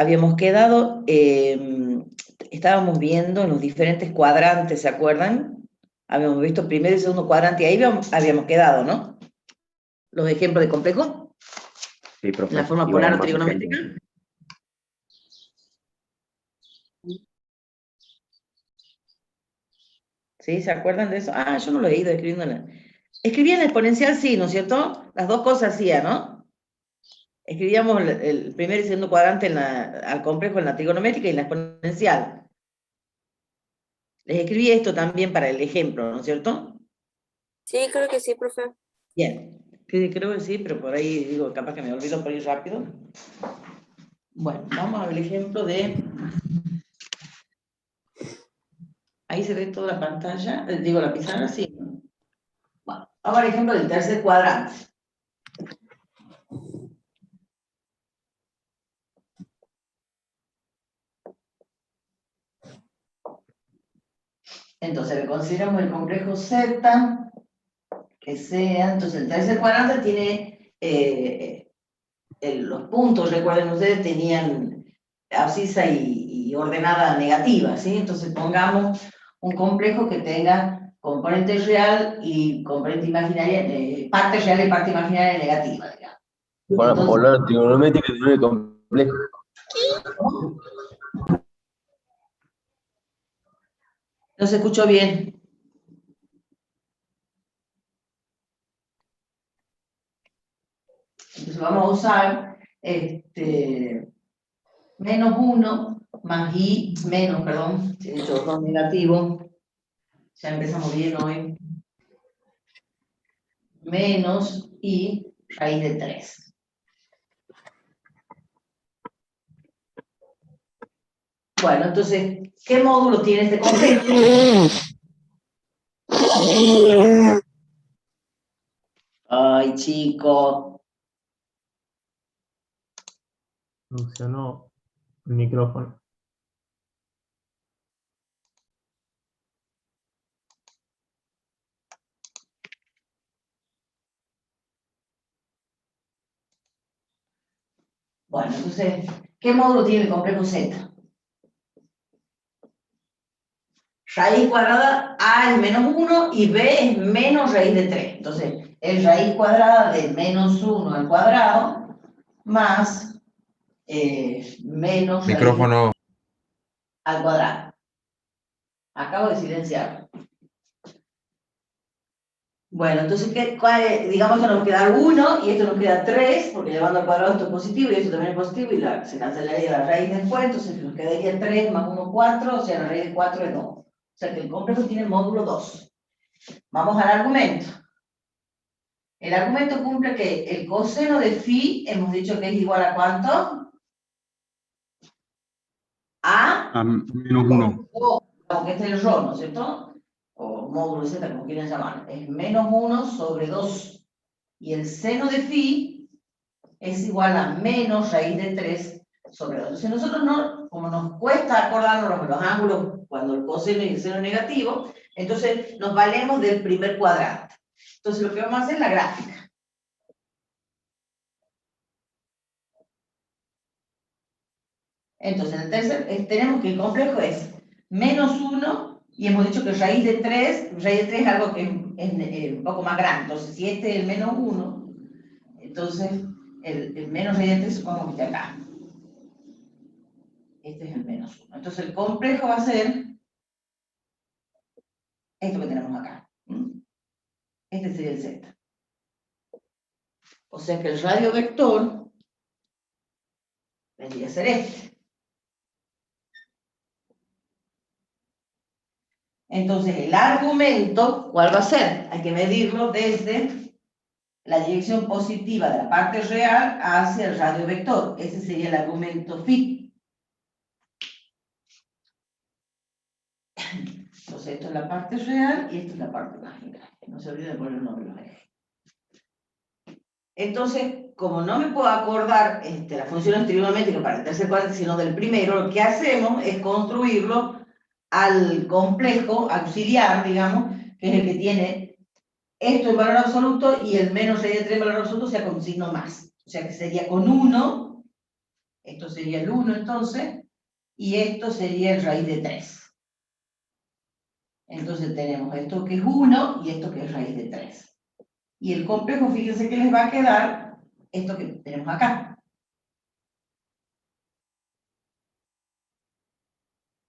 habíamos quedado, estábamos viendo en los diferentes cuadrantes, ¿se acuerdan? Habíamos visto primer y segundo cuadrante, y ahí habíamos quedado, ¿no? Los ejemplos de complejo. Sí, profe. La forma Y polar vamos o más trigonométrica. ejemplos. ¿Sí? ¿Se acuerdan de eso? Ah, yo no lo he ido escribiendo. Escribía en la exponencial, sí, ¿no es cierto? Las dos cosas hacía, ¿no? Escribíamos el primer y segundo cuadrante al complejo en la trigonométrica y en la exponencial. Les escribí esto también para el ejemplo, ¿no es cierto? Sí, creo que sí, profe. Bien, creo que sí, pero por ahí digo, capaz que me olvido por ir rápido. Bueno, vamos a ver el ejemplo de... Ahí se ve toda la pantalla, digo la pizarra, sí. Bueno, vamos al ejemplo del tercer cuadrante. Entonces, le consideramos el complejo Z, que sea, entonces el tercer cuadrante tiene los puntos, recuerden ustedes, tenían abscisa y ordenada negativa, ¿sí? Entonces pongamos un complejo que tenga componente real y componente imaginaria, parte real y parte imaginaria negativa, digamos. Para Entonces, polar trigonométrica de un complejo. no se escuchó bien. Entonces vamos a usar menos 1 más i, menos, perdón, si he hecho los dos negativos, ya empezamos bien hoy, menos i raíz de 3. Bueno, entonces, ¿qué módulo tiene este complejo? Ay, chico. Funcionó el micrófono. Bueno, entonces, ¿qué módulo tiene el complejo Z? Raíz cuadrada A es menos 1 y B es menos raíz de 3. Entonces, es raíz cuadrada de menos 1 al cuadrado más menos Micrófono. raíz al cuadrado. Acabo de silenciar. Bueno, entonces, digamos que nos queda 1 y esto nos queda 3, porque llevando al cuadrado esto es positivo y esto también es positivo y se cancelaría la raíz después, entonces nos quedaría 3 más 1, 4, o sea, la raíz de 4 es 2. O sea que el complejo tiene módulo 2. Vamos al argumento. El argumento cumple que el coseno de phi, hemos dicho que es igual a ¿cuánto? A menos 1. Aunque este es el rho, ¿no es cierto? O módulo z, como quieran llamar. Es menos 1 sobre 2. Y el seno de phi es igual a menos raíz de 3 sobre 2. Entonces nosotros no, como nos cuesta acordarnos los ángulos cuando el coseno y el seno es negativo, entonces nos valemos del primer cuadrante. Entonces lo que vamos a hacer es la gráfica. Entonces, el tercer, tenemos que el complejo es menos 1, y hemos dicho que raíz de 3 es algo que es un poco más grande. Entonces, si este es el menos 1, entonces el menos raíz de 3 supongamos que está acá. Este es el menos 1. Entonces, el complejo va a ser esto que tenemos acá. Este sería el z. O sea que el radio vector vendría a ser este. Entonces, el argumento, ¿cuál va a ser? Hay que medirlo desde la dirección positiva de la parte real hacia el radio vector. Ese sería el argumento phi. Entonces, esto es la parte real y esto es la parte imaginaria. No se olviden de poner el nombre de los ejes. Entonces, como no me puedo acordar las funciones trigonométricas para el tercer cuadrante, sino del primero, lo que hacemos es construirlo al complejo auxiliar, digamos, que es el que tiene esto en valor absoluto y el menos raíz de 3 en valor absoluto, o sea, con signo más. O sea, que sería con 1 Esto sería el 1 entonces, y esto sería el raíz de 3. Entonces tenemos esto que es 1 y esto que es raíz de 3. Y el complejo, fíjense que les va a quedar esto que tenemos acá.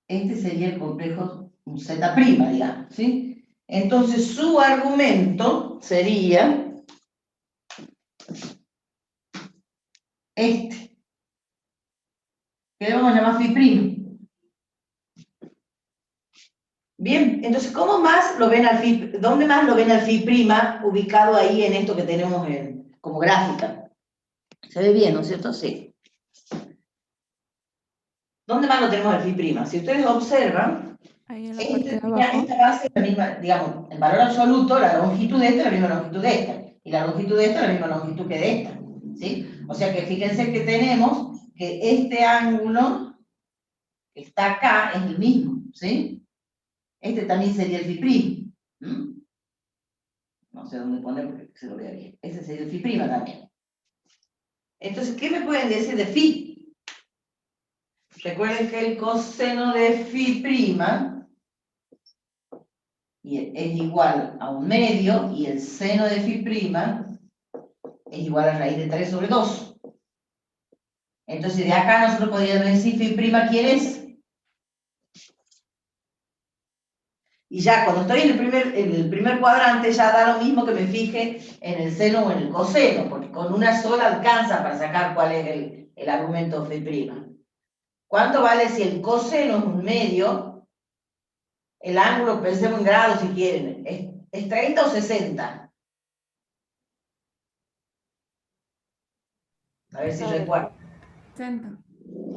Este sería el complejo Z', digamos, ¿sí? Entonces su argumento sería este, que le vamos a llamar phi'. Bien, entonces, ¿cómo más lo ven al phi? ¿Dónde más lo ven al phi' ubicado ahí en esto que tenemos como gráfica? ¿Se ve bien, no es cierto? Sí. ¿Dónde más lo tenemos al phi'? Si ustedes observan, Ahí en la parte de abajo. esta base es la misma, digamos, en valor absoluto, la longitud de esta es la misma longitud de esta, y la longitud de esta es la misma longitud que de esta, ¿sí? O sea que fíjense que tenemos que este ángulo que está acá es el mismo, ¿sí? Este también sería el phi'. No sé dónde poner porque se lo vea bien. Ese sería el phi' también. Entonces, ¿qué me pueden decir de phi? Recuerden que el coseno de phi' es igual a 1/2 y el seno de phi' es igual a raíz de 3 sobre 2. Entonces, de acá nosotros podríamos decir phi' ¿quién es? Y ya cuando estoy en el primer cuadrante ya da lo mismo que me fije en el seno o en el coseno, porque con una sola alcanza para sacar cuál es el argumento phi'. ¿Cuánto vale si el coseno es 1/2? El ángulo, pensemos en grados si quieren, ¿es 30 o 60? A ver si recuerdo.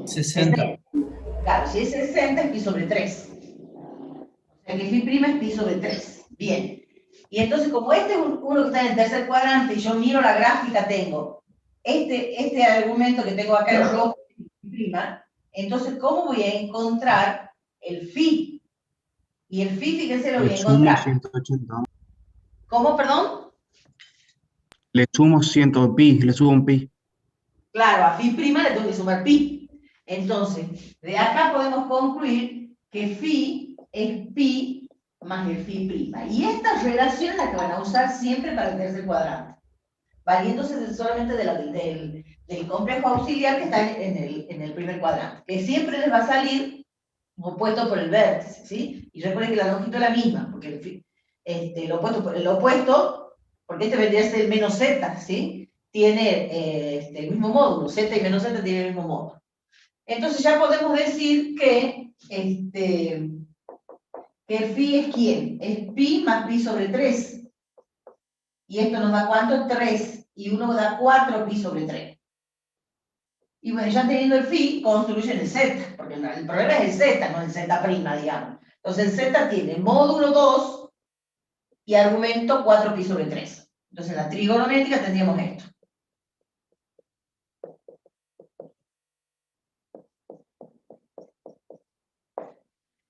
60. Claro, si es 60 es pi sobre 3. O sea que phi' es pi sobre 3. Bien. Y entonces, como este es uno que está en el tercer cuadrante y yo miro la gráfica, tengo este argumento que tengo acá en rojo, phi', entonces, ¿cómo voy a encontrar el phi? Y el phi, fíjense, lo voy a encontrar. 180. ¿Cómo, perdón? Le sumo 100 pi, le subo un pi. Claro, a phi' le tengo que sumar pi. Entonces, de acá podemos concluir que phi es pi más el phi'. Y esta relación es la que van a usar siempre para el tercer cuadrante, valiéndose solamente del complejo auxiliar que está en el primer cuadrante, que siempre les va a salir opuesto por el vértice, ¿sí? Y recuerden que la longitud es la misma, porque el opuesto, porque este vendría a ser el menos z, ¿sí? Tiene el mismo módulo, z y menos z tienen el mismo módulo. Entonces ya podemos decir que el phi es ¿quién? Es pi más pi sobre 3. Y esto nos da ¿cuánto? 3. Y 1 da 4 pi sobre 3. Y bueno, ya teniendo el phi, construyen el z, porque el problema es el z, no el z', digamos. Entonces el z tiene módulo 2 y argumento 4 pi sobre 3. Entonces en la trigonométrica tendríamos esto.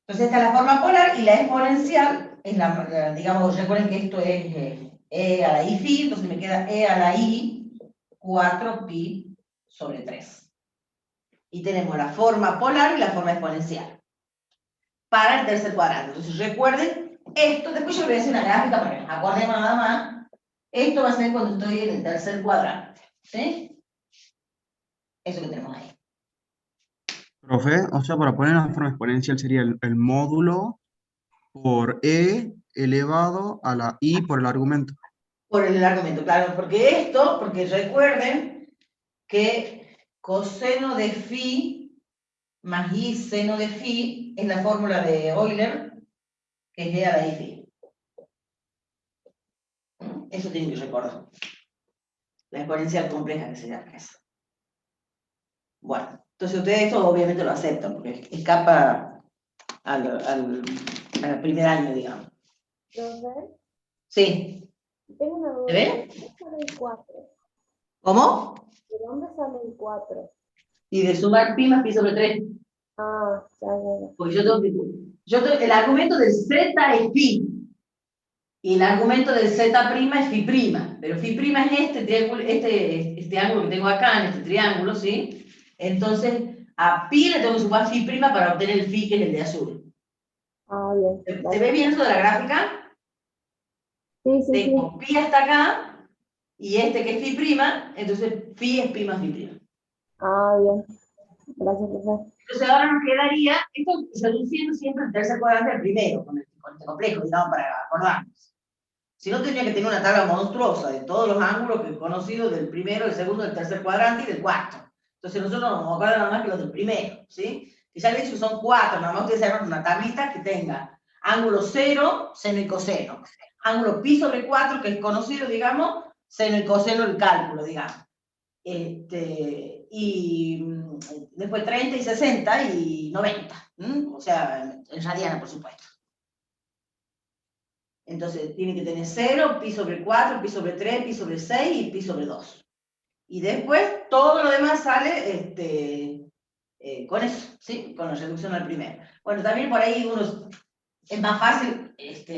Entonces esta es la forma polar y la exponencial es digamos, recuerden que esto es e a la i phi, entonces me queda e a la i 4 pi sobre 3. Y tenemos la forma polar y la forma exponencial para el tercer cuadrante. Entonces recuerden esto, después yo les voy a hacer una gráfica para que nos acordemos nada más. Esto va a ser cuando estoy en el tercer cuadrante, ¿sí? Eso que tenemos ahí. Profe, o sea, para poner una forma exponencial sería el módulo por e elevado a la i por el argumento. Por el argumento, claro, porque recuerden que coseno de phi más i seno de phi es la fórmula de Euler, que es e a la i phi. Eso tienen que recordar. La exponencial compleja que se llama eso. Bueno, entonces ustedes esto obviamente lo aceptan, porque escapa al primer año, digamos. Profe, Sí. tengo una duda. ¿Se ve? ¿De dónde sale el 4? ¿Cómo? ¿De dónde sale el 4? Y de sumar pi más pi sobre 3. Ah, ya. Porque el argumento del z es pi. Y el argumento del z' es phi'. Pero phi' es este triángulo, este ángulo que tengo acá en este triángulo, ¿sí? Entonces, a pi le tengo que sumar phi prima para obtener el phi, que es el de azul. Ah, bien. ¿Se Vale. ve bien eso de la gráfica? Sí, sí, sí. Tengo pi hasta acá, y este que es phi prima, entonces phi es pi más phi prima. Ah, bien. Gracias, profe. Entonces ahora nos quedaría, esto reduciendo siempre el tercer cuadrante al primero, con este complejo, digamos, para acordarnos. Si no, tendría que tener una tabla monstruosa de todos los ángulos que he conocido del primero, del segundo, del tercer cuadrante y del cuarto. Entonces nosotros nos vamos a acordar nada más que los del primero, ¿sí? Que ya le he dicho, son 4, nada más ustedes hagan una tablita que tenga ángulo 0, seno y coseno. Ángulo pi sobre 4, que es conocido, digamos, seno y coseno el cálculo, digamos. Y después 30 y 60 y 90, o sea, en radiana, por supuesto. Entonces tiene que tener 0, pi sobre 4, pi sobre 3, pi sobre 6 y pi sobre 2. Y después todo lo demás sale con eso, ¿sí? Con la reducción al primero. Bueno, también por ahí es más fácil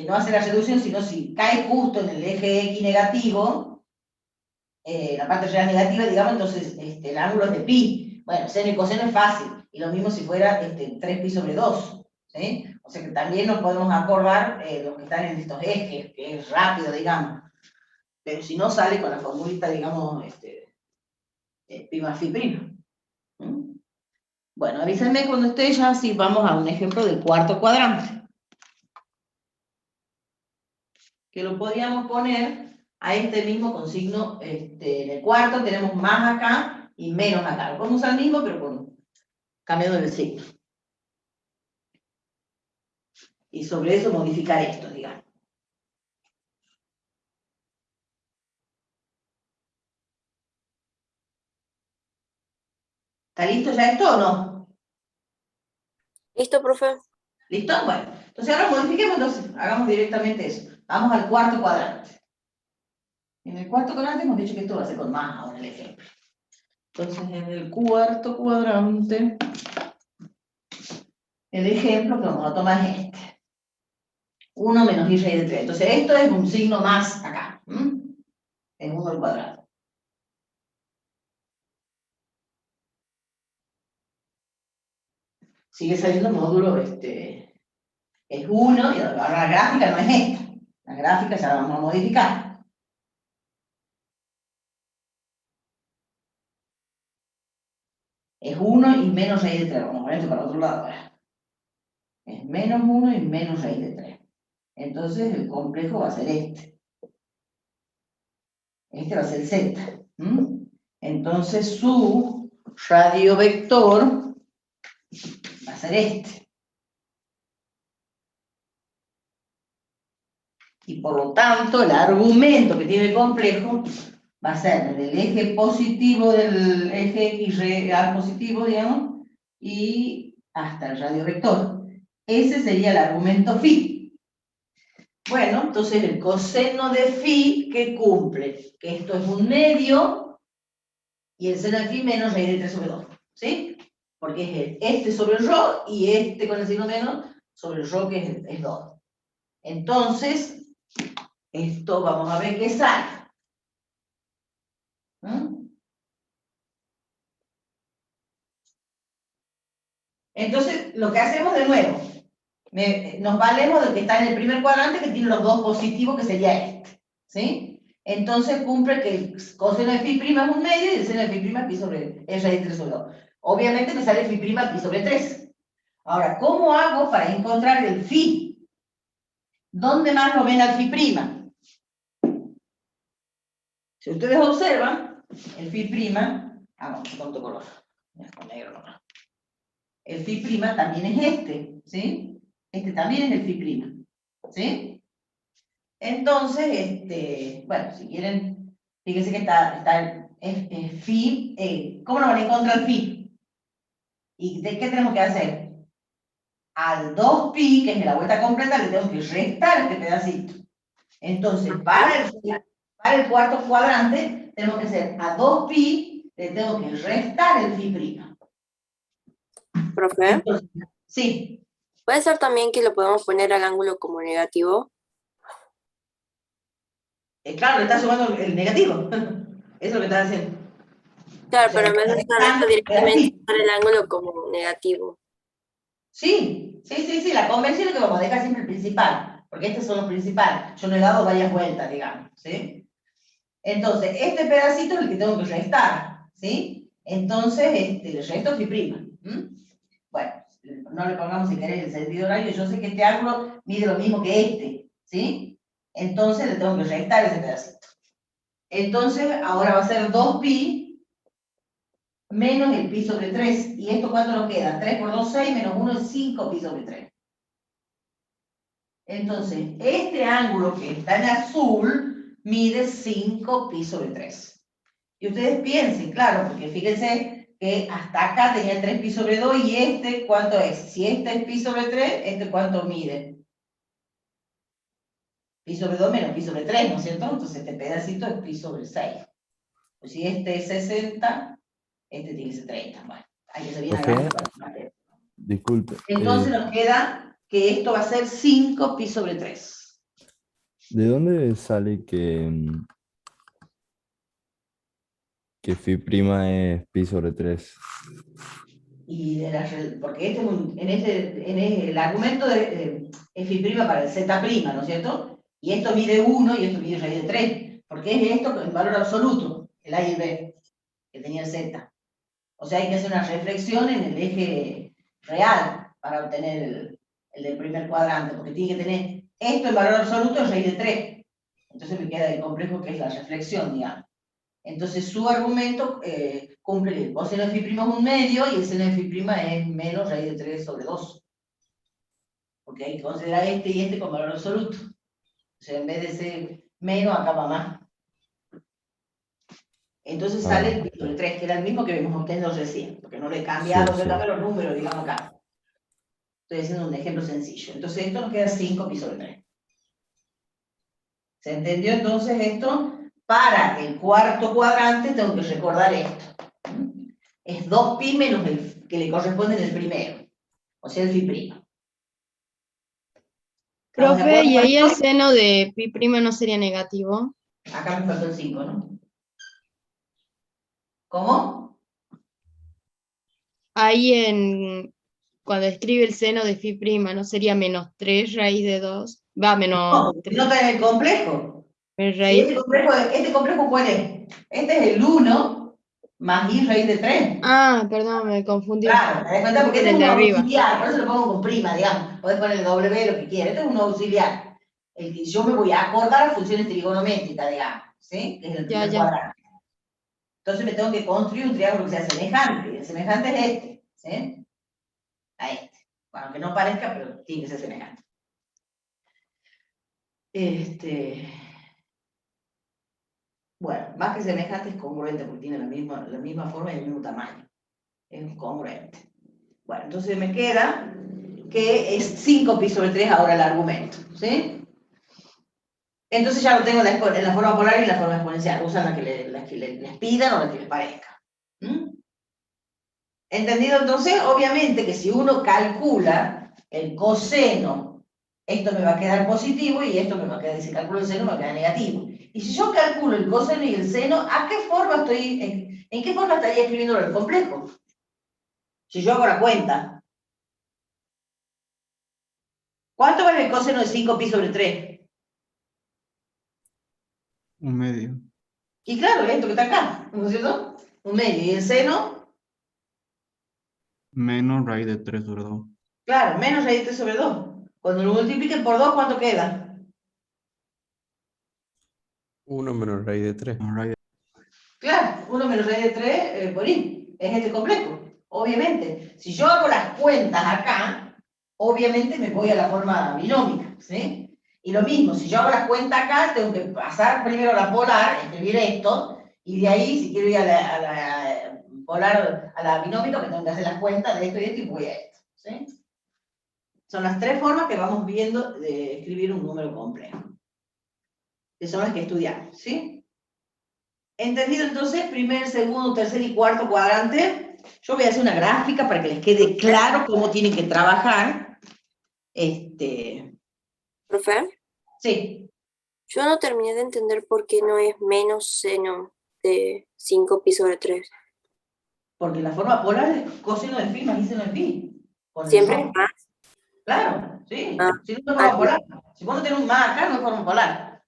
no hacer la reducción, sino si cae justo en el eje X negativo, la parte real negativa, digamos, entonces el ángulo es de pi. Bueno, seno y coseno es fácil. Y lo mismo si fuera 3 pi sobre 2. ¿Sí? O sea que también nos podemos acordar los que están en estos ejes, que es rápido, digamos. Pero si no, sale con la formulita, digamos, pi más phi prima. ¿Mm? Bueno, avísenme cuando esté ya, si vamos a un ejemplo del cuarto cuadrante. Que lo podríamos poner a este mismo con signo, en el cuarto tenemos más acá y menos acá. Lo podemos usar el mismo, pero cambiando el signo. Y sobre eso modificar esto, digamos. ¿Está listo ya esto o no? ¿Listo, profe? ¿Listo? Bueno, entonces ahora modifiquemos, entonces hagamos directamente eso. Vamos al cuarto cuadrante. En el cuarto cuadrante hemos dicho que esto va a ser con más ahora el ejemplo. Entonces en el cuarto cuadrante, el ejemplo que vamos a tomar es este. 1 menos y raíz de 3. Entonces esto es un signo más acá. Es 1 al cuadrado. Sigue saliendo módulo, es 1, y ahora la gráfica no es esta. La gráfica ya la vamos a modificar. Es 1 y menos raíz de 3. Vamos a poner esto para otro lado ahora. Es menos 1 y menos raíz de 3. Entonces el complejo va a ser este. Este va a ser z. Entonces su radio vector va a ser este. Y por lo tanto el argumento que tiene el complejo va a ser desde el eje positivo del eje X real positivo, digamos, y hasta el radio vector. Ese sería el argumento phi. Bueno, entonces el coseno de phi, ¿qué cumple? Que esto es un medio, y el seno de phi menos raíz de 3 sobre 2, ¿sí? Porque es este sobre el rho, y este con el signo menos sobre el rho, que es 2. Entonces, esto vamos a ver qué sale. Entonces, lo que hacemos de nuevo, nos valemos del que está en el primer cuadrante, que tiene los dos positivos, que sería este, ¿sí? Entonces cumple que el coseno de phi prima es un medio y el seno de phi prima es pi sobre raíz de 3 sobre 2. Obviamente me sale phi prima pi sobre 3. Ahora, ¿cómo hago para encontrar el phi? ¿Dónde más lo ven al phi prima? Si ustedes observan, el phi prima, vamos con otro color, con negro nomás. El phi prima también es este, ¿sí? Este también es el phi prima, ¿sí? Entonces, bueno, si quieren, fíjense que está el phi, ¿cómo nos van a encontrar el phi? ¿Y de qué tenemos que hacer? Al 2pi, que es la vuelta completa, le tengo que restar este pedacito. Entonces, para el cuarto cuadrante, tenemos que hacer a 2pi, le tengo que restar el phi prima. Profe, Entonces, sí. ¿puede ser también que lo podemos poner al ángulo como negativo? Claro, le está sumando el negativo. Eso es lo que está haciendo. Claro, O sea, pero en vez de usar esto directamente, usar el ángulo como negativo. Sí, la convención es que vamos a dejar siempre el principal, porque estos son los principales. Yo no he dado varias vueltas, digamos, ¿sí? Entonces, este pedacito es el que tengo que restar, ¿sí? Entonces, le resto phi prima. Bueno, no le pongamos si querés el sentido horario, yo sé que este ángulo mide lo mismo que este, ¿sí? Entonces le tengo que restar ese pedacito. Entonces, ahora va a ser 2pi menos el pi sobre 3. ¿Y esto cuánto nos queda? 3 por 2, 6, menos 1 es 5 pi sobre 3. Entonces, este ángulo que está en azul mide 5 pi sobre 3. Y ustedes piensen, claro, porque fíjense que hasta acá tenía 3 pi sobre 2 y este, ¿cuánto es? Si este es pi sobre 3, ¿este cuánto mide? Pi sobre 2 menos pi sobre 3, ¿no es cierto? Entonces este pedacito es pi sobre 6. Pues si este es 60, este tiene que ser 30. Bueno, hay que se viene a Profe, la disculpe. Entonces nos queda que esto va a ser 5 pi sobre 3. ¿De dónde sale que phi prima es pi sobre 3? Y porque este es en el argumento de f' para el z', ¿no es cierto? Y esto mide 1 y esto mide raíz de 3, porque es esto en valor absoluto, el a y el b, que tenía el z. O sea, hay que hacer una reflexión en el eje real para obtener el del primer cuadrante, porque tiene que tener esto en valor absoluto es raíz de 3. Entonces me queda el complejo que es la reflexión, digamos. Entonces su argumento cumple el coseno de phi' es 1/2 y el seno de phi' es menos raíz de 3 sobre 2. Porque hay que considerar este y este como valor absoluto. O sea, en vez de ser menos, acá va más. Entonces sale el pi sobre 3, que era el mismo que habíamos obtenido recién, porque no le he cambiado, Sí, le he sí. cambiado los números, digamos acá. Estoy haciendo un ejemplo sencillo. Entonces esto nos queda 5 pi sobre 3. ¿Se entendió entonces esto? Para el cuarto cuadrante tengo que recordar esto. Es 2pi menos el que le corresponde en el primero. O sea, el phi'. ¿Estamos de Profe, acuerdo ¿y con ahí el esto? seno de pi prima no sería negativo? Acá me faltó el 5, ¿no? ¿Cómo? Ahí cuando escribe el seno de phi prima, ¿no sería menos 3 raíz de 2? Va, menos No, si no 3 está en el complejo. Si raíz. este complejo, ¿cuál es? Este es el 1 más i raíz de 3. Ah, perdón, me confundí. Claro, ¿te das cuenta? Porque Con este es el un de arriba. auxiliar, por eso lo pongo con prima, digamos. Podés ponerle W, lo que quieras. Este es un auxiliar. El que yo me voy a acordar a funciones trigonométricas, digamos, ¿sí? Que es el Ya, primer ya. cuadrante. Entonces me tengo que construir un triángulo que sea semejante. Y el semejante es este, ¿sí? A este. Bueno, aunque no parezca, pero tiene que ser semejante. Bueno, más que semejante es congruente porque tiene la misma forma y el mismo tamaño. Es congruente. Bueno, entonces me queda que es 5 pi sobre 3 ahora el argumento, ¿sí? Entonces ya lo tengo en la forma polar y en la forma exponencial. Usan la que les pidan o la que les parezca. ¿Entendido? Entonces, obviamente que si uno calcula el coseno, esto me va a quedar positivo y esto me va a quedar, si calculo el seno, me va a quedar negativo. Y si yo calculo el coseno y el seno, ¿a qué forma en qué forma estaría escribiendo el complejo? Si yo hago la cuenta. ¿Cuánto vale el coseno de 5 pi sobre 3? 1/2. Y claro, esto que está acá, ¿no es cierto? 1/2. ¿Y el seno? Menos raíz de 3 sobre 2. Claro, menos raíz de 3 sobre 2. Cuando lo multipliquen por 2, ¿cuánto queda? 1 menos raíz de 3. Claro, 1 menos raíz de 3 por i. Es este complejo, obviamente. Si yo hago las cuentas acá, obviamente me voy a la forma binómica, ¿sí? Y lo mismo, si yo hago las cuentas acá, tengo que pasar primero a la polar, escribir esto, y de ahí, si quiero ir a la polar, a la binómica, me tengo que hacer las cuentas de esto y voy a esto, ¿sí? Son las 3 formas que vamos viendo de escribir un número complejo. Que son las que estudiamos, ¿sí? ¿Entendido entonces? Primer, segundo, tercer y cuarto cuadrante. Yo voy a hacer una gráfica para que les quede claro cómo tienen que trabajar. ¿Profe? Sí. Yo no terminé de entender por qué no es menos seno de 5 pi sobre 3. Porque la forma polar es coseno de phi más y seno de phi. Con el Siempre es rho. más. Claro, sí. Ah, Si no es forma ah, polar. Si vos no tenés un más acá, no es forma polar.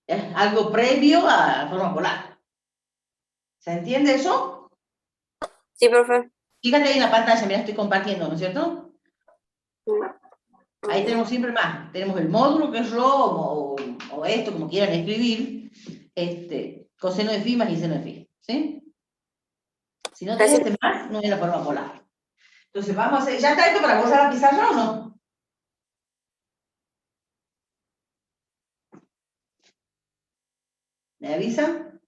Es algo previo a la forma polar. ¿Se entiende eso? sí, profe. Fíjate ahí en la pantalla, mira, estoy compartiendo, ¿no es cierto? Ahí tenemos siempre más. Tenemos el módulo que es rho o esto, como quieran escribir. Coseno de phi más y seno de phi. ¿Sí? Si no tenés este más, no es la forma polar. Entonces vamos a hacer. ¿Ya está esto para borrar la pizarra o no? ¿Me avisan?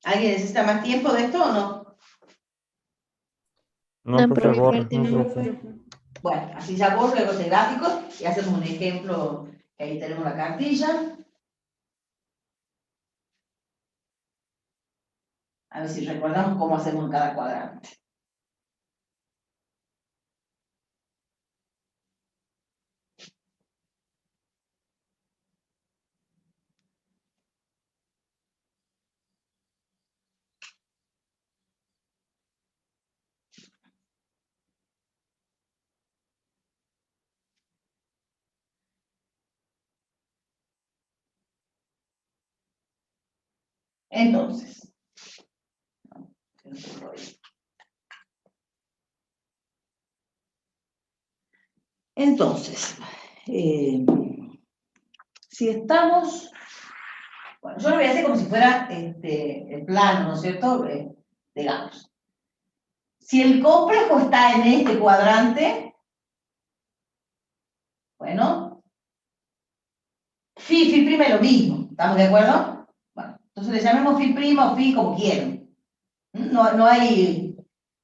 ¿Alguien necesita más tiempo de esto o no? No, por profe, mi borra, parte no, no. profe. Bueno, así ya borro los gráficos y hacemos un ejemplo. Ahí tenemos la cartilla. A ver si recordamos cómo hacemos en cada cuadrante. Entonces, si estamos, bueno, yo lo voy a hacer como si fuera el plano, ¿no es cierto? Digamos, si el complejo está en este cuadrante, bueno, phi prima es lo mismo, ¿estamos de acuerdo? Bueno, entonces le llamemos phi prima o phi como quieran. No hay,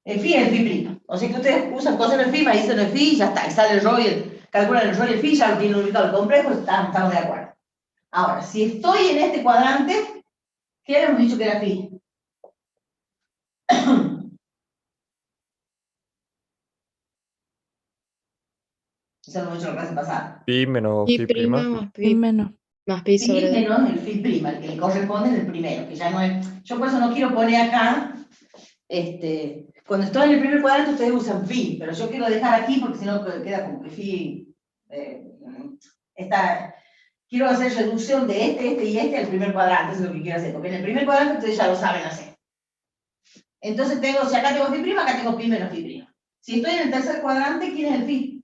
el phi es el phi prima. O sea que ustedes usan coseno de phi más seno de phi y ya está, y sale el rho y calculan el rho y el phi, ya lo tienen ubicado el complejo, estamos de acuerdo. Ahora, si estoy en este cuadrante, ¿qué habíamos dicho que era phi? Eso lo hemos hecho la clase pasada. Pi menos Pi phi prima prima. más pi menos. más pi Pi sobre 2. menos el phi prima, el que le corresponde es el primero, que ya no es. Yo por eso no quiero poner acá, cuando estoy en el primer cuadrante ustedes usan phi, pero yo quiero dejar aquí porque si no queda como que phi quiero hacer reducción de este y este al primer cuadrante, eso es lo que quiero hacer, porque en el primer cuadrante ustedes ya lo saben hacer. Entonces tengo, si acá tengo phi prima, acá tengo pi menos phi prima. Si estoy en el tercer cuadrante, ¿quién es el phi?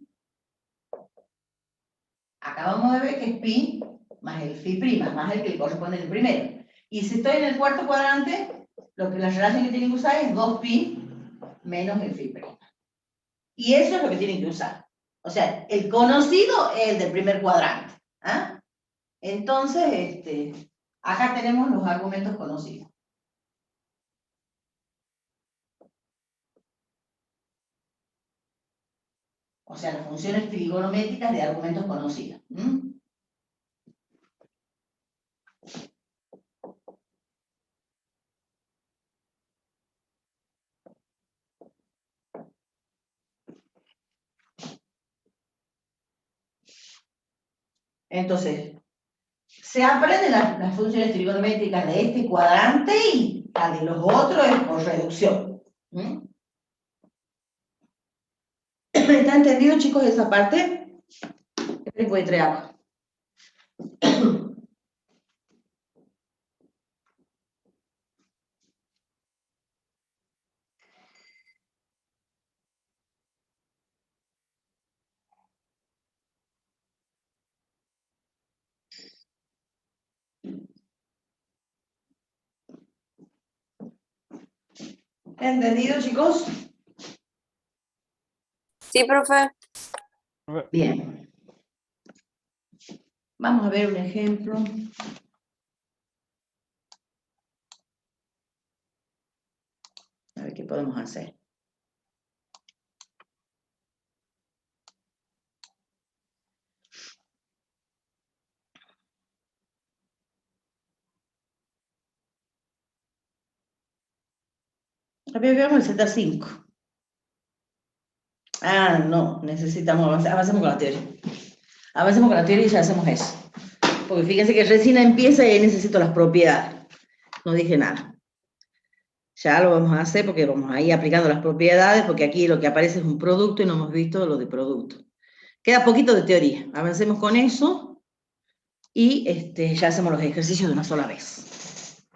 Acabamos de ver que es pi más el phi prima, más el que le corresponde el primero. Y si estoy en el cuarto cuadrante, la relación que tienen que usar es 2pi menos el phi prima. Y eso es lo que tienen que usar. O sea, el conocido es el del primer cuadrante. ¿Ah? Entonces, acá tenemos los argumentos conocidos. O sea, las funciones trigonométricas de argumentos conocidos. Entonces, se aprenden las funciones trigonométricas de este cuadrante y la de los otros es por reducción. ¿Está entendido, chicos, esa parte? Después voy a traer agua. ¿Entendido, chicos? Sí, profe. Bien. Vamos a ver un ejemplo. A ver qué podemos hacer. A ver, veamos el Z5. Ah, no, necesitamos avanzar. Avancemos con la teoría. Avancemos con la teoría y ya hacemos eso. Porque fíjense que recién empieza y ahí necesito las propiedades. No dije nada. Ya lo vamos a hacer porque vamos a ir aplicando las propiedades, porque aquí lo que aparece es un producto y no hemos visto lo de producto. Queda poquito de teoría. Avancemos con eso y ya hacemos los ejercicios de una sola vez.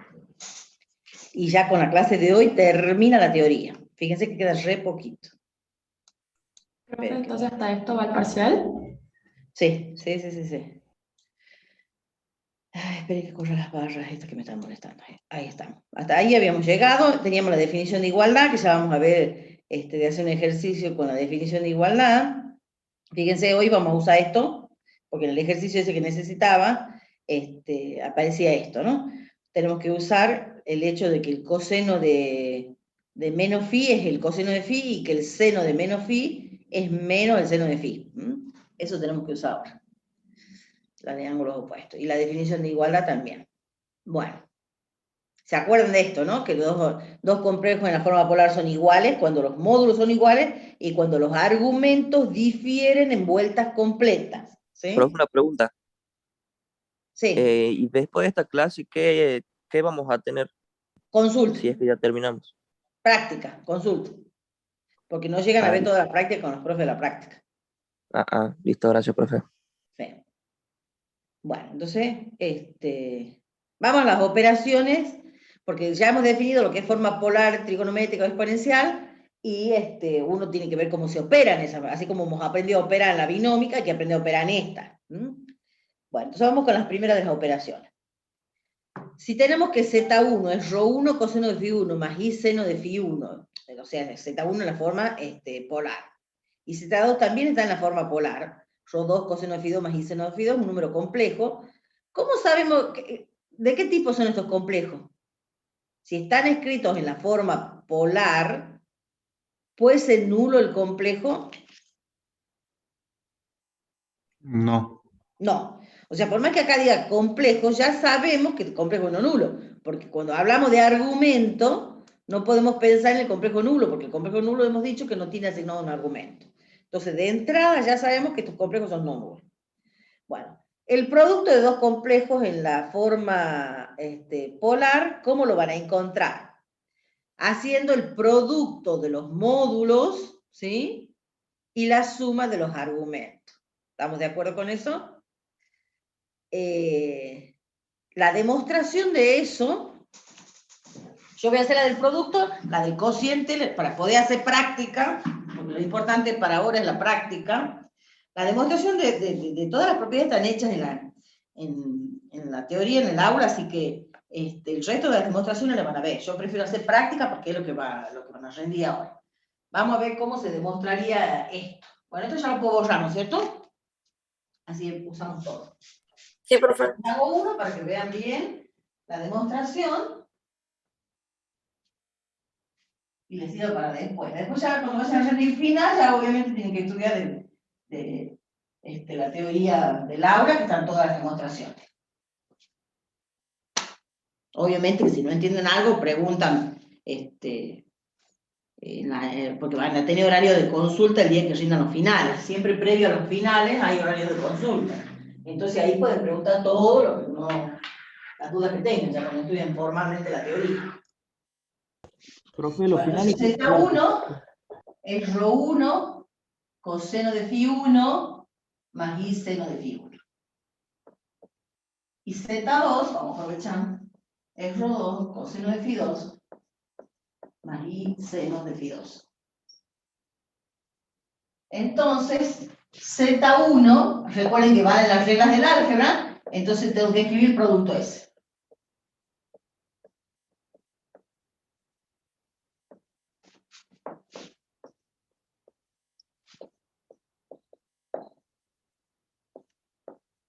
Y ya con la clase de hoy termina la teoría. Fíjense que queda re poquito. Profe, entonces hasta esto va el parcial. Sí. Ay, esperen que corran las barras estas que me están molestando. Ahí estamos. Hasta ahí habíamos llegado. Teníamos la definición de igualdad, que ya vamos a ver, de hacer un ejercicio con la definición de igualdad. Fíjense, hoy vamos a usar esto, porque en el ejercicio ese que necesitaba, aparecía esto, ¿no? Tenemos que usar el hecho de que el coseno de menos phi es el coseno de phi y que el seno de menos phi es menos el seno de phi. Eso tenemos que usar ahora. La de ángulos opuestos. Y la definición de igualdad también. Bueno. ¿Se acuerdan de esto, no? Que los dos complejos en la forma polar son iguales cuando los módulos son iguales y cuando los argumentos difieren en vueltas completas. ¿Sí? Profe, una pregunta. Sí. Y después de esta clase, ¿qué vamos a tener? Consulta. Si es que ya terminamos. Práctica, consulta. Porque no llegan a ver toda la práctica con los profes de la práctica. Listo, gracias, profe. Sí. Bueno, entonces, vamos a las operaciones, porque ya hemos definido lo que es forma polar, trigonométrica o exponencial, y uno tiene que ver cómo se operan esas, así como hemos aprendido a operar en la binómica, hay que aprender a operar en esta. Bueno, entonces vamos con las primeras de las operaciones. Si tenemos que Z1 es ρ1 coseno de φ1 más I seno de φ1, o sea, Z1 en la forma polar, y Z2 también está en la forma polar, ρ2 coseno de φ2 más I seno de φ2, un número complejo. ¿Cómo sabemos de qué tipo son estos complejos? Si están escritos en la forma polar, ¿puede ser nulo el complejo? No. No. O sea, por más que acá diga complejo, ya sabemos que el complejo no es nulo, porque cuando hablamos de argumento, no podemos pensar en el complejo nulo, porque el complejo nulo hemos dicho que no tiene asignado un argumento. Entonces, de entrada ya sabemos que estos complejos son no nulos. Bueno, el producto de dos complejos en la forma polar, ¿cómo lo van a encontrar? Haciendo el producto de los módulos, ¿sí? Y la suma de los argumentos. ¿Estamos de acuerdo con eso? La demostración de eso, yo voy a hacer la del producto, la del cociente, para poder hacer práctica, porque lo importante para ahora es la práctica. La demostración de todas las propiedades están hechas en la teoría, en el aula, así que el resto de las demostraciones las van a ver. Yo prefiero hacer práctica porque es lo que van a rendir ahora. Vamos a ver cómo se demostraría esto. Bueno, esto ya lo puedo borrar, ¿no es cierto? Así usamos todo. Sí, profe. Hago uno para que vean bien la demostración. Y les sirve para después. Después ya cuando vayan a rendir final, ya obviamente tienen que estudiar la teoría del aula, que están todas las demostraciones. Obviamente que si no entienden algo, preguntan, porque van a tener horario de consulta el día que rindan los finales. Siempre previo a los finales hay horario de consulta. Entonces ahí pueden preguntar todo lo que no, las dudas que tengan, ya cuando estudian formalmente la teoría. Profe, los finales. Z1 es ρ1 coseno de φ1 más I seno de φ1. Y Z2, vamos a aprovechar, es ρ2 coseno de φ2 más I seno de φ2. Entonces, Z1, recuerden que van en las reglas del álgebra, entonces tengo que escribir el producto ese.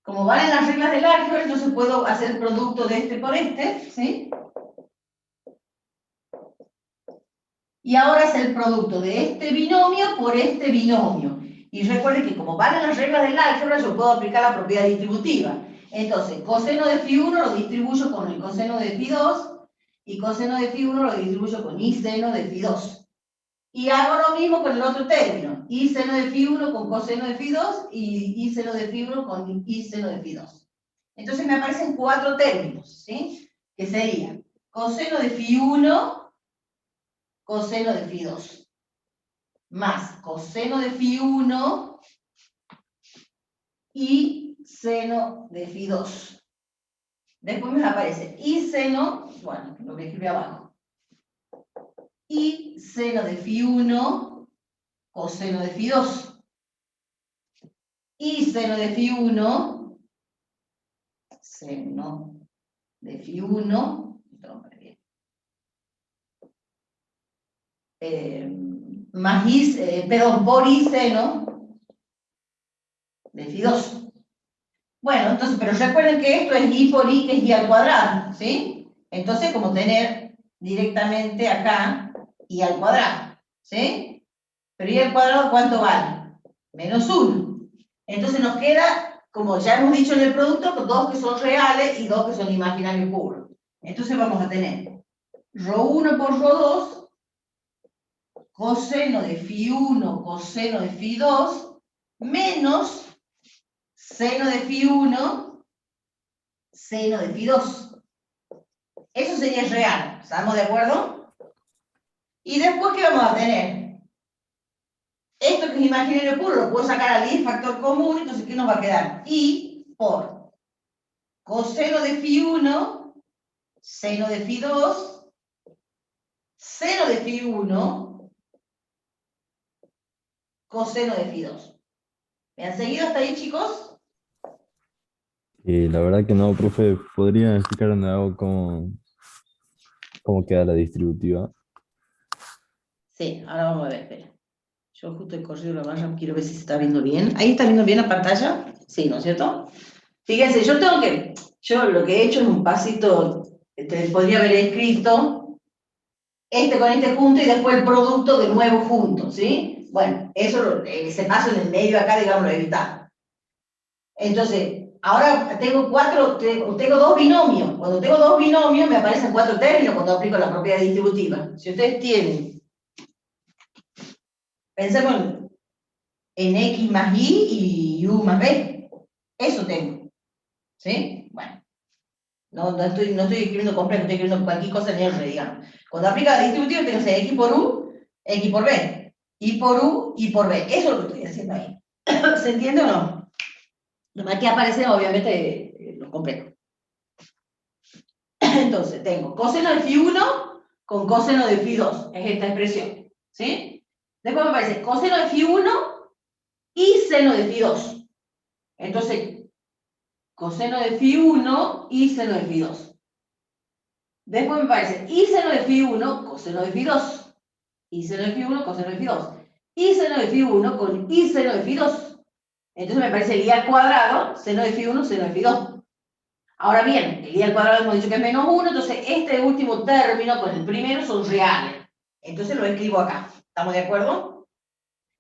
Como van en las reglas del álgebra, entonces puedo hacer el producto de este por este, ¿sí? Y ahora es el producto de este binomio por este binomio. Y recuerden que como van en las reglas del álgebra, yo puedo aplicar la propiedad distributiva. Entonces, coseno de φ1 lo distribuyo con el coseno de φ2, y coseno de φ1 lo distribuyo con I seno de φ2. Y hago lo mismo con el otro término. I seno de φ1 con coseno de φ2 y I seno de φ1 con I seno de φ2. Entonces me aparecen 4 términos, ¿sí? Que sería coseno de phi 1, coseno de phi 2, más coseno de phi 1 y seno de phi 2. Después me aparece y seno, bueno, lo que escribí abajo, y seno de phi 1, coseno de phi 2. Y seno de phi 1, seno de phi 1, más i, perdón, por i seno de phi 2. Bueno, entonces, pero recuerden que esto es i por i, que es i al cuadrado, ¿sí? Entonces, como tener directamente acá i al cuadrado, ¿sí? Pero i al cuadrado, ¿cuánto vale? Menos 1. Entonces nos queda, como ya hemos dicho en el producto, 2 que son reales y 2 que son imaginarios puros. Entonces vamos a tener ρ1 por ρ2, coseno de phi 1, coseno de phi 2, menos seno de phi 1, seno de phi 2. Eso sería real, ¿estamos de acuerdo? Y después, ¿qué vamos a tener? Esto que es imaginario puro lo puedo sacar al i factor común, entonces ¿qué nos va a quedar? I por coseno de phi 1, seno de phi 2, seno de phi 1, coseno de phi 2. ¿Me han seguido hasta ahí, chicos? La verdad que no, profe, ¿podría explicar de nuevo cómo queda la distributiva? Sí, ahora vamos a ver, espera. Yo justo he corrido la barra, quiero ver si se está viendo bien. ¿Ahí está viendo bien la pantalla? Sí, ¿no es cierto? Fíjense, yo lo que he hecho es un pasito, podría haber escrito este con este junto y después el producto de nuevo junto, ¿sí? Bueno, eso, ese paso en el medio acá, digamos, lo he evitado. Entonces, ahora tengo 2 binomios. Cuando tengo 2 binomios me aparecen 4 términos cuando aplico la propiedad distributiva. Si ustedes tienen, pensemos en x más y y u más b. Eso tengo. ¿Sí? Bueno. No estoy escribiendo complejo, estoy escribiendo cualquier cosa en R, digamos. Cuando aplica la distributiva tengo que hacer x por u, x por b. Y por u, y por b. Eso es lo que estoy haciendo ahí. ¿Se entiende o no? Nomás que aparecen obviamente los complejos. Entonces tengo coseno de phi 1 con coseno de phi 2. Es esta expresión. ¿Sí? Después me aparece coseno de phi 1 y seno de phi 2. Entonces, coseno de phi 1 y seno de phi 2. Después me parece y seno de phi 1, coseno de phi 2. Y seno de phi 1, coseno de phi 2. Y seno de phi 1 con y seno de phi 2. Entonces me parece el i al cuadrado, seno de phi 1, seno de phi 2. Ahora bien, el i al cuadrado hemos dicho que es menos 1, entonces este último término con el primero son reales. Entonces lo escribo acá. ¿Estamos de acuerdo?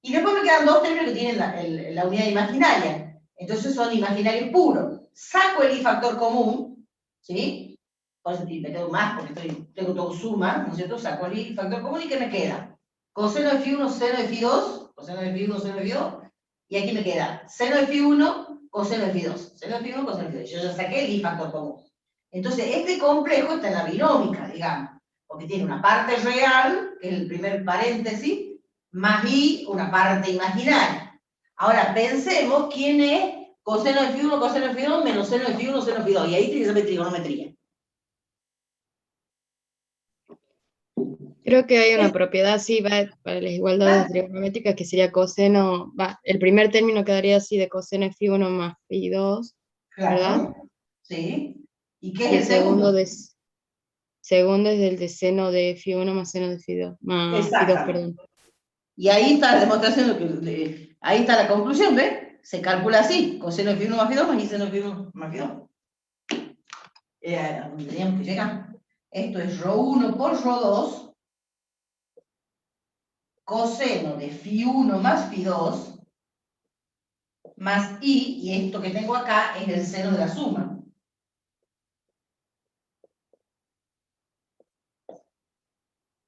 Y después me quedan 2 términos que tienen la unidad imaginaria. Entonces son imaginarios puros. Saco el i factor común, ¿sí? Por eso me quedo más, porque tengo todo suma, ¿no es cierto? Saco el i factor común y ¿qué me queda? Coseno de phi 1, seno de phi 2, coseno de phi 1, seno de phi 2, y aquí me queda seno de phi 1, coseno de phi 2, seno de phi 1, coseno de phi 2. Yo ya saqué el i factor común. Entonces, este complejo está en la binómica, digamos, porque tiene una parte real, que es el primer paréntesis, más i, una parte imaginaria. Ahora, pensemos quién es coseno de phi 1, coseno de phi 2, menos seno de phi 1, seno de phi 2, y ahí tiene que ser trigonometría. Creo que hay una propiedad así, para las igualdades trigonométricas, que sería coseno, el primer término quedaría así de coseno de phi 1 más phi 2, ¿verdad? Claro, sí. ¿Y qué Y es el segundo? segundo es el de seno de phi 1 más seno de phi 2, más phi 2, perdón. Y ahí está la demostración, ahí está la conclusión, ¿ves? Se calcula así, coseno de phi 1 más phi 2 más y seno de phi 1 más phi 2. A donde teníamos que llegar. Esto es ρ1 por ρ2, coseno de phi 1 más phi 2, más i, y esto que tengo acá es el seno de la suma.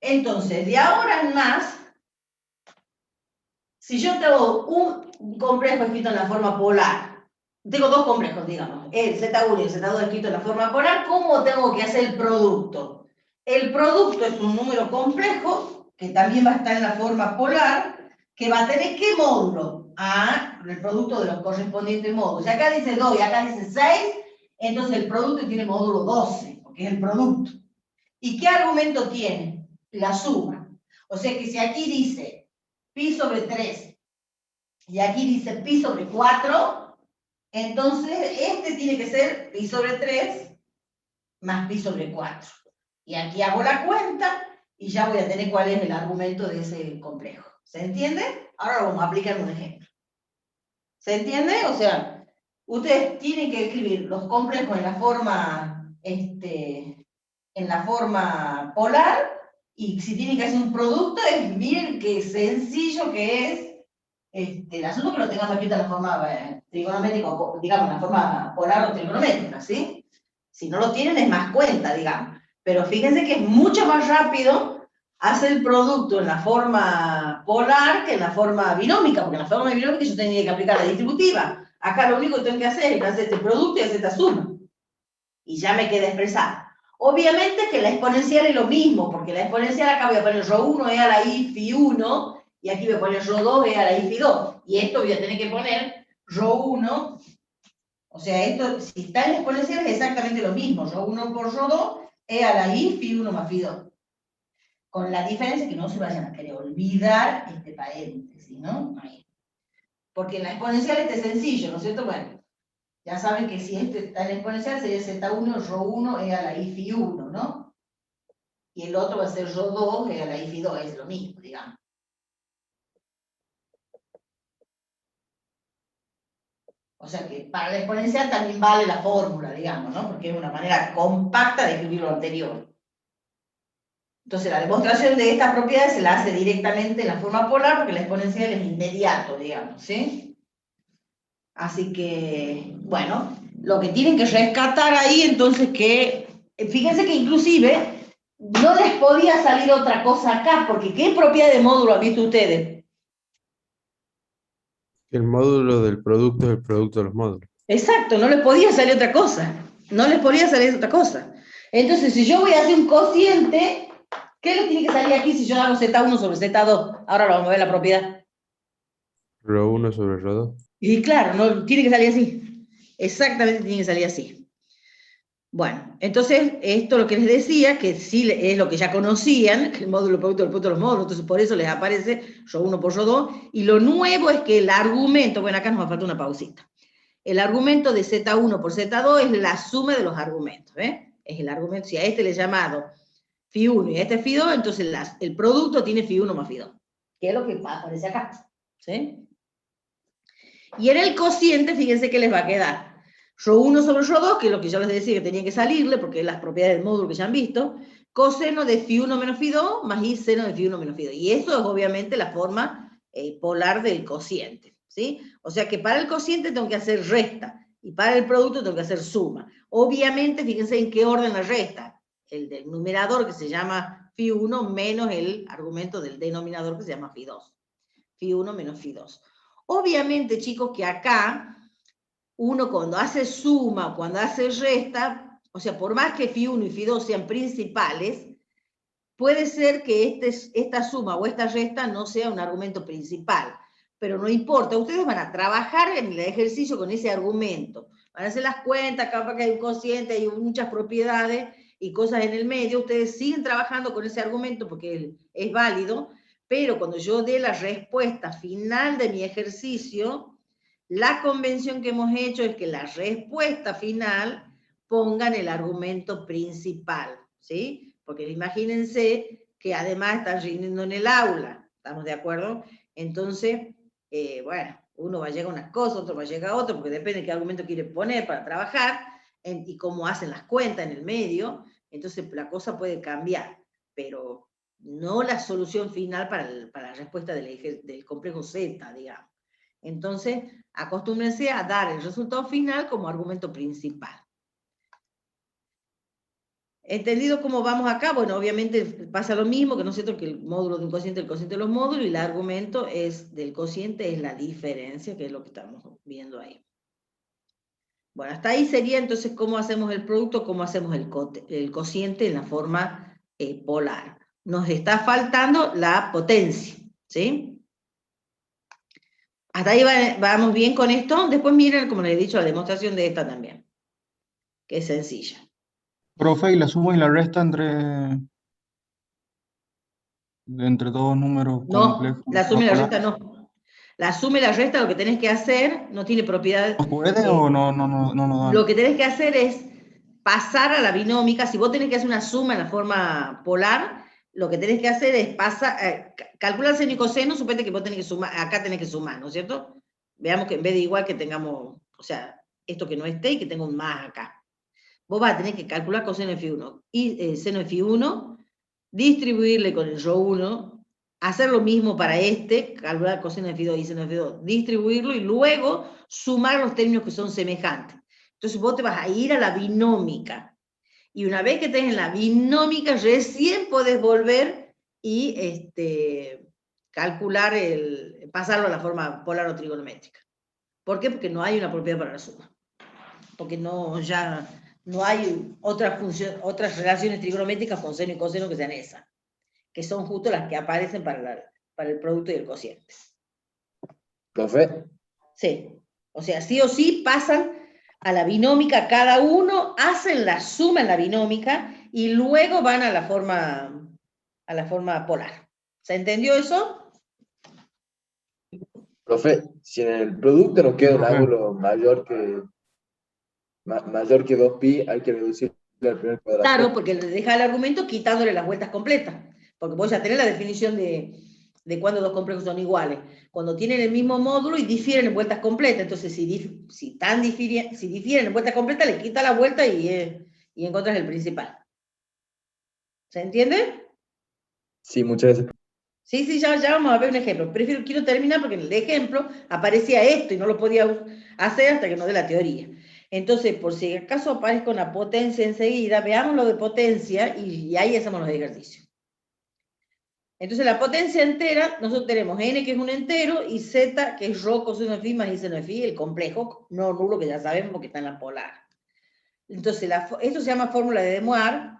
Entonces, de ahora en más, si yo tengo un complejo escrito en la forma polar, tengo dos complejos, digamos, el Z1 y el Z2 escrito en la forma polar. ¿Cómo tengo que hacer el producto? El producto es un número complejo, que también va a estar en la forma polar, que va a tener ¿qué módulo? El producto de los correspondientes módulos. Si acá dice 2 y acá dice 6, entonces el producto tiene módulo 12, porque es el producto. ¿Y qué argumento tiene? La suma. O sea que si aquí dice pi sobre 3 y aquí dice pi sobre 4, entonces este tiene que ser pi sobre 3 más pi sobre 4. Y aquí hago la cuenta y ya voy a tener cuál es el argumento de ese complejo. ¿Se entiende? Ahora lo vamos a aplicar en un ejemplo. ¿Se entiende? O sea, ustedes tienen que escribir los complejos en la forma polar, y si tienen que hacer un producto, miren qué sencillo que es. El asunto que lo tengamos escrito en la forma trigonométrica, o digamos, en la forma polar o trigonométrica, ¿sí? Si no lo tienen es más cuenta, digamos. Pero fíjense que es mucho más rápido hacer el producto en la forma polar que en la forma binómica, porque en la forma binómica yo tenía que aplicar la distributiva. Acá lo único que tengo que hacer es hacer este producto y hacer esta suma. Y ya me queda expresada. Obviamente que la exponencial es lo mismo, porque la exponencial acá voy a poner ρ1 e a la i phi 1, y aquí voy a poner ρ2 e a la i phi 2. Y esto voy a tener que poner ρ1, o sea, esto, si está en la exponencial es exactamente lo mismo, ρ1 por ρ2 e a la i phi 1 más phi 2. Con la diferencia que no se vayan a querer olvidar este paréntesis, ¿no? Ahí. Porque en la exponencial este es sencillo, ¿no es cierto? Bueno, ya saben que si este está en la exponencial sería z1, ρ1 e a la i phi 1, ¿no? Y el otro va a ser ρ2 e a la i phi 2, es lo mismo, digamos. O sea que para la exponencial también vale la fórmula, digamos, ¿no? Porque es una manera compacta de escribir lo anterior. Entonces la demostración de estas propiedades se la hace directamente en la forma polar, porque la exponencial es inmediato, digamos, ¿sí? Así que, bueno, lo que tienen que rescatar ahí, entonces, que, fíjense que inclusive no les podía salir otra cosa acá, porque ¿qué propiedad de módulo han visto ustedes? El módulo del producto es el producto de los módulos. Exacto, no les podía salir otra cosa. No les podía salir otra cosa. Entonces, si yo voy a hacer un cociente, ¿qué les tiene que salir aquí si yo hago Z1 sobre Z2? Ahora lo vamos a ver la propiedad. ρ1 sobre ρ2. Y claro, no, tiene que salir así. Exactamente tiene que salir así. Bueno, entonces, esto lo que les decía, que sí es lo que ya conocían, el módulo producto del producto de los módulos, entonces por eso les aparece ρ1 por ρ2, y lo nuevo es que el argumento, bueno, acá nos falta una pausita. El argumento de Z1 por Z2 es la suma de los argumentos, ¿eh? Es el argumento, si a este le he llamado phi 1 y a este phi 2, entonces el producto tiene phi 1 más phi 2, que es lo que aparece acá, ¿sí? Y en el cociente, fíjense que les va a quedar ρ1 sobre ρ2, que es lo que yo les decía que tenía que salirle, porque es las propiedades del módulo que ya han visto, coseno de phi 1 menos phi 2, más i seno de phi 1 menos phi 2. Y eso es obviamente la forma polar del cociente, ¿sí? O sea que para el cociente tengo que hacer resta, y para el producto tengo que hacer suma. Obviamente, fíjense en qué orden la resta. El del numerador, que se llama phi 1, menos el argumento del denominador, que se llama phi 2. Phi 1 menos phi 2. Obviamente, chicos, que acá uno cuando hace suma, cuando hace resta, o sea, por más que phi 1 y phi 2 sean principales, puede ser que esta suma o esta resta no sea un argumento principal, pero no importa, ustedes van a trabajar en el ejercicio con ese argumento, van a hacer las cuentas, capaz que hay un cociente, hay muchas propiedades y cosas en el medio, ustedes siguen trabajando con ese argumento porque es válido, pero cuando yo dé la respuesta final de mi ejercicio, la convención que hemos hecho es que la respuesta final pongan el argumento principal, ¿sí? Porque imagínense que además están rindiendo en el aula, ¿estamos de acuerdo? Entonces, bueno, uno va a llegar a unas cosas, otro va a llegar a otro, porque depende de qué argumento quiere poner para trabajar, y cómo hacen las cuentas en el medio, entonces la cosa puede cambiar, pero no la solución final para la respuesta del complejo Z, digamos. Entonces, acostúmbrense a dar el resultado final como argumento principal. ¿Entendido cómo vamos acá? Bueno, obviamente pasa lo mismo, que no es cierto que el módulo de un cociente es el cociente de los módulos, y el argumento del cociente es la diferencia, que es lo que estamos viendo ahí. Bueno, hasta ahí sería entonces cómo hacemos el producto, cómo hacemos el cociente en la forma polar. Nos está faltando la potencia, ¿sí? Hasta ahí vamos bien con esto. Después miren, como les he dicho, la demostración de esta también, que es sencilla. Profe, ¿y la suma y la resta entre dos números No, complejos? la suma y la resta polares? no. La suma y la resta lo que tenés que hacer no tiene propiedad. ¿No puede o no nos dan? Lo que tenés que hacer es pasar a la binómica. Si vos tenés que hacer una suma en la forma polar, lo que tenés que hacer es calcular seno y coseno. Suponete que vos tenés que sumar, acá tenés que sumar, ¿no es cierto? Veamos que en vez de igual que tengamos, o sea, esto que no esté y que tenga un más acá. Vos vas a tener que calcular coseno de Φ1 y seno de Φ1, distribuirle con el ρ1, hacer lo mismo para este, calcular coseno de Φ2 y seno de Φ2, distribuirlo y luego sumar los términos que son semejantes. Entonces vos te vas a ir a la binómica. Y una vez que estés en la binómica, recién podés volver y calcular pasarlo a la forma polar o trigonométrica. ¿Por qué? Porque no hay una propiedad para la suma. Porque no hay otras relaciones trigonométricas con seno y coseno que sean esas, que son justo las que aparecen para el producto y el cociente. ¿Profe? Sí. O sea, sí o sí pasan a la binómica, cada uno hacen la suma en la binómica y luego van a la forma polar. ¿Se entendió eso? Profe, si en el producto nos queda un Profe. ángulo mayor que 2pi, hay que reducirlo al primer cuadrado. Claro, porque le deja el argumento quitándole las vueltas completas. Porque vos ya tenés la definición de cuando dos complejos son iguales. Cuando tienen el mismo módulo y difieren en vueltas completas. Entonces, si difieren en vueltas completas, le quita la vuelta y encontrás el principal. ¿Se entiende? Sí, muchas gracias. Sí, ya vamos a ver un ejemplo. Quiero terminar porque en el ejemplo aparecía esto y no lo podía hacer hasta que no dé la teoría. Entonces, por si acaso aparezca una potencia enseguida, veamos lo de potencia y ahí hacemos los ejercicios. Entonces, la potencia entera, nosotros tenemos n, que es un entero, y z, que es ρ coseno de phi más i seno de phi, el complejo, no nulo, que ya sabemos porque está en la polar. Entonces, esto se llama fórmula de De Moivre,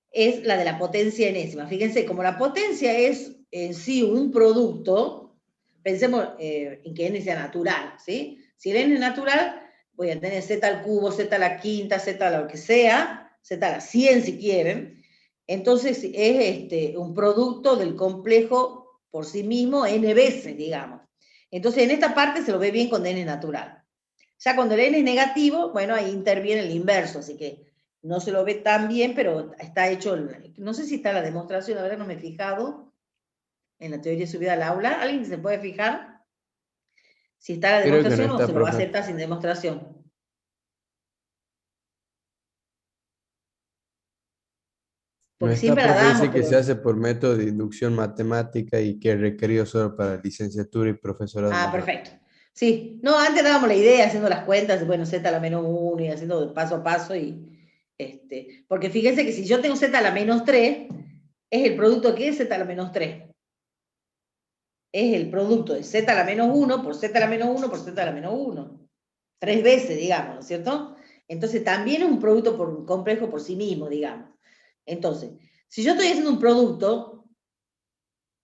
es la de la potencia enésima. Fíjense, como la potencia es en sí un producto, pensemos en que n sea natural, ¿sí? Si el n es natural, voy a tener z al cubo, z a la quinta, z a lo que sea, z a la 100 si quieren. Entonces es un producto del complejo por sí mismo n veces, digamos. Entonces en esta parte se lo ve bien con n natural. Ya cuando el n es negativo, bueno, ahí interviene el inverso, así que no se lo ve tan bien, pero está hecho, no sé si está la demostración, la verdad no me he fijado en la teoría subida al aula. ¿Alguien se puede fijar si está la Creo que no demostración o está, se lo va a profe. aceptar sin demostración? No Porque está, siempre la profe, damos, dice que pero... se hace por método de inducción matemática y que es requerido solo para licenciatura y profesorado. Ah, menor. perfecto. Sí, no, antes dábamos la idea haciendo las cuentas, bueno, z a la menos 1 y haciendo paso a paso porque fíjense que si yo tengo z a la menos 3, es el producto que es z a la menos 3. Es el producto de z a la menos 1 por z a la menos 1 por z a la menos 1. 3 veces, digamos, ¿no es cierto? Entonces también es un producto complejo por sí mismo, digamos. Entonces, si yo estoy haciendo un producto,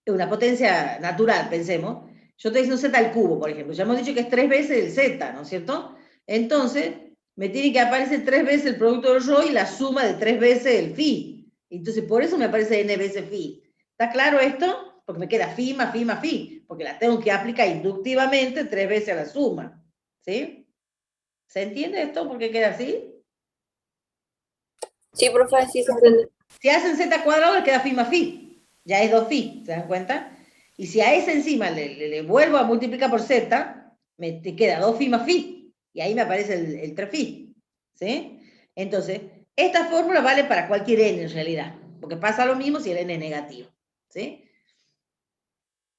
una potencia natural, pensemos, yo estoy haciendo z al cubo, por ejemplo. Ya hemos dicho que es 3 veces el z, ¿no es cierto? Entonces, me tiene que aparecer 3 veces el producto del ρ y la suma de 3 veces el phi. Entonces, por eso me aparece n veces phi. ¿Está claro esto? Porque me queda phi más phi más phi, porque la tengo que aplicar inductivamente 3 veces a la suma. ¿Sí? ¿Se entiende esto? ¿Por qué queda así? Sí, profe, sí se entiende. Si hacen z cuadrado, le queda phi más phi. Ya es 2π, ¿se dan cuenta? Y si a ese encima le vuelvo a multiplicar por z, te queda 2π más phi. Y ahí me aparece el 3π. ¿Sí? Entonces, esta fórmula vale para cualquier n en realidad. Porque pasa lo mismo si el n es negativo. ¿Sí?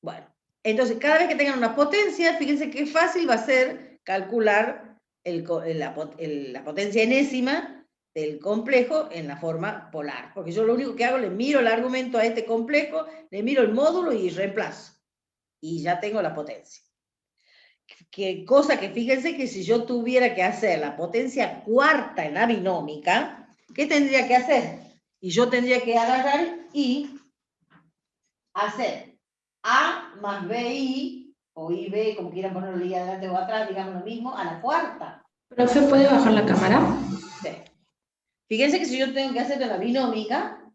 Bueno, entonces cada vez que tengan una potencia, fíjense qué fácil va a ser calcular la potencia enésima del complejo en la forma polar. Porque yo lo único que hago, le miro el argumento a este complejo, le miro el módulo y reemplazo. Y ya tengo la potencia. cosa que fíjense que si yo tuviera que hacer la potencia cuarta en la binómica, ¿qué tendría que hacer? Y yo tendría que agarrar y hacer A más BI, o IB, como quieran ponerlo ahí adelante o atrás, digamos lo mismo, a la cuarta. Profe, ¿puede bajar la cámara? Sí. Fíjense que si yo tengo que hacerlo en la binómica,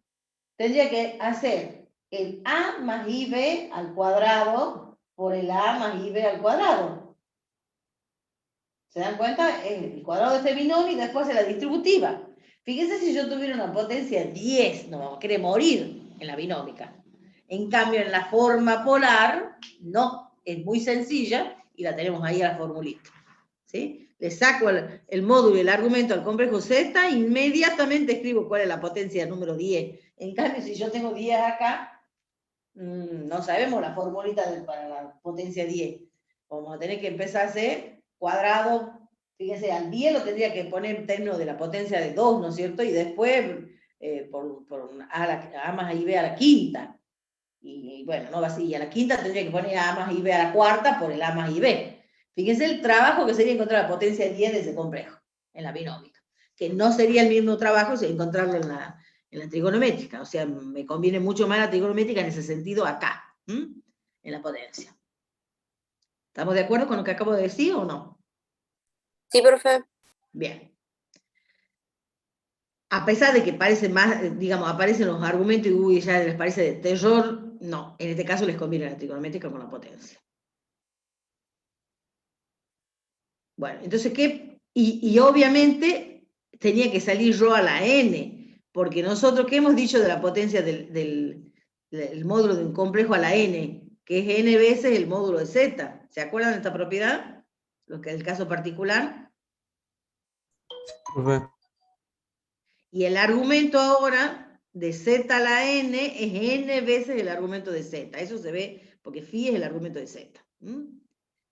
tendría que hacer el A más IB al cuadrado por el A más IB al cuadrado. ¿Se dan cuenta? El cuadrado de este binomio y después de la distributiva. Fíjense si yo tuviera una potencia 10, no vamos a querer morir en la binómica. En cambio, en la forma polar, no, es muy sencilla y la tenemos ahí a la formulita. ¿Sí? Le saco el módulo y el argumento al complejo Z, inmediatamente escribo cuál es la potencia número 10. En cambio, si yo tengo 10 acá, no sabemos la formulita para la potencia 10. Vamos a tener que empezar a hacer cuadrado, fíjense, al 10 lo tendría que poner en términos de la potencia de 2, ¿no es cierto? Y después por A más IB a la quinta. Y bueno, no va así, y a la quinta tendría que poner A más IB a la cuarta por el A más IB. Fíjense el trabajo que sería encontrar la potencia 10 de ese complejo, en la binómica. Que no sería el mismo trabajo si encontrarlo en la trigonométrica. O sea, me conviene mucho más la trigonométrica en ese sentido acá, en la potencia. ¿Estamos de acuerdo con lo que acabo de decir o no? Sí, profe. Bien. A pesar de que parece más, digamos, aparecen los argumentos y ya les parece de terror, no. En este caso les conviene la trigonométrica con la potencia. Bueno, entonces, ¿qué? Y obviamente tenía que salir ρ a la n, porque nosotros, ¿qué hemos dicho de la potencia del módulo de un complejo a la n? Que es n veces el módulo de z. ¿Se acuerdan de esta propiedad? Lo que es el caso particular. Profe. Y el argumento ahora de z a la n es n veces el argumento de z. Eso se ve porque phi es el argumento de z.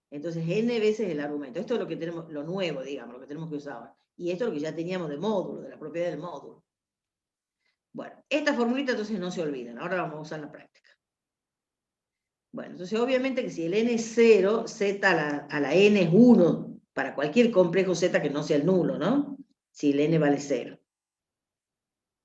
Entonces, n veces el argumento. Esto es lo que tenemos, lo nuevo, digamos, lo que tenemos que usar ahora. Y esto es lo que ya teníamos de módulo, de la propiedad del módulo. Bueno, esta formulita entonces no se olvidan. Ahora la vamos a usar en la práctica. Bueno, entonces obviamente que si el n es 0, z a la n es 1, para cualquier complejo z que no sea el nulo, ¿no? Si el n vale 0.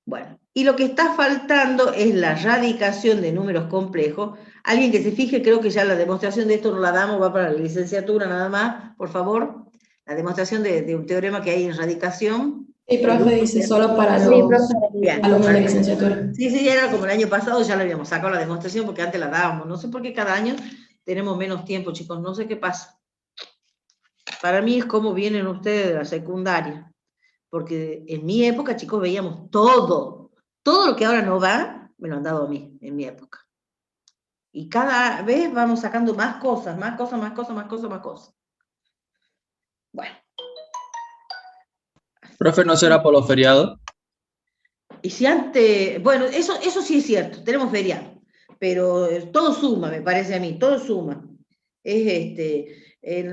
Bueno, y lo que está faltando es la radicación de números complejos. Alguien que se fije, creo que ya la demostración de esto no la damos, va para la licenciatura nada más, por favor. La demostración de un teorema que hay en radicación. Sí, profe, dice solo para los alumnos de licenciatura. Sí, era como el año pasado, ya le habíamos sacado la demostración porque antes la dábamos. No sé por qué cada año tenemos menos tiempo, chicos, no sé qué pasa. Para mí es como vienen ustedes de la secundaria. Porque en mi época, chicos, veíamos todo. Todo lo que ahora no va, me lo han dado a mí, en mi época. Y cada vez vamos sacando más cosas, más cosas, más cosas, más cosas, más cosas. Bueno. Profe, ¿no será por los feriados? Y si antes, bueno, eso sí es cierto, tenemos feriado. Pero todo suma, me parece a mí, todo suma.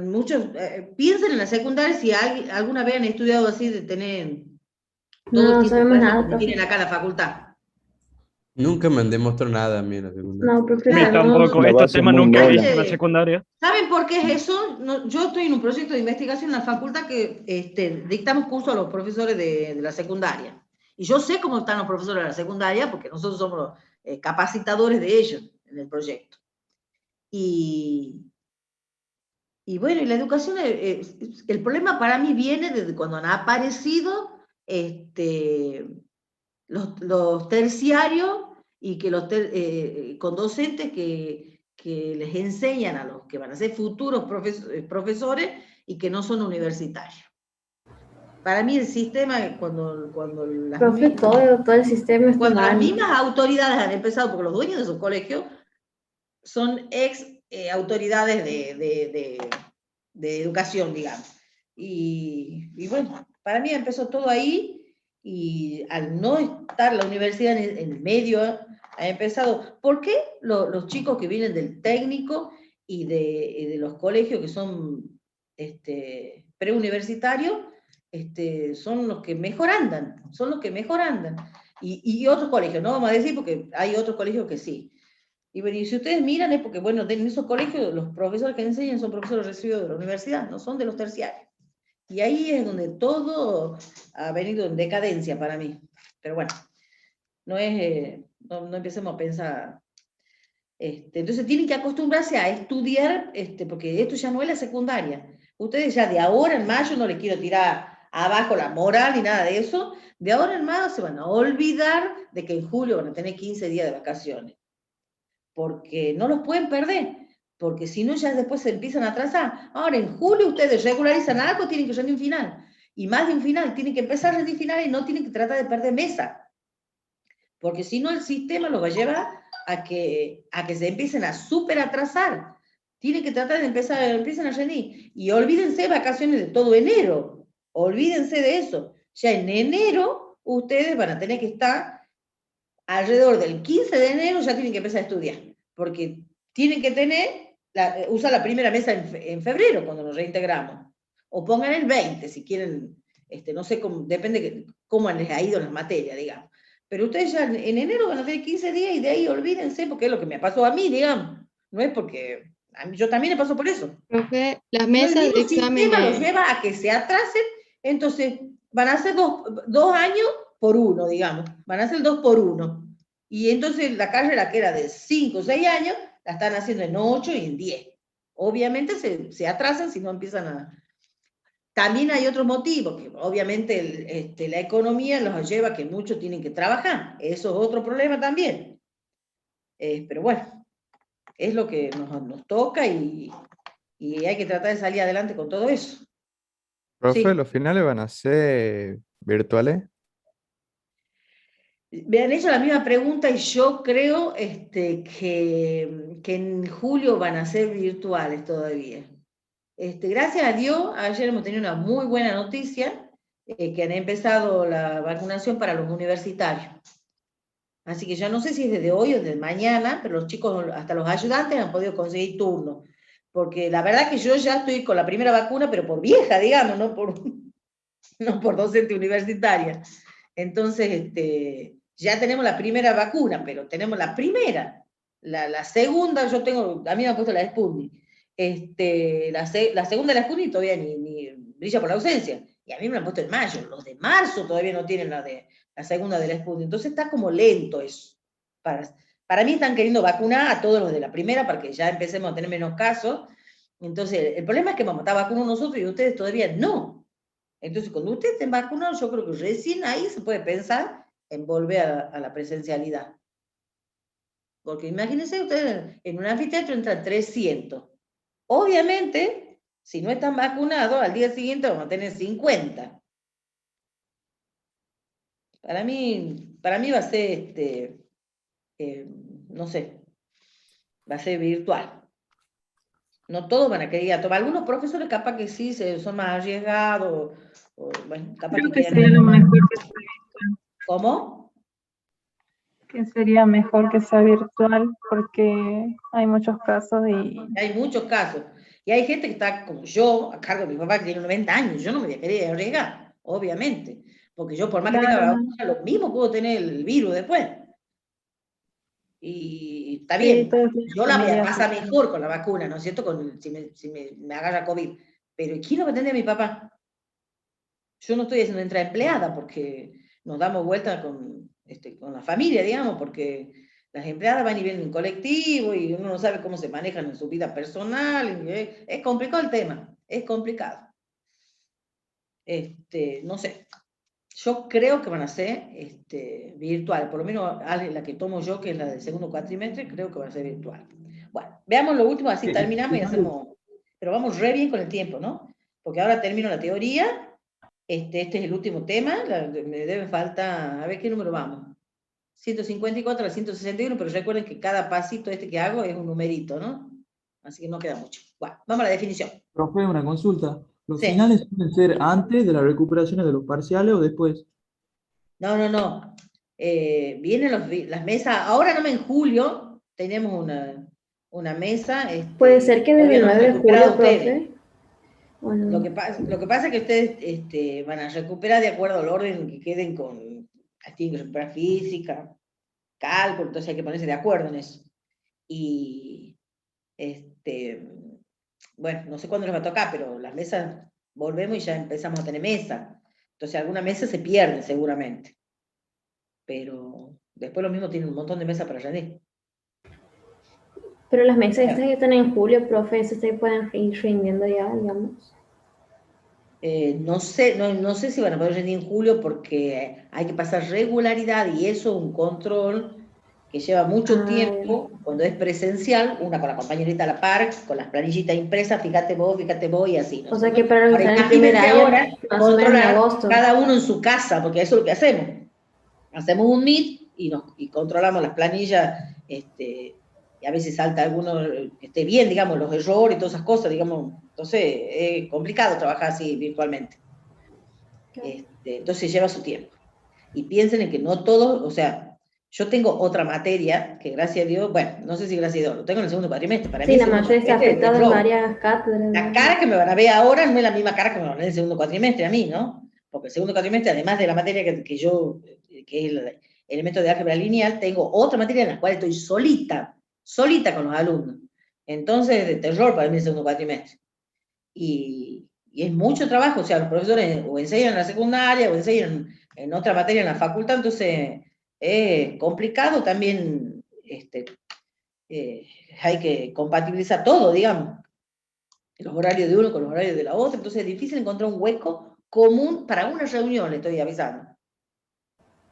Muchos piensen en la secundaria si alguna vez han estudiado así de tener No sabemos nada, que tienen acá en la facultad. Nunca me han demostrado nada a mí en la secundaria. No, profe, Ni tampoco, estos temas nunca vi en la secundaria. ¿Saben por qué es eso? No, yo estoy en un proyecto de investigación en la facultad que dictamos cursos a los profesores de la secundaria. Y yo sé cómo están los profesores de la secundaria porque nosotros somos los capacitadores de ellos en el proyecto. Y bueno, y la educación, el problema para mí viene desde cuando han aparecido los terciarios y que con docentes que les enseñan a los que van a ser futuros profesores y que no son universitarios. Para mí el sistema, cuando profe, todo el sistema está cuando mal. las mismas autoridades han empezado, porque los dueños de esos colegios son ex autoridades de educación, digamos. Y bueno, para mí empezó todo ahí, y al no estar la universidad en el medio, ha empezado. ¿Por qué los chicos que vienen del técnico y de los colegios que son preuniversitarios son los que mejor andan? Son los que mejor andan. Y otros colegios, no vamos a decir porque hay otros colegios que sí. Y bueno, y si ustedes miran es porque, bueno, en esos colegios los profesores que enseñan son profesores recibidos de la universidad, no son de los terciarios. Y ahí es donde todo ha venido en decadencia para mí. Pero bueno, no empecemos a pensar. Entonces tienen que acostumbrarse a estudiar, porque esto ya no es la secundaria. Ustedes ya de ahora en mayo, no les quiero tirar abajo la moral ni nada de eso, de ahora en mayo se van a olvidar de que en julio van a tener 15 días de vacaciones. Porque no los pueden perder, porque si no ya después se empiezan a atrasar. Ahora en julio ustedes regularizan algo, tienen que rendir un final. Y más de un final, tienen que empezar a rendir final y no tienen que tratar de perder mesa. Porque si no el sistema los va a llevar a que se empiecen a súper atrasar. Tienen que tratar de empiecen a rendir. Y olvídense de vacaciones de todo enero. Olvídense de eso. Ya en enero ustedes van a tener que estar alrededor del 15 de enero, ya tienen que empezar a estudiar. Porque tienen que usar la primera mesa en febrero, cuando nos reintegramos. O pongan el 20, si quieren, no sé, depende de cómo les ha ido las materias, digamos. Pero ustedes ya en enero van a tener 15 días y de ahí olvídense, porque es lo que me pasó a mí, digamos. No es porque yo también me paso por eso. Profe, las mesas de exámenes... El sistema los lleva a que se atrasen, entonces van a ser 2 años por 1, digamos. Van a ser 2 por 1. Y entonces la carrera que era de 5 o 6 años, la están haciendo en 8 y en 10. Obviamente se atrasan si no empiezan a... También hay otro motivo, que obviamente la economía los lleva a que muchos tienen que trabajar. Eso es otro problema también. Pero bueno, es lo que nos toca y hay que tratar de salir adelante con todo eso. Profe, Sí. ¿los finales van a ser virtuales? Me han hecho la misma pregunta y yo creo que en julio van a ser virtuales todavía. Gracias a Dios, ayer hemos tenido una muy buena noticia, que han empezado la vacunación para los universitarios. Así que ya no sé si es desde hoy o desde mañana, pero los chicos, hasta los ayudantes, han podido conseguir turno. Porque la verdad que yo ya estoy con la primera vacuna, pero por vieja, digamos, no por docente universitaria. Entonces, ya tenemos la primera vacuna, pero tenemos la primera. La segunda, a mí me han puesto la Sputnik. La segunda de la Sputnik todavía ni brilla por la ausencia. Y a mí me la han puesto en mayo. Los de marzo todavía no tienen la segunda de la Sputnik. Entonces está como lento eso. Para mí están queriendo vacunar a todos los de la primera para que ya empecemos a tener menos casos. Entonces, el problema es que vamos a estar vacunados nosotros y ustedes todavía no. Entonces, cuando ustedes estén vacunados, yo creo que recién ahí se puede pensar en volver a la presencialidad. Porque imagínense ustedes, en un anfiteatro entran 300. Obviamente, si no están vacunados, al día siguiente vamos a tener 50. Para mí va a ser, no sé, va a ser virtual. No todos van a querer ir a tomar. Algunos profesores capaz que sí son más arriesgados, o bueno, capaz Creo que que sería lo mejor que sea virtual. ¿Cómo? Que sería mejor que sea virtual porque hay muchos casos y... Hay muchos casos. Y hay gente que está como yo, a cargo de mi papá que tiene 90 años. Yo no me voy a querer arriesgar, obviamente. Porque yo, por más que tenga la vacuna, lo mismo puedo tener el virus después. Y está bien, yo la voy a pasar mejor con la vacuna, ¿no es cierto? Si me agarra COVID. Pero ¿quién lo va a atender a mi papá? Yo no estoy haciendo entrada empleada porque nos damos vuelta con la familia, digamos, porque las empleadas van y vienen en colectivo y uno no sabe cómo se manejan en su vida personal. Es complicado el tema, es complicado. No sé. Yo creo que van a ser virtual, por lo menos la que tomo yo, que es la del segundo cuatrimestre, creo que va a ser virtual. Bueno, veamos lo último, así terminamos y hacemos, pero vamos re bien con el tiempo, ¿no? Porque ahora termino la teoría, este es el último tema, me deben falta, a ver qué número vamos, 154 al 161, pero recuerden que cada pasito que hago es un numerito, ¿no? Así que no queda mucho. Bueno, vamos a la definición. Profe, una consulta. ¿Los Sí. finales suelen ser antes de las recuperaciones de los parciales o después? No. Vienen las mesas, ahora no en julio, tenemos una mesa. Puede ser que en el todavía no han 9 de recuperado julio, ustedes. profe. Bueno, Lo que pasa es que ustedes van a recuperar de acuerdo al orden que queden tienen que recuperar física, cálculo, entonces hay que ponerse de acuerdo en eso. y bueno, no sé cuándo les va a tocar, pero las mesas, volvemos y ya empezamos a tener mesa. Entonces alguna mesa se pierde seguramente. Pero después lo mismo tiene un montón de mesas para rendir. Pero las mesas estas que están en julio, profe, esas se pueden ir rindiendo ya, digamos. No sé si van a poder rendir en julio porque hay que pasar regularidad y eso un control que lleva mucho tiempo cuando es presencial, una con la compañerita a la par, con las planillitas impresas, fíjate vos y así. ¿no? O sea que para los que están en primer año, ahora más o menos en controlar agosto. cada uno en su casa, porque eso es lo que hacemos. Hacemos un meet y controlamos las planillas, y a veces salta alguno que esté bien, digamos, los errores y todas esas cosas, digamos. Entonces es complicado trabajar así virtualmente. Entonces lleva su tiempo. Y piensen en que no todos, o sea, yo tengo otra materia que gracias a Dios, bueno, no sé si gracias a Dios, lo tengo en el segundo cuatrimestre. Para Sí, mí la materia está afectada en varias cátedras. La cara que me van a ver ahora no es la misma cara que me van a ver en el segundo cuatrimestre a mí, ¿no? Porque el segundo cuatrimestre, además de la materia que es el elemento de álgebra lineal, tengo otra materia en la cual estoy solita con los alumnos. Entonces, de terror para mí el segundo cuatrimestre. Y es mucho trabajo, o sea, los profesores o enseñan en la secundaria o enseñan en otra materia en la facultad, entonces es complicado también, hay que compatibilizar todo, digamos, los horarios de uno con los horarios de la otra, entonces es difícil encontrar un hueco común para una reunión, le estoy avisando.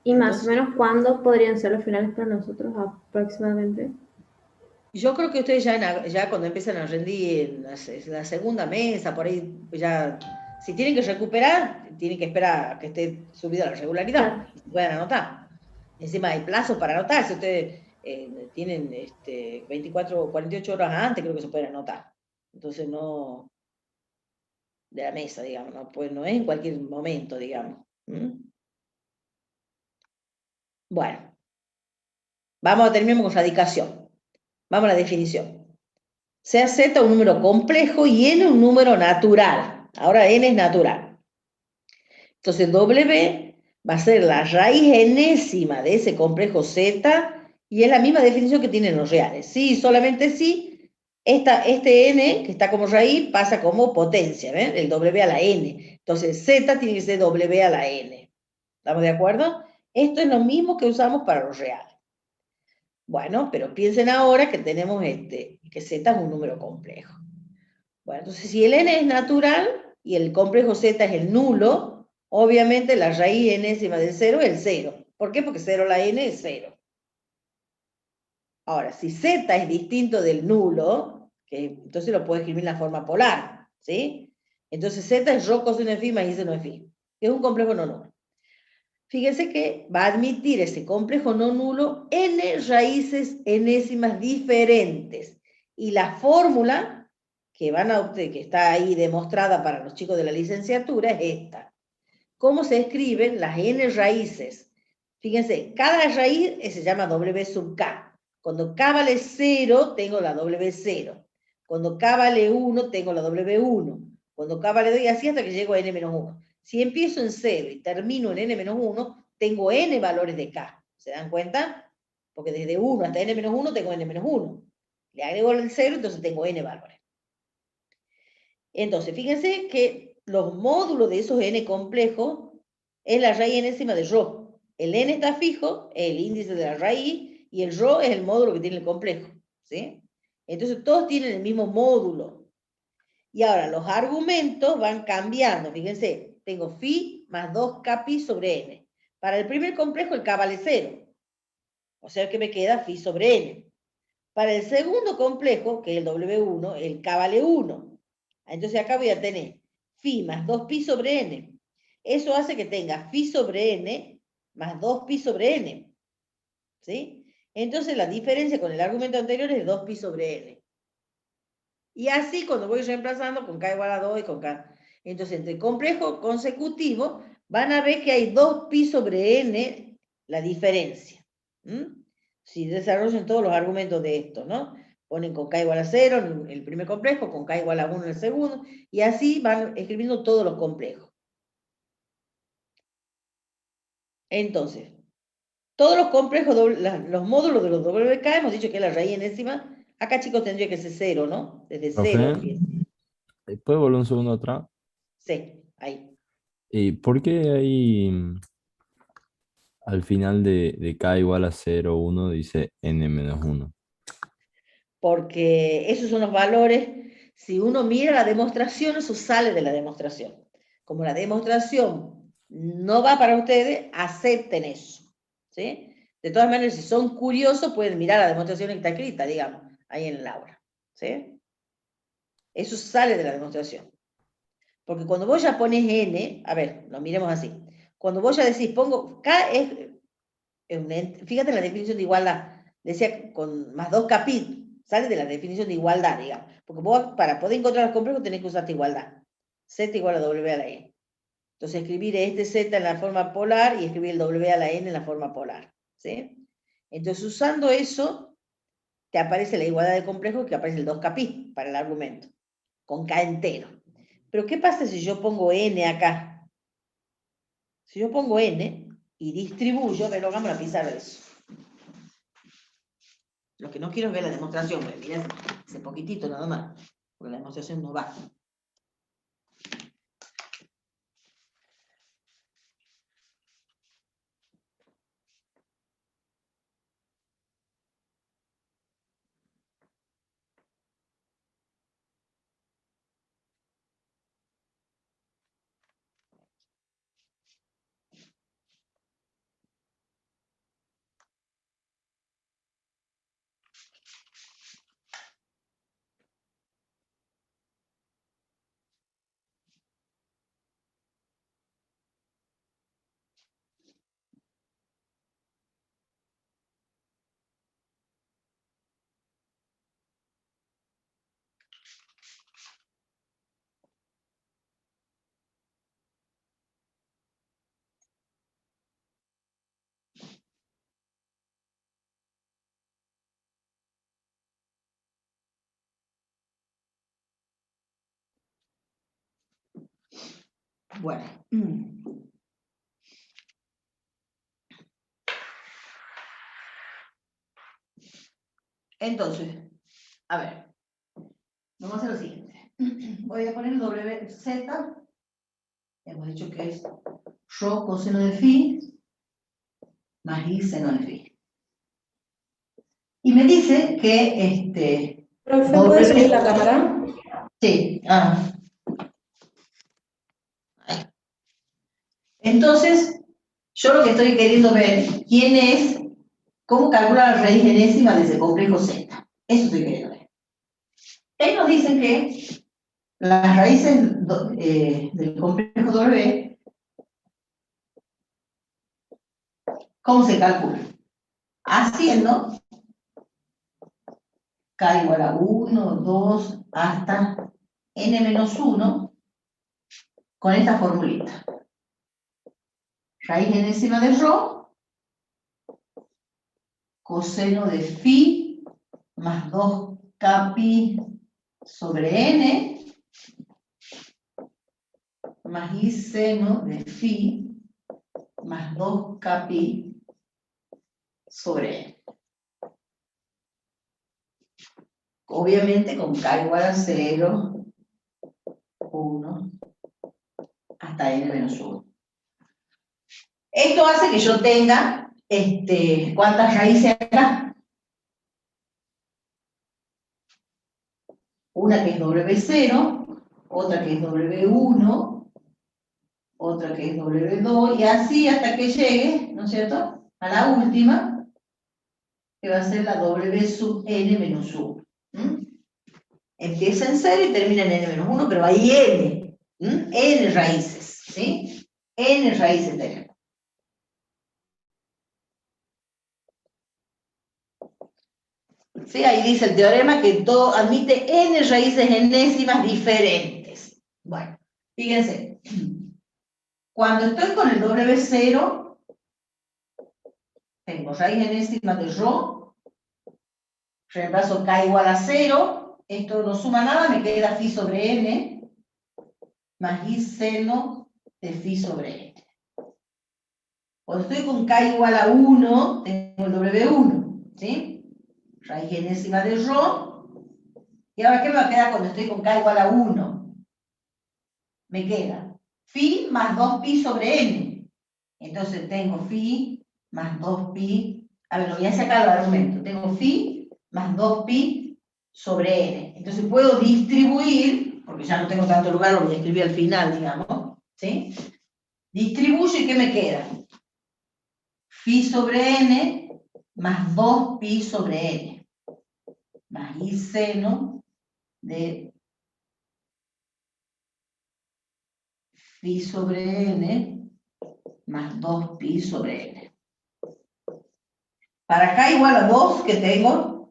¿Y más o menos cuándo podrían ser los finales para nosotros aproximadamente? Yo creo que ustedes ya cuando empiezan a rendir en la segunda mesa, por ahí ya, si tienen que recuperar, tienen que esperar a que esté subida la regularidad, y se puedan anotar. Encima hay plazos para anotar, si ustedes tienen 24 o 48 horas antes, creo que se pueden anotar. Entonces no, de la mesa, digamos, no, pues no es en cualquier momento, digamos. Bueno, vamos a terminar con radicación. Vamos a la definición. Sea Z un número complejo y N un número natural. Ahora N es natural. Entonces W va a ser la raíz enésima de ese complejo Z y es la misma definición que tienen los reales. Sí, solamente sí, este N que está como raíz pasa como potencia, ¿ven? El W a la N. Entonces Z tiene que ser W a la N. ¿Estamos de acuerdo? Esto es lo mismo que usamos para los reales. Bueno, pero piensen ahora que tenemos que Z es un número complejo. Bueno, entonces si el N es natural y el complejo Z es el nulo, obviamente la raíz enésima del 0 es el 0. ¿Por qué? Porque 0 a la N es 0. Ahora, si Z es distinto del nulo, entonces lo puedo escribir en la forma polar, ¿sí? Entonces Z es rho coseno de phi más I seno de phi, que es un complejo no nulo. Fíjense que va a admitir ese complejo no nulo n raíces enésimas diferentes. Y la fórmula que está ahí demostrada para los chicos de la licenciatura es esta. ¿Cómo se escriben las n raíces? Fíjense, cada raíz se llama W sub K. Cuando K vale 0, tengo la W0. Cuando K vale 1, tengo la W1. Cuando K vale 2, y así hasta que llego a N-1. Si empiezo en 0 y termino en N-1, tengo N valores de K. ¿Se dan cuenta? Porque desde 1 hasta N-1 tengo N-1. Le agrego el 0, entonces tengo N valores. Entonces, fíjense que los módulos de esos N complejos es la raíz enésima de rho. El N está fijo, es el índice de la raíz, y el rho es el módulo que tiene el complejo. ¿Sí? Entonces, todos tienen el mismo módulo. Y ahora, los argumentos van cambiando. Fíjense, tengo phi más 2k pi sobre n. Para el primer complejo, el k vale 0. O sea que me queda phi sobre n. Para el segundo complejo, que es el W1, el k vale 1. Entonces acá voy a tener phi más 2pi sobre n. Eso hace que tenga phi sobre n más 2pi sobre n. ¿Sí? Entonces la diferencia con el argumento anterior es 2pi sobre n. Y así cuando voy reemplazando con k igual a 2 y con k. Entonces entre complejo consecutivo van a ver que hay 2pi sobre n la diferencia. Si desarrollan todos los argumentos de esto, ¿no? Ponen con k igual a 0 en el primer complejo, con k igual a 1 en el segundo, y así van escribiendo todos los complejos. Entonces, Todos los complejos, los módulos de los WK hemos dicho que es la raíz enésima. Acá, chicos, tendría que ser 0, ¿no? Desde 0 Profe, empieza. ¿puede volver un segundo atrás? Sí, ahí. ¿Y por qué ahí al final de k igual a 0, 1 dice n menos 1? Porque esos son los valores. Si uno mira la demostración, eso sale de la demostración. Como la demostración no va para ustedes, acepten eso. ¿Sí? De todas maneras, si son curiosos, pueden mirar la demostración que está escrita, digamos, ahí en el aula. ¿Sí? Eso sale de la demostración. Porque cuando vos ya pones n, a ver, lo miremos así. Cuando vos ya decís, pongo, k es fíjate en la definición de igualdad, decía con más 2 capítulos, sale de la definición de igualdad, digamos. Porque vos, para poder encontrar los complejos, tenés que usar esta igualdad. Z igual a W a la N. Entonces, escribir este Z en la forma polar y escribir el W a la N en la forma polar. ¿Sí? Entonces, usando eso, te aparece la igualdad de complejos, que aparece el 2 capi para el argumento, con K entero. Pero, ¿qué pasa si yo pongo N acá? Si yo pongo N y distribuyo, pero hagamos la pizarra de eso. Lo que no quiero es ver la demostración, porque mirá ese poquitito nada más, porque la demostración no va. Bueno. Entonces, a ver, vamos a hacer lo siguiente. Voy a poner WZ, hemos dicho que es rho coseno de phi más I seno de phi. Y me dice que ¿Profe, puede subir la cámara? Sí, Entonces, yo lo que estoy queriendo ver, cómo calcula la raíz enésima de ese complejo Z. Eso estoy queriendo ver. Ellos nos dicen que las raíces del complejo W, ¿cómo se calcula? Haciendo K igual a 1, 2, hasta N menos 1, con esta formulita. Raíz enésima de rho, coseno de phi, más 2 capi sobre n, más I seno de phi, más 2 capi sobre n. Obviamente con K igual a 0, 1, hasta n menos 1. Esto hace que yo tenga, ¿cuántas raíces acá? Una que es W0, otra que es W1, otra que es W2, y así hasta que llegue, ¿no es cierto?, a la última, que va a ser la W sub n menos 1. Empieza en 0 y termina en n menos 1, pero hay n, n raíces, ¿sí? N raíces tenemos. ¿Sí? Ahí dice el teorema que todo admite n raíces enésimas diferentes. Bueno, fíjense. Cuando estoy con el W0, tengo raíz enésima de rho, reemplazo K igual a 0, esto no suma nada, me queda phi sobre n, más I seno de phi sobre n. Cuando estoy con K igual a 1, tengo el W1, ¿sí? Raíz enésima de Rho. Y ahora, ¿qué me va a quedar cuando estoy con K igual a 1? Me queda phi más 2pi sobre n. Entonces tengo phi más 2pi. A ver, lo voy a sacar el argumento. Tengo phi más 2pi sobre n. Entonces puedo distribuir, porque ya no tengo tanto lugar, lo voy a escribir al final, digamos, ¿sí? Distribuyo y ¿qué me queda? Phi sobre n más 2pi sobre n. Más i seno de phi sobre n más 2pi sobre n. Para K igual a 2, que tengo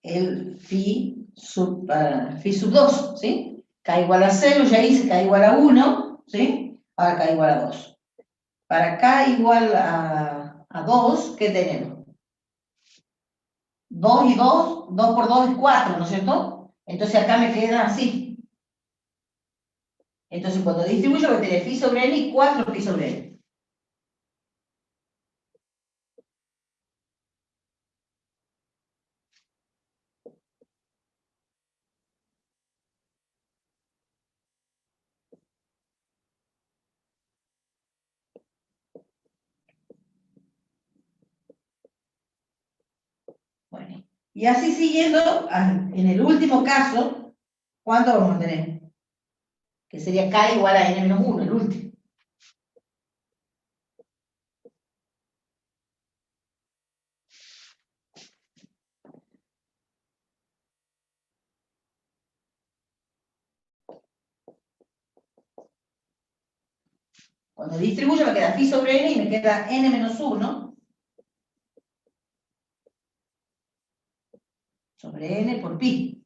el phi sub 2, ¿sí? K igual a 0, ya hice K igual a 1, ¿sí? Ahora K igual a 2. Para K igual a 2, ¿qué tenemos? 2 y 2, 2 por 2 es 4, ¿no es cierto? Entonces acá me queda así. Entonces cuando distribuyo voy a tener phi sobre n y 4 pi sobre n. Bueno, y así siguiendo, en el último caso, ¿cuánto vamos a tener? Que sería K igual a n menos 1, el último. Cuando distribuyo me queda phi sobre n y me queda n menos 1 sobre n por pi.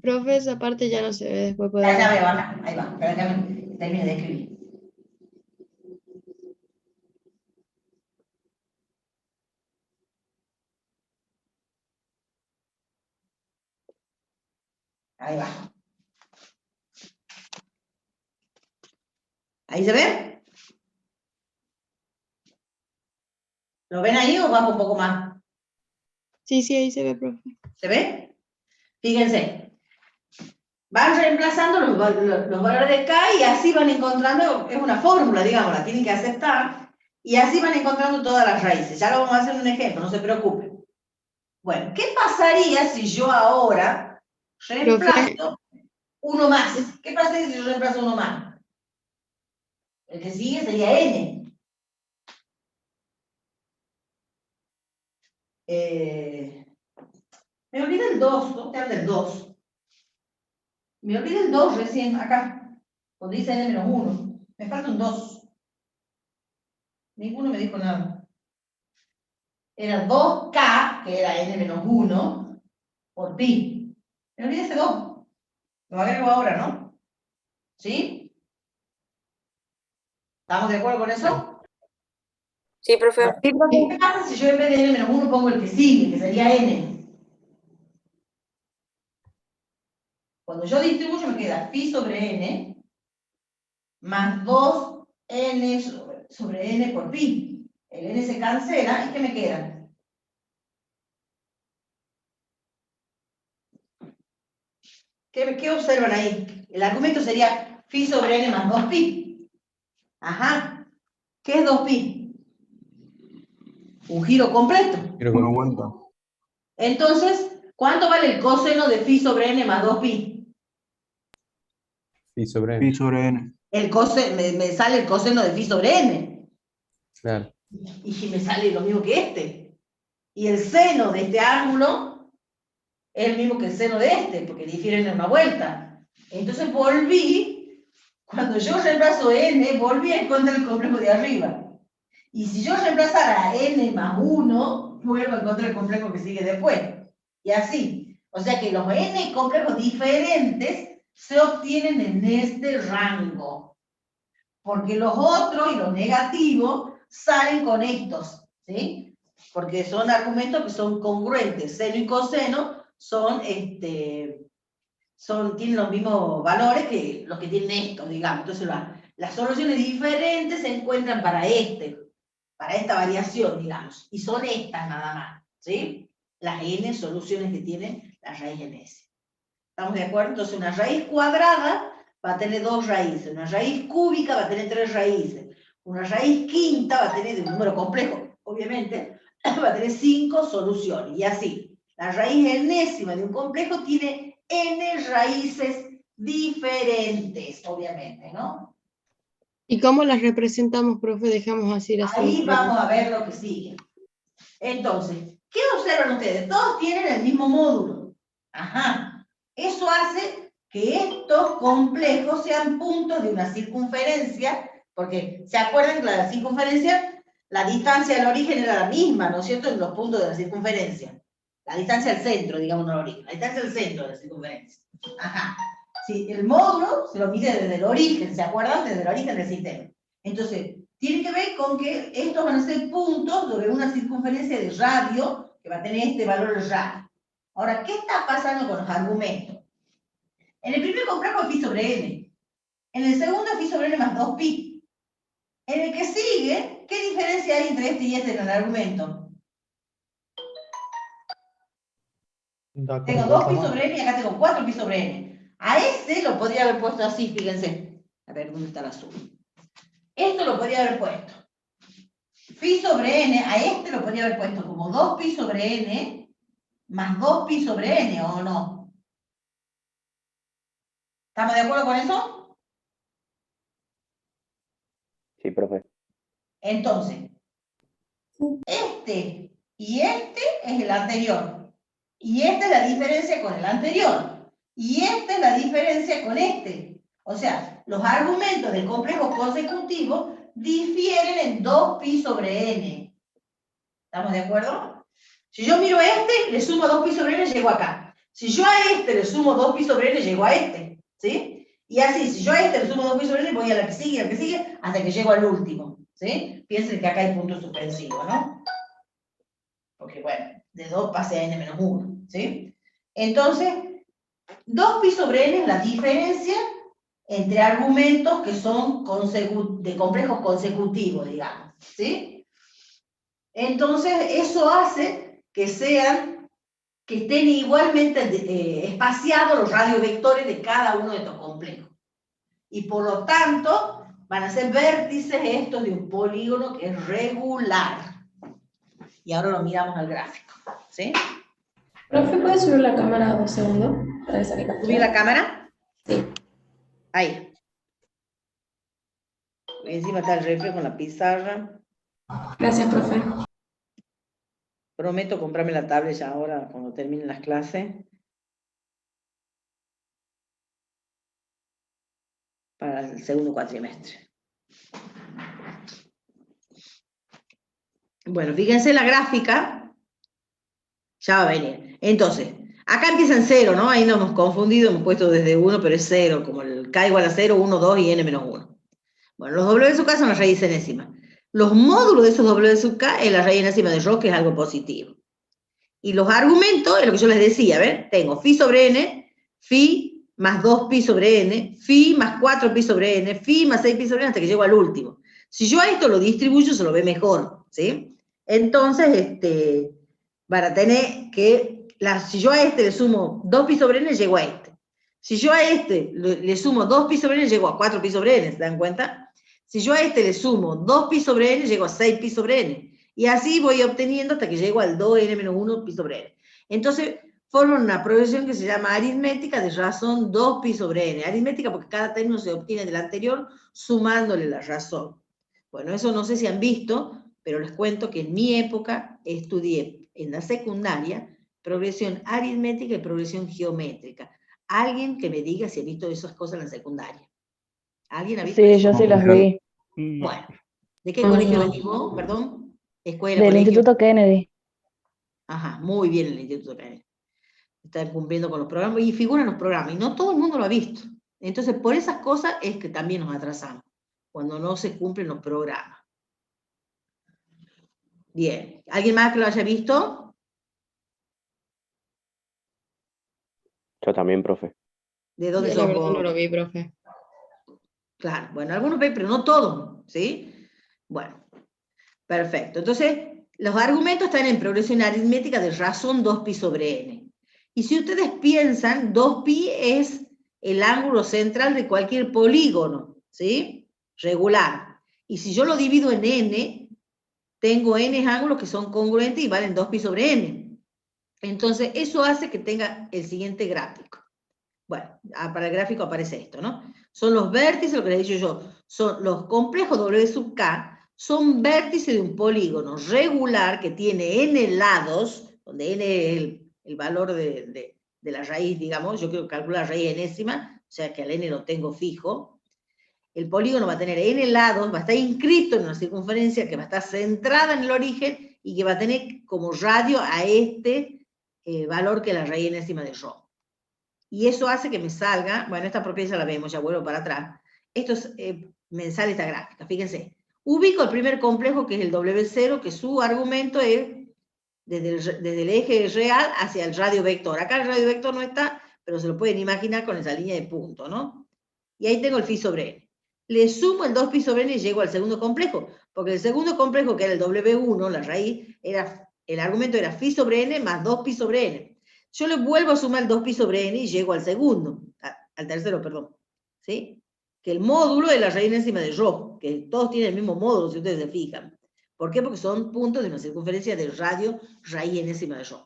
Profe, esa parte ya no se ve, después Ya podemos... me baja, ahí va, espera que me termine de escribir. Ahí va. ¿Ahí se ve? ¿Lo ven ahí o bajo un poco más? Sí, sí, ahí se ve, profe. ¿Se ve? Fíjense. Van reemplazando los valores de K y así van encontrando, es una fórmula, digamos, la tienen que aceptar, y así van encontrando todas las raíces. Ya lo vamos a hacer en un ejemplo, no se preocupen. Bueno, ¿qué pasaría si yo ahora reemplazo uno más? ¿Qué pasaría si yo reemplazo uno más? El que sigue sería n. Me olvidé el 2, ¿no? Te habla del 2. Me olvidé el 2 recién, acá, cuando dice n-1. Me falta un 2. Ninguno me dijo nada. Era 2K, que era n-1, por pi. Me olvidé ese 2. Lo agrego ahora, ¿no? ¿Sí? ¿Estamos de acuerdo con eso? Sí, profe. ¿Qué pasa si yo en vez de n-1 pongo el que sigue, que sería n? Cuando yo distribuyo me queda phi sobre n más 2n sobre n por pi. El n se cancela, ¿y qué me queda? ¿Qué observan ahí? El argumento sería phi sobre n más 2pi. Ajá. ¿Qué es 2pi? Un giro completo. Una vuelta. Entonces, ¿cuánto vale el coseno de phi sobre n más 2pi? Phi sobre n. Pi sobre n. El coseno, me sale el coseno de phi sobre n. Claro. Y me sale lo mismo que este. Y el seno de este ángulo es el mismo que el seno de este, porque difieren en una vuelta. Entonces volví, cuando yo reemplazo n, volví a encontrar el complejo de arriba. Y si yo reemplazara n más 1, vuelvo a encontrar el complejo que sigue después. Y así. O sea que los n complejos diferentes se obtienen en este rango. Porque los otros y los negativos salen con estos, ¿sí? Porque son argumentos que son congruentes. Seno y coseno son tienen los mismos valores que los que tienen estos, digamos. Entonces las soluciones diferentes se encuentran para esta variación, digamos, y son estas nada más, ¿sí? Las n soluciones que tiene la raíz en S. ¿Estamos de acuerdo? Entonces una raíz cuadrada va a tener 2 raíces, una raíz cúbica va a tener 3 raíces, una raíz quinta va a tener, de un número complejo, obviamente, va a tener 5 soluciones, y así. La raíz enésima de un complejo tiene n raíces diferentes, obviamente, ¿no? ¿Y cómo las representamos, profe? Dejamos así las Ahí soluciones. vamos a ver lo que sigue. Entonces, ¿qué observan ustedes? Todos tienen el mismo módulo. Ajá. Eso hace que estos complejos sean puntos de una circunferencia, porque ¿se acuerdan que la circunferencia, la distancia del origen era la misma, ¿no es cierto?, en los puntos de la circunferencia. La distancia al centro, digamos, no el origen. La distancia al centro de la circunferencia. Ajá. Sí, el módulo se lo mide desde el origen, ¿se acuerdan? Desde el origen del sistema. Entonces, tiene que ver con que estos van a ser puntos sobre una circunferencia de radio, que va a tener este valor de radio. Ahora, ¿qué está pasando con los argumentos? En el primer complejo es pi sobre n. En el segundo es pi sobre n más 2pi. En el que sigue, ¿qué diferencia hay entre este y este en el argumento? Tengo 2pi sobre n y acá tengo 4pi sobre n. A este lo podría haber puesto así, fíjense. A ver, ¿dónde está el azul? Esto lo podría haber puesto. Pi sobre n, a este lo podría haber puesto como 2pi sobre n más 2pi sobre n, ¿o no? ¿Estamos de acuerdo con eso? Sí, profe. Entonces, este y este es el anterior. Y esta es la diferencia con el anterior. Y esta es la diferencia con este. O sea, los argumentos del complejo consecutivo difieren en 2pi sobre n. ¿Estamos de acuerdo? Si yo miro a este, le sumo 2pi sobre n, llego acá. Si yo a este le sumo 2pi sobre n, llego a este. ¿Sí? Y así, si yo a este le sumo 2pi sobre n, voy a la que sigue, hasta que llego al último. ¿Sí? Piensen que acá hay punto suspensivo, ¿no? Porque, bueno, de 2 pase a n menos 1. ¿Sí? Entonces, 2pi sobre n es la diferencia entre argumentos que son de complejos consecutivos, digamos. ¿Sí? Entonces, eso hace que estén igualmente espaciados los radiovectores de cada uno de estos complejos. Y por lo tanto, van a ser vértices estos de un polígono que es regular. Y ahora lo miramos al gráfico. ¿Sí? Profe, ¿puedes subir la cámara 2 segundos? Para esa captura. ¿Subir la cámara? Sí. Ahí. Encima está el reflejo en la pizarra. Gracias, profe. Prometo comprarme la tablet ya ahora, cuando terminen las clases. Para el segundo cuatrimestre. Bueno, fíjense la gráfica. Ya va a venir. Entonces, acá empieza en 0, ¿no? Ahí nos hemos confundido, hemos puesto desde 1, pero es 0, como el k igual a 0, 1, 2 y n menos 1. Bueno, los w sub k son las raíces enésimas. Los módulos de esos w sub k es la raíz enésima de Ross, que es algo positivo. Y los argumentos es lo que yo les decía, a ver, tengo phi sobre n, phi más 2pi sobre n, phi más 4pi sobre n, phi más 6pi sobre n, hasta que llego al último. Si yo a esto lo distribuyo, se lo ve mejor, ¿sí? Entonces, van a tener que, si yo a este le sumo 2pi sobre n, llego a este. Si yo a este le sumo 2pi sobre n, llego a 4pi sobre n, ¿se dan cuenta? Si yo a este le sumo 2pi sobre n, llego a 6pi sobre n. Y así voy obteniendo hasta que llego al 2n menos 1 pi sobre n. Entonces, forman una progresión que se llama aritmética de razón 2pi sobre n. Aritmética porque cada término se obtiene del anterior sumándole la razón. Bueno, eso no sé si han visto, pero les cuento que en mi época estudié en la secundaria progresión aritmética y progresión geométrica. Alguien que me diga si ha visto esas cosas en la secundaria. ¿Alguien ha visto eso? Sí, yo sí las vi. Bueno, ¿de qué colegio venís vos? Perdón. Escuela, Del colegio. Instituto Kennedy. Ajá, muy bien el Instituto Kennedy. Están cumpliendo con los programas y figuran los programas. Y no todo el mundo lo ha visto. Entonces, por esas cosas es que también nos atrasamos. Cuando no se cumplen los programas. Bien. ¿Alguien más que lo haya visto? Yo también, profe. ¿De dónde Yo la sos verdad vos? no lo vi, profe. Claro, bueno, algunos ven, pero no todos, ¿sí? Bueno, perfecto. Entonces, los argumentos están en progresión aritmética de razón 2pi sobre n. Y si ustedes piensan, 2pi es el ángulo central de cualquier polígono, ¿sí? Regular. Y si yo lo divido en n, tengo n ángulos que son congruentes y valen 2pi sobre n. Entonces, eso hace que tenga el siguiente gráfico. Bueno, para el gráfico aparece esto, ¿no? Son los vértices, lo que les he dicho yo, son los complejos W sub K, son vértices de un polígono regular que tiene n lados, donde n es el valor de la raíz, digamos, yo quiero calcular la raíz enésima, o sea que al n lo tengo fijo. El polígono va a tener n lados, va a estar inscrito en una circunferencia que va a estar centrada en el origen y que va a tener como radio a este valor que es la raíz enésima de ρ. Y eso hace que me salga, bueno, esta propiedad ya la vemos, ya vuelvo para atrás. Esto es, me sale esta gráfica, fíjense. Ubico el primer complejo, que es el W0, que su argumento es desde el eje real hacia el radio vector. Acá el radio vector no está, pero se lo pueden imaginar con esa línea de punto, ¿no? Y ahí tengo el phi sobre n. Le sumo el 2pi sobre n y llego al segundo complejo, porque el segundo complejo, que era el W1, la raíz, el argumento era phi sobre n más 2pi sobre n. Yo le vuelvo a sumar el 2pi sobre n y llego al segundo, al tercero, perdón, ¿sí? Que el módulo es la raíz enésima de ρ, que todos tienen el mismo módulo, si ustedes se fijan. ¿Por qué? Porque son puntos de una circunferencia de radio raíz enésima de ρ.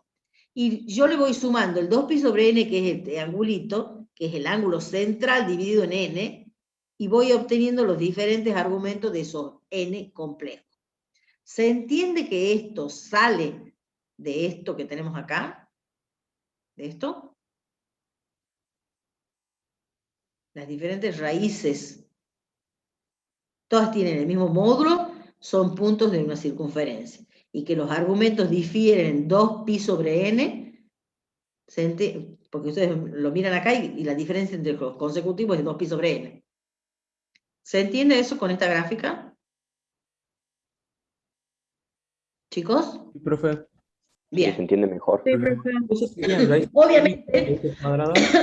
Y yo le voy sumando el 2pi sobre n, que es este angulito, que es el ángulo central dividido en n, y voy obteniendo los diferentes argumentos de esos n complejos. ¿Se entiende que esto sale de esto que tenemos acá? ¿De esto? Las diferentes raíces, todas tienen el mismo módulo, son puntos de una circunferencia. Y que los argumentos difieren en 2pi sobre n, porque ustedes lo miran acá y la diferencia entre los consecutivos es 2pi sobre n. ¿Se entiende eso con esta gráfica? ¿Chicos? Sí, profe. Sí, se entiende mejor. Sí, profe. Obviamente.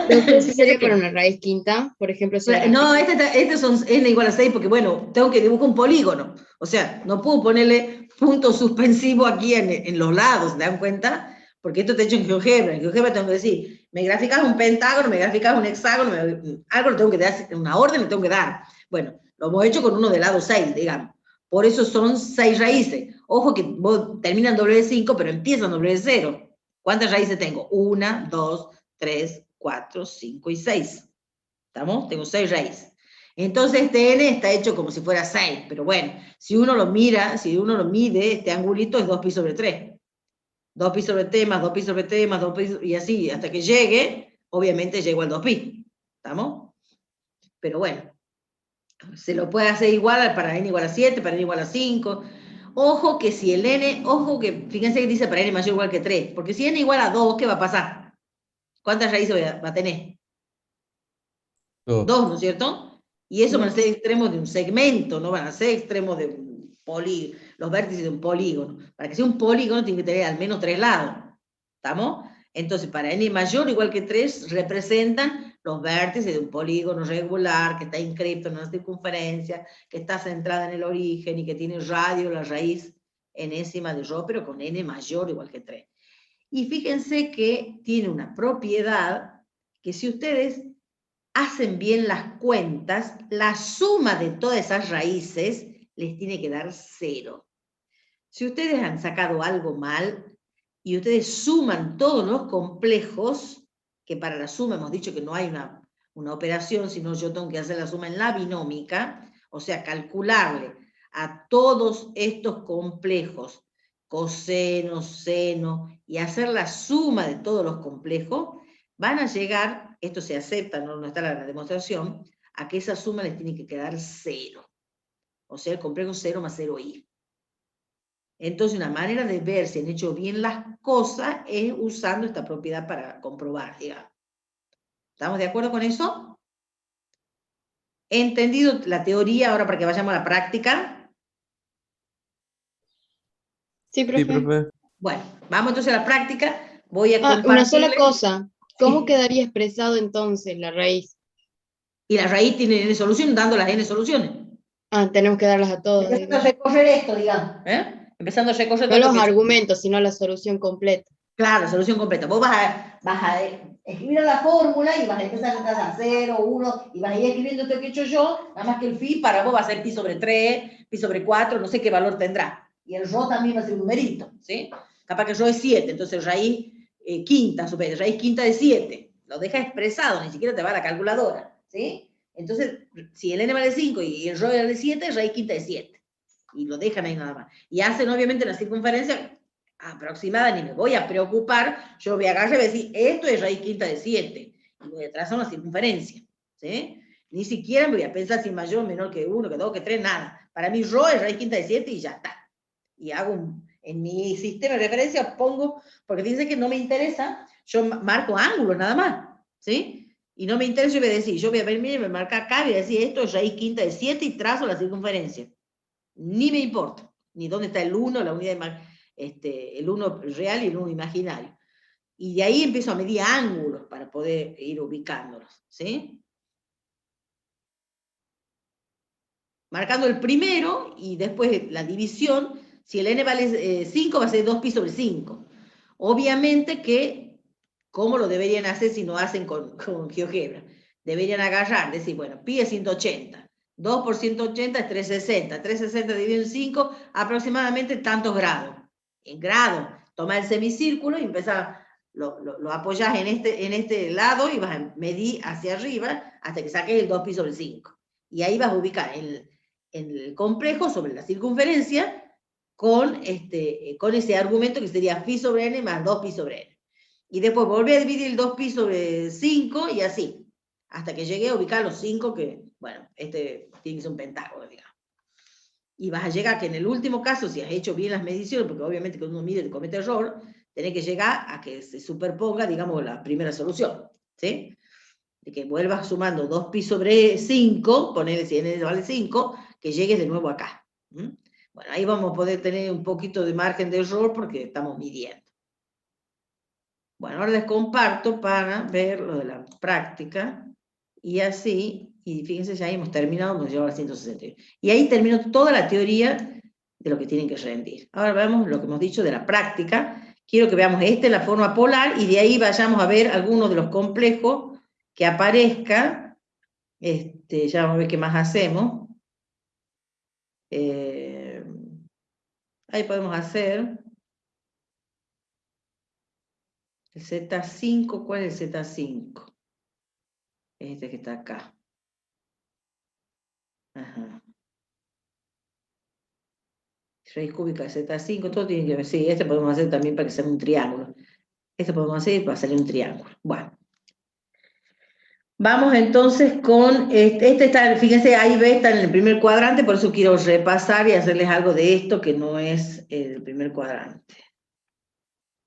¿Eso sería para una raíz quinta, por ejemplo? Si No, este son n igual a 6 porque, bueno, tengo que dibujar un polígono. O sea, no puedo ponerle punto suspensivo aquí en los lados, ¿se dan cuenta? Porque esto está hecho en GeoGebra. En GeoGebra tengo que decir, me graficas un pentágono, me graficas un hexágono, algo le tengo que dar, una orden le tengo que dar. Bueno, lo hemos hecho con uno de lado 6, digamos. Por eso son 6 raíces. Ojo que vos terminan W5, pero empiezan W0. ¿Cuántas raíces tengo? 1, 2, 3, 4, 5 y 6. ¿Estamos? Tengo 6 raíces. Entonces este n está hecho como si fuera 6, pero bueno, si uno lo mira, si uno lo mide, este angulito es 2pi sobre 3. 2pi sobre t más 2pi sobre t más 2pi, y así, hasta que llegue, obviamente llego al 2pi. ¿Estamos? Pero bueno, se lo puede hacer igual para n igual a 7, para n igual a 5. Ojo que si el n, ojo que, fíjense que dice para n mayor o igual que 3, porque si n igual a 2, ¿qué va a pasar? ¿Cuántas raíces va a tener? 2, ¿no es cierto? Y eso van a ser extremos de un segmento, no van a ser extremos de un polígono, los vértices de un polígono. Para que sea un polígono tiene que tener al menos 3 lados. ¿Estamos? Entonces, para n mayor o igual que 3, representan los vértices de un polígono regular que está inscrito en una circunferencia, que está centrada en el origen y que tiene radio, la raíz enésima de ρ, pero con n mayor o igual que 3. Y fíjense que tiene una propiedad que si ustedes hacen bien las cuentas, la suma de todas esas raíces les tiene que dar 0. Si ustedes han sacado algo mal y ustedes suman todos los complejos, que para la suma hemos dicho que no hay una operación, sino yo tengo que hacer la suma en la binómica, o sea, calcularle a todos estos complejos, coseno, seno, y hacer la suma de todos los complejos, van a llegar, esto se acepta, no está la demostración, a que esa suma les tiene que quedar 0. O sea, el complejo 0 más 0i. Entonces, una manera de ver si han hecho bien las cosas es usando esta propiedad para comprobar, digamos. ¿Estamos de acuerdo con eso? ¿He entendido la teoría ahora para que vayamos a la práctica? Sí, profe. Sí, profe. Bueno, vamos entonces a la práctica. Voy a compartir. Una sola cosa. ¿Cómo quedaría expresado entonces la raíz? Y la raíz tiene n solución, dando las n soluciones. Ah, tenemos que darlas a todos. Empezando a recorrer esto, digamos. Empezando a recorrer No todo los esto que- argumentos, sino la solución completa. Claro, solución completa. Vos vas a escribir la fórmula y vas a empezar a tratar 0, 1, y vas a ir escribiendo esto que he hecho yo, nada más que el phi para vos va a ser pi sobre 3, pi sobre 4, no sé qué valor tendrá. Y el rho también va a ser un numerito, ¿sí? Capaz que el rho es 7, entonces raíz quinta, raíz quinta de 7. Lo deja expresado, ni siquiera te va a la calculadora, ¿sí? Entonces, si el n vale 5 y el rho vale 7, raíz quinta de 7. Y lo dejan ahí nada más. Y hacen obviamente la circunferencia aproximada, ni me voy a preocupar, yo voy a agarrar y voy a decir, esto es raíz quinta de 7, y voy a trazar una circunferencia, ¿sí? Ni siquiera me voy a pensar si mayor, menor que 1, que 2, que 3, nada. Para mí, rho es raíz quinta de 7 y ya está. Y hago en mi sistema de referencia pongo, porque dice que no me interesa, yo marco ángulos nada más, ¿sí? Y no me interesa, yo voy a decir, yo voy a ver, mire, me marca acá, voy a decir, esto es raíz quinta de 7 y trazo la circunferencia. Ni me importa, ni dónde está el 1, la unidad de el 1 real y el 1 imaginario. Y de ahí empiezo a medir ángulos para poder ir ubicándolos, ¿sí? Marcando el primero y después la división. Si el n vale 5, va a ser 2pi sobre 5. Obviamente que, ¿cómo lo deberían hacer si no hacen con GeoGebra? Deberían agarrar, decir, bueno, pi es 180. 2 por 180 es 360. 360 dividido en 5, aproximadamente tantos grados. En grados, toma el semicírculo y empezar, lo apoyas en este lado y vas a medir hacia arriba hasta que saques el 2pi sobre 5. Y ahí vas a ubicar en el complejo sobre la circunferencia con ese argumento que sería phi sobre n más 2pi sobre n. Y después volví a dividir el 2pi sobre 5 y así, hasta que llegué a ubicar los 5 que, bueno, tiene que ser un pentágono, digamos. Y vas a llegar que en el último caso, si has hecho bien las mediciones, porque obviamente cuando uno mide y comete error, tenés que llegar a que se superponga, digamos, la primera solución, ¿sí? De que vuelvas sumando 2pi sobre 5, ponele si n vale 5, que llegues de nuevo acá. Bueno, ahí vamos a poder tener un poquito de margen de error porque estamos midiendo. Bueno, ahora les comparto para ver lo de la práctica, y así, y fíjense, ya hemos terminado, nos lleva a 161. Y ahí terminó toda la teoría de lo que tienen que rendir. Ahora veamos lo que hemos dicho de la práctica. Quiero que veamos la forma polar, y de ahí vayamos a ver algunos de los complejos que aparezca. Ya vamos a ver qué más hacemos. Ahí podemos hacer el Z5. ¿Cuál es el Z5? Este que está acá. Ajá. Raíz cúbica de Z5, todo tiene que ver. Sí, este podemos hacer también para que sea un triángulo. Este podemos hacer para salir un triángulo. Bueno. Vamos entonces con, está, fíjense, ahí ve, está en el primer cuadrante, por eso quiero repasar y hacerles algo de esto que no es el primer cuadrante.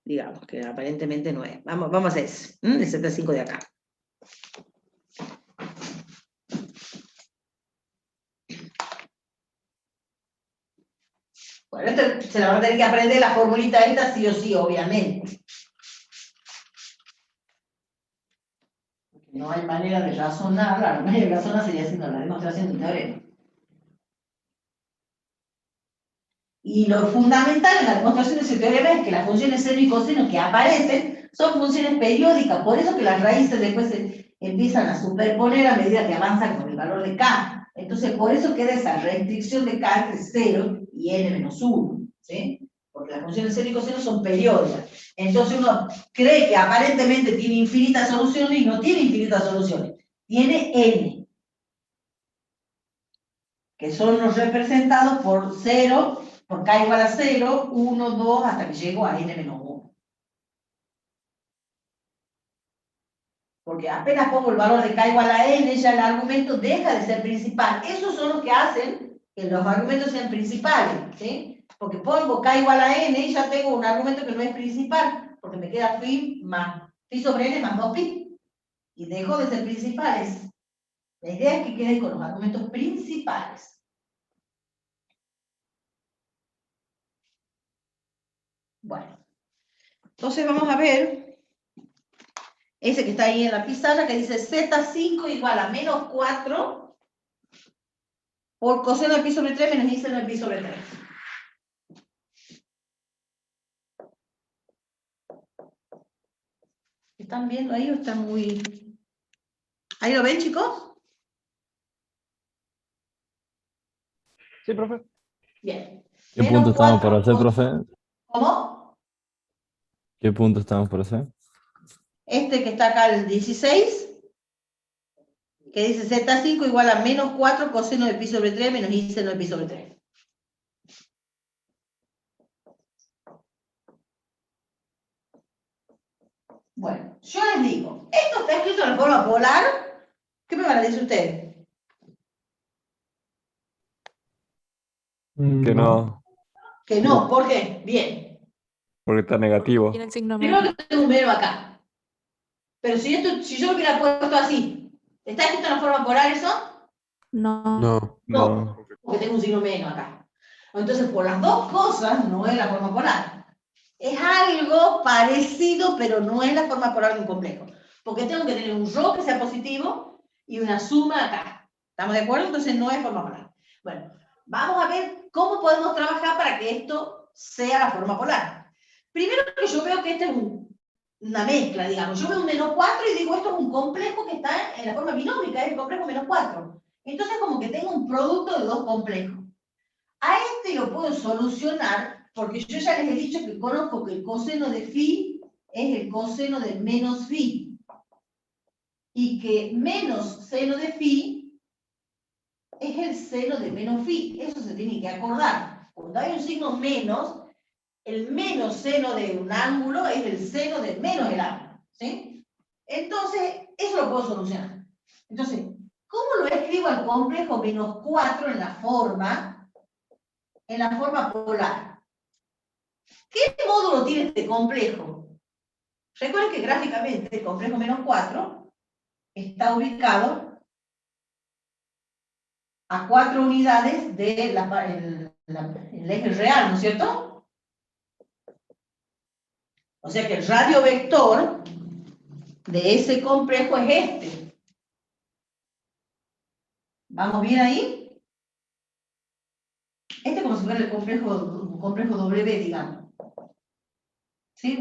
Digamos, que aparentemente no es. Vamos a hacer eso, el Z5 de acá. Bueno, esto se la van a tener que aprender la formulita esta sí o sí, obviamente. No hay manera de razonar, la manera de razonar sería haciendo la demostración del teorema. Y lo fundamental en la demostración de ese teorema es que las funciones seno y coseno que aparecen son funciones periódicas, por eso que las raíces después se empiezan a superponer a medida que avanzan con el valor de k. Entonces, por eso queda esa restricción de k entre 0 y n menos 1, ¿sí? Porque las funciones seno y coseno son periódicas. Entonces uno cree que aparentemente tiene infinitas soluciones y no tiene infinitas soluciones. Tiene n, que son los representados por 0, por k igual a 0, 1, 2, hasta que llego a n menos 1. Porque apenas pongo el valor de k igual a n, ya el argumento deja de ser principal. Esos son los que hacen que los argumentos sean principales, ¿sí? Porque pongo k igual a n y ya tengo un argumento que no es principal, porque me queda phi sobre n más 2pi. Y dejo de ser principales. La idea es que queden con los argumentos principales. Bueno. Entonces vamos a ver ese que está ahí en la pizarra, que dice Z5 igual a menos 4 por coseno de pi sobre 3 menos i seno de pi sobre 3. ¿Están viendo ahí o están muy...? ¿Ahí lo ven, chicos? Sí, profe. Bien. ¿Qué Menos punto estamos por 4 hacer, profe? ¿Cómo? ¿Qué punto estamos por hacer? Este que está acá, el 16, que dice Z5 igual a menos 4 coseno de pi sobre 3 menos i seno de pi sobre 3. Bueno, yo les digo, esto está escrito en forma polar. ¿Qué me van a decir ustedes? Que no, Que no, ¿por qué? Bien. porque está negativo. Tiene el signo Primero menos. que tengo un menos acá. Pero si yo lo hubiera puesto así, ¿está escrito en la forma polar eso? No. No. No, porque tengo un signo menos acá. Entonces, por las dos cosas, no es la forma polar. Es algo parecido, pero no es la forma polar de un complejo. Porque tengo que tener un rho que sea positivo y una suma acá. ¿Estamos de acuerdo? Entonces, no es forma polar. Bueno, vamos a ver cómo podemos trabajar para que esto sea la forma polar. Primero que yo veo que este es una mezcla, digamos. Yo veo un menos 4 y digo, esto es un complejo que está en la forma binómica, es el complejo menos 4. Entonces, como que tengo un producto de dos complejos. A este lo puedo solucionar porque yo ya les he dicho que conozco que el coseno de phi es el coseno de menos phi. Y que menos seno de phi es el seno de menos phi. Eso se tiene que acordar. Cuando hay un signo menos, el menos seno de un ángulo es el seno de menos el ángulo. ¿Sí? Entonces, eso lo puedo solucionar. Entonces, ¿cómo lo escribo al complejo menos 4 en la forma polar? ¿Qué módulo tiene este complejo? Recuerden que gráficamente el complejo menos 4 está ubicado a 4 unidades del eje real, ¿no es cierto? O sea que el radio vector de ese complejo es este. ¿Vamos bien ahí? Este es como si fuera el complejo W, digamos. ¿Sí?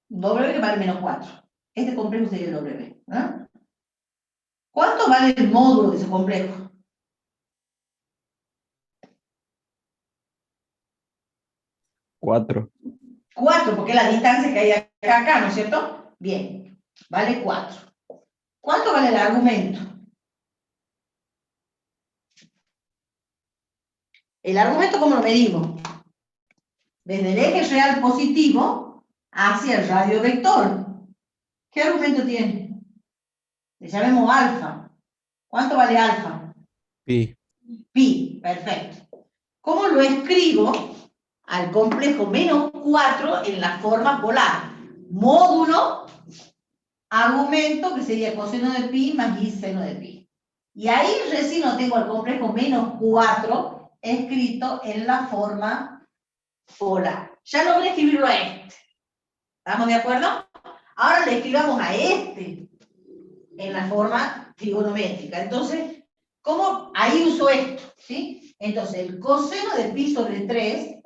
Un W que vale menos 4. Este complejo sería el W. ¿No? ¿Cuánto vale el módulo de ese complejo? 4. 4, porque es la distancia que hay acá, ¿no es cierto? Bien, vale 4. ¿Cuánto vale el argumento? ¿El argumento cómo lo medimos? Desde el eje real positivo hacia el radio vector. ¿Qué argumento tiene? Le llamemos alfa. ¿Cuánto vale alfa? Pi. Pi, perfecto. ¿Cómo lo escribo al complejo menos 4 en la forma polar? Módulo, argumento, que sería coseno de pi más i seno de pi. Y ahí recién lo tengo al complejo menos 4 escrito en la forma polar. Ya logré escribirlo a este. ¿Estamos de acuerdo? Ahora le escribamos a este en la forma trigonométrica. Entonces, ¿cómo? Ahí uso esto, ¿sí? Entonces, el coseno de pi sobre 3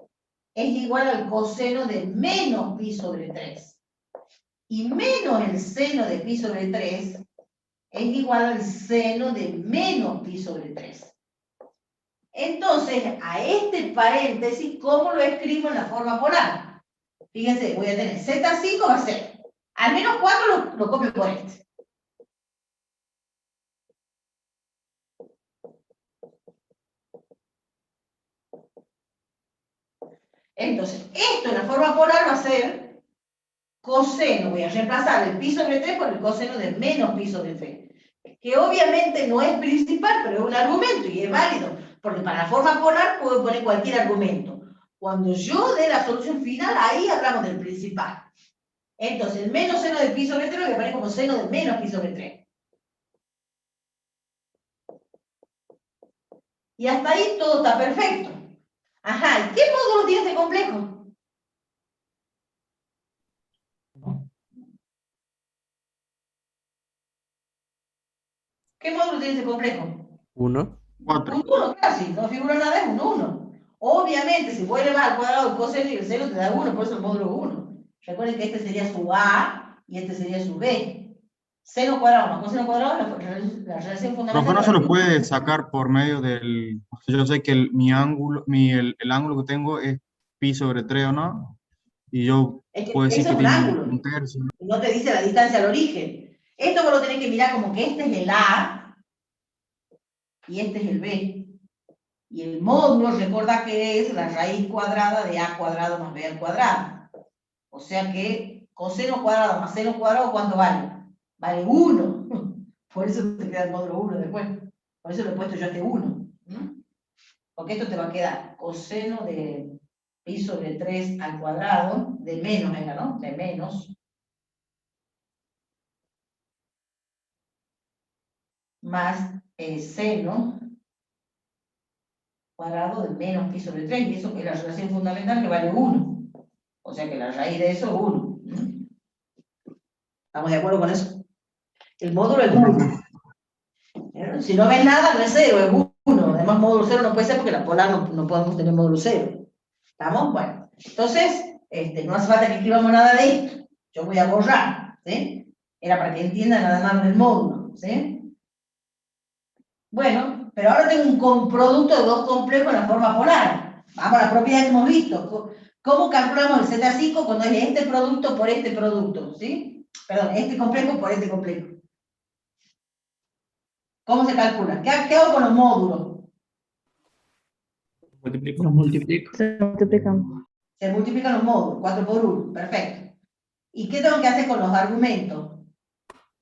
es igual al coseno de menos pi sobre 3. Y menos el seno de pi sobre 3 es igual al seno de menos pi sobre 3. Entonces, a este paréntesis, ¿cómo lo escribo en la forma polar? Fíjense, voy a tener Z5 va a ser, al menos 4 lo copio por este. Entonces, esto en la forma polar va a ser coseno, voy a reemplazar el pi sobre 3 por el coseno de menos pi sobre 3. Que obviamente no es principal, pero es un argumento y es válido, porque para la forma polar puedo poner cualquier argumento. Cuando yo dé la solución final, ahí hablamos del principal. Entonces, el menos seno de pi sobre 3 lo voy a poner como seno de menos pi sobre 3. Y hasta ahí todo está perfecto. Ajá, ¿y qué módulo tiene este complejo? ¿Qué módulo tiene este complejo? 1. 4. Un 1 casi, no figura nada, es un 1. Obviamente, si vos elevas al cuadrado el coseno y el seno te da 1, por eso el módulo 1. Recuerden que este sería su A y este sería su B. Seno cuadrado más coseno cuadrado, la relación fundamental. Profe, no se lo puede sacar por medio del... o sea, yo sé que mi ángulo, el ángulo que tengo es pi sobre 3, ¿o no? Y yo Es que puedo decir ese que es un tiene ángulo. un tercio. No te dice la distancia al origen. Esto vos lo tenés que mirar como que este es el A y este es el B. Y el módulo, recuerda que es la raíz cuadrada de A cuadrado más B al cuadrado. O sea que coseno cuadrado más seno cuadrado, ¿cuánto vale? Vale 1. Por eso te queda el módulo 1 después. Por eso le he puesto yo este 1. Porque esto te va a quedar coseno de pi sobre 3 al cuadrado, de menos, venga, ¿no? De menos. Más seno cuadrado de menos pi sobre 3, y eso es la relación fundamental que vale 1. O sea que la raíz de eso es 1. ¿Estamos de acuerdo con eso? El módulo es 1. Si no ves nada, no es 0, es 1. Además, módulo 0 no puede ser porque la polar no podemos tener módulo 0. ¿Estamos? Bueno, entonces, no hace falta que escribamos nada de esto. Yo voy a borrar, ¿sí? Era para que entiendan nada más del módulo, ¿sí? Bueno, pero ahora tengo un producto de dos complejos en la forma polar. Vamos a las propiedades que hemos visto. ¿Cómo calculamos el Z5 cuando es este producto por este producto? ¿Sí? Perdón, este complejo por este complejo. ¿Cómo se calcula? ¿Qué hago con los módulos? Los multiplico. Se multiplican. Se multiplican los módulos, 4 por 1, perfecto. ¿Y qué tengo que hacer con los argumentos?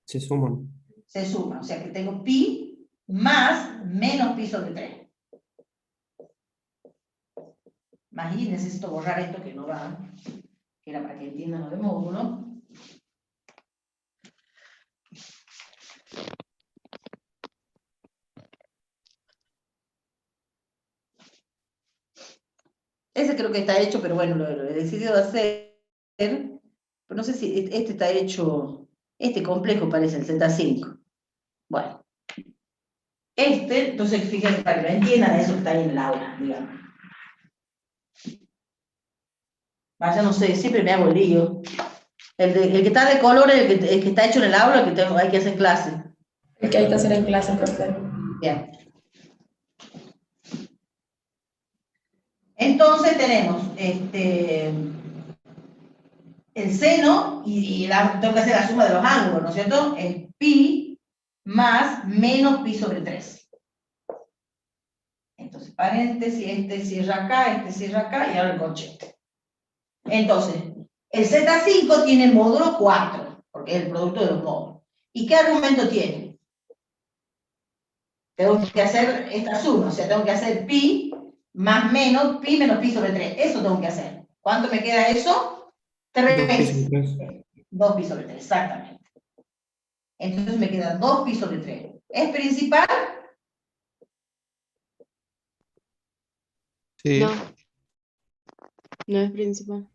Se suman. Se suman, o sea que tengo pi más menos pi sobre 3. Más y necesito borrar esto que no va, que era para que entiendan lo de módulo. Ese creo que está hecho, pero bueno, lo he decidido hacer. Pero no sé si este está hecho, este complejo parece el Z5. Bueno. Entonces, fíjense, para que lo entiendan, eso que está ahí en el aula, digamos. Vaya, no sé, siempre me hago el lío. El que está de color es el que está hecho en el aula, el que hay que hacer en clase. El que hay que hacer en clase, profe. Bien. Entonces tenemos el seno y tengo que hacer la suma de los ángulos, ¿no es cierto? El pi más menos pi sobre 3. Entonces, paréntesis, este cierra acá y ahora el corchete. Entonces, el Z5 tiene módulo 4, porque es el producto de los módulos. ¿Y qué argumento tiene? Tengo que hacer esta suma, o sea, tengo que hacer pi más menos pi sobre 3. Eso tengo que hacer. ¿Cuánto me queda eso? 3. 2 pi sobre 3, exactamente. Entonces me queda 2 pi sobre 3. ¿Es principal? Sí. No. No es principal.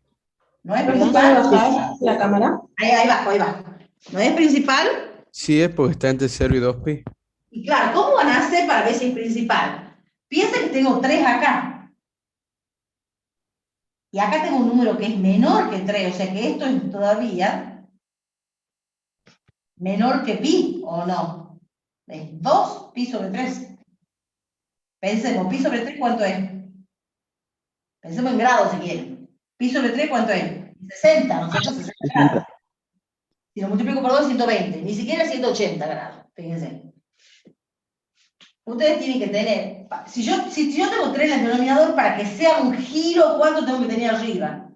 ¿No es ¿Puedes principal? bajar la cámara? Ahí bajo. ¿No es principal? Sí es porque está entre 0 y 2pi. Y claro, ¿cómo van a hacer para ver si es principal? Piensa que tengo 3 acá. Y acá tengo un número que es menor que 3, o sea que esto es todavía menor que pi, ¿o no? Es 2 pi sobre 3. Pensemos, pi sobre 3, ¿cuánto es? Pensemos en grados si quieren. Pi sobre 3, ¿cuánto es? 60, ¿no es cierto? 60 grados. Si lo multiplico por 2, 120. Ni siquiera 180 grados, fíjense. Ustedes tienen que tener, si yo tengo 3 en el denominador, para que sea un giro, ¿cuánto tengo que tener arriba?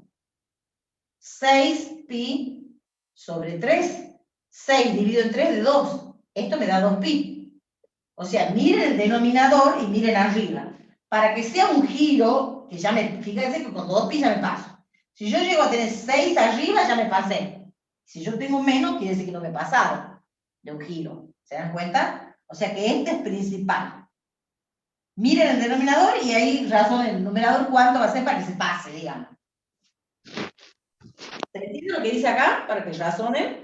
6 pi sobre 3. 6 dividido en 3 de 2. Esto me da 2 pi. O sea, miren el denominador y miren arriba. Para que sea un giro, que ya fíjense que con 2 pi ya me paso. Si yo llego a tener 6 arriba, ya me pasé. Si yo tengo menos, quiere decir que no me he pasado de un giro. ¿Se dan cuenta? O sea que este es principal. Miren el denominador y ahí razonen el numerador cuánto va a ser para que se pase, digamos. ¿Se entiende lo que dice acá? Para que razonen.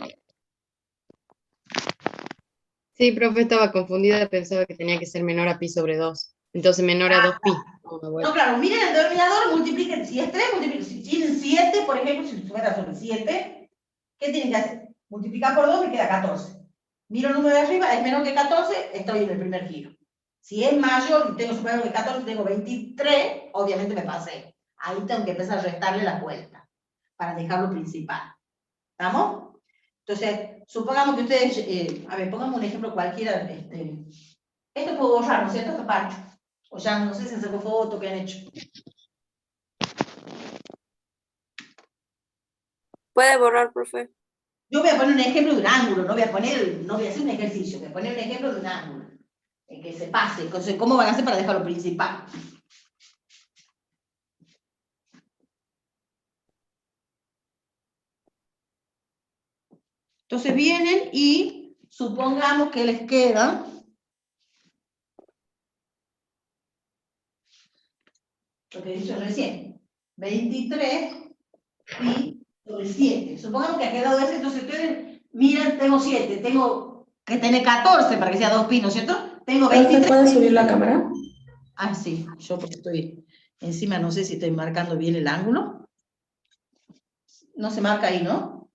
Sí, profe, estaba confundida, pensaba que tenía que ser menor a pi sobre 2. Entonces menor a 2pi. No, claro, miren el denominador, multipliquen. Si es 3, multipliquen. Si tienen 7, por ejemplo, si fuera sobre 7, ¿qué tienen que hacer? Multiplicar por 2 me queda 14. Miro el número de arriba, es menor que 14, estoy en el primer giro. Si es mayor y tengo superior que 14, tengo 23, obviamente me pasé. Ahí tengo que empezar a restarle la vuelta para dejarlo principal. ¿Estamos? Entonces, supongamos que ustedes, a ver, pongamos un ejemplo cualquiera. Esto puedo borrar, ¿no es cierto? Esta parte. O ya no sé si han sacado foto, qué han hecho. Puede borrar, profe. Yo voy a poner un ejemplo de un ángulo, no voy a hacer un ejercicio, voy a poner un ejemplo de un ángulo. Que se pase. Entonces, ¿cómo van a hacer para dejarlo principal? Entonces vienen y supongamos que les queda lo que he dicho recién, 23 pi sobre 7. Supongamos que ha quedado ese, entonces ustedes miran, tengo 7, tengo que tener 14 para que sea 2 pi, ¿no es cierto? Tengo 23. ¿Profe, puede subir la cámara? Ah, sí, yo porque estoy encima, no sé si estoy marcando bien el ángulo. No se marca ahí, ¿no?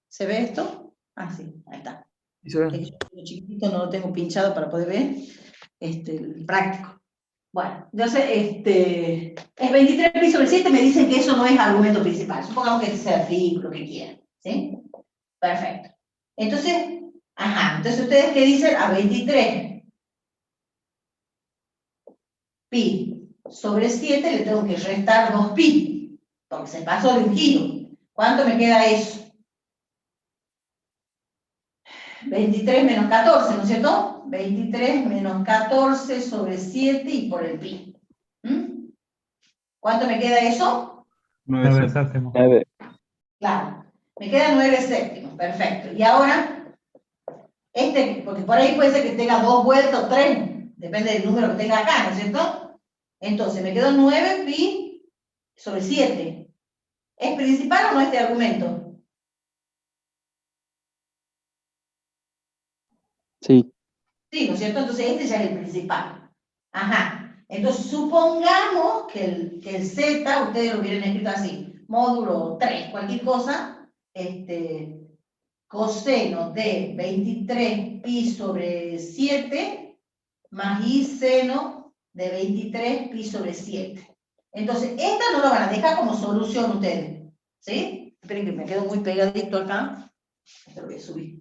¿Se ve esto? Ah, sí, ahí está. ¿Y se ve? Es que yo chiquitito no lo tengo pinchado para poder ver el práctico. Bueno, entonces, es 23 pi sobre 7, me dicen que eso no es argumento principal. Supongamos que sea pi, lo que quieran, ¿sí? Perfecto. Entonces, entonces ustedes qué dicen a 23 pi sobre 7 le tengo que restar 2 pi, porque se pasó de un giro. ¿Cuánto me queda eso? 23 menos 14, ¿no es cierto? 23 menos 14 sobre 7 y por el pi. ¿Cuánto me queda eso? 9 séptimos. 9. Claro, me queda 9 séptimos, perfecto. Y ahora, porque por ahí puede ser que tenga 2 vueltas o 3, depende del número que tenga acá, ¿no es cierto? Entonces, me quedó 9 pi sobre 7. ¿Es principal o no este argumento? Sí. Sí, ¿no es cierto? Entonces este ya es el principal. Entonces supongamos que el z, ustedes lo hubieran escrito así, módulo 3, cualquier cosa, coseno de 23 pi sobre 7 más i seno de 23 pi sobre 7. Entonces, esta no lo van a dejar como solución ustedes, ¿sí? Esperen que me quedo muy pegadito acá. Esto lo voy a subir.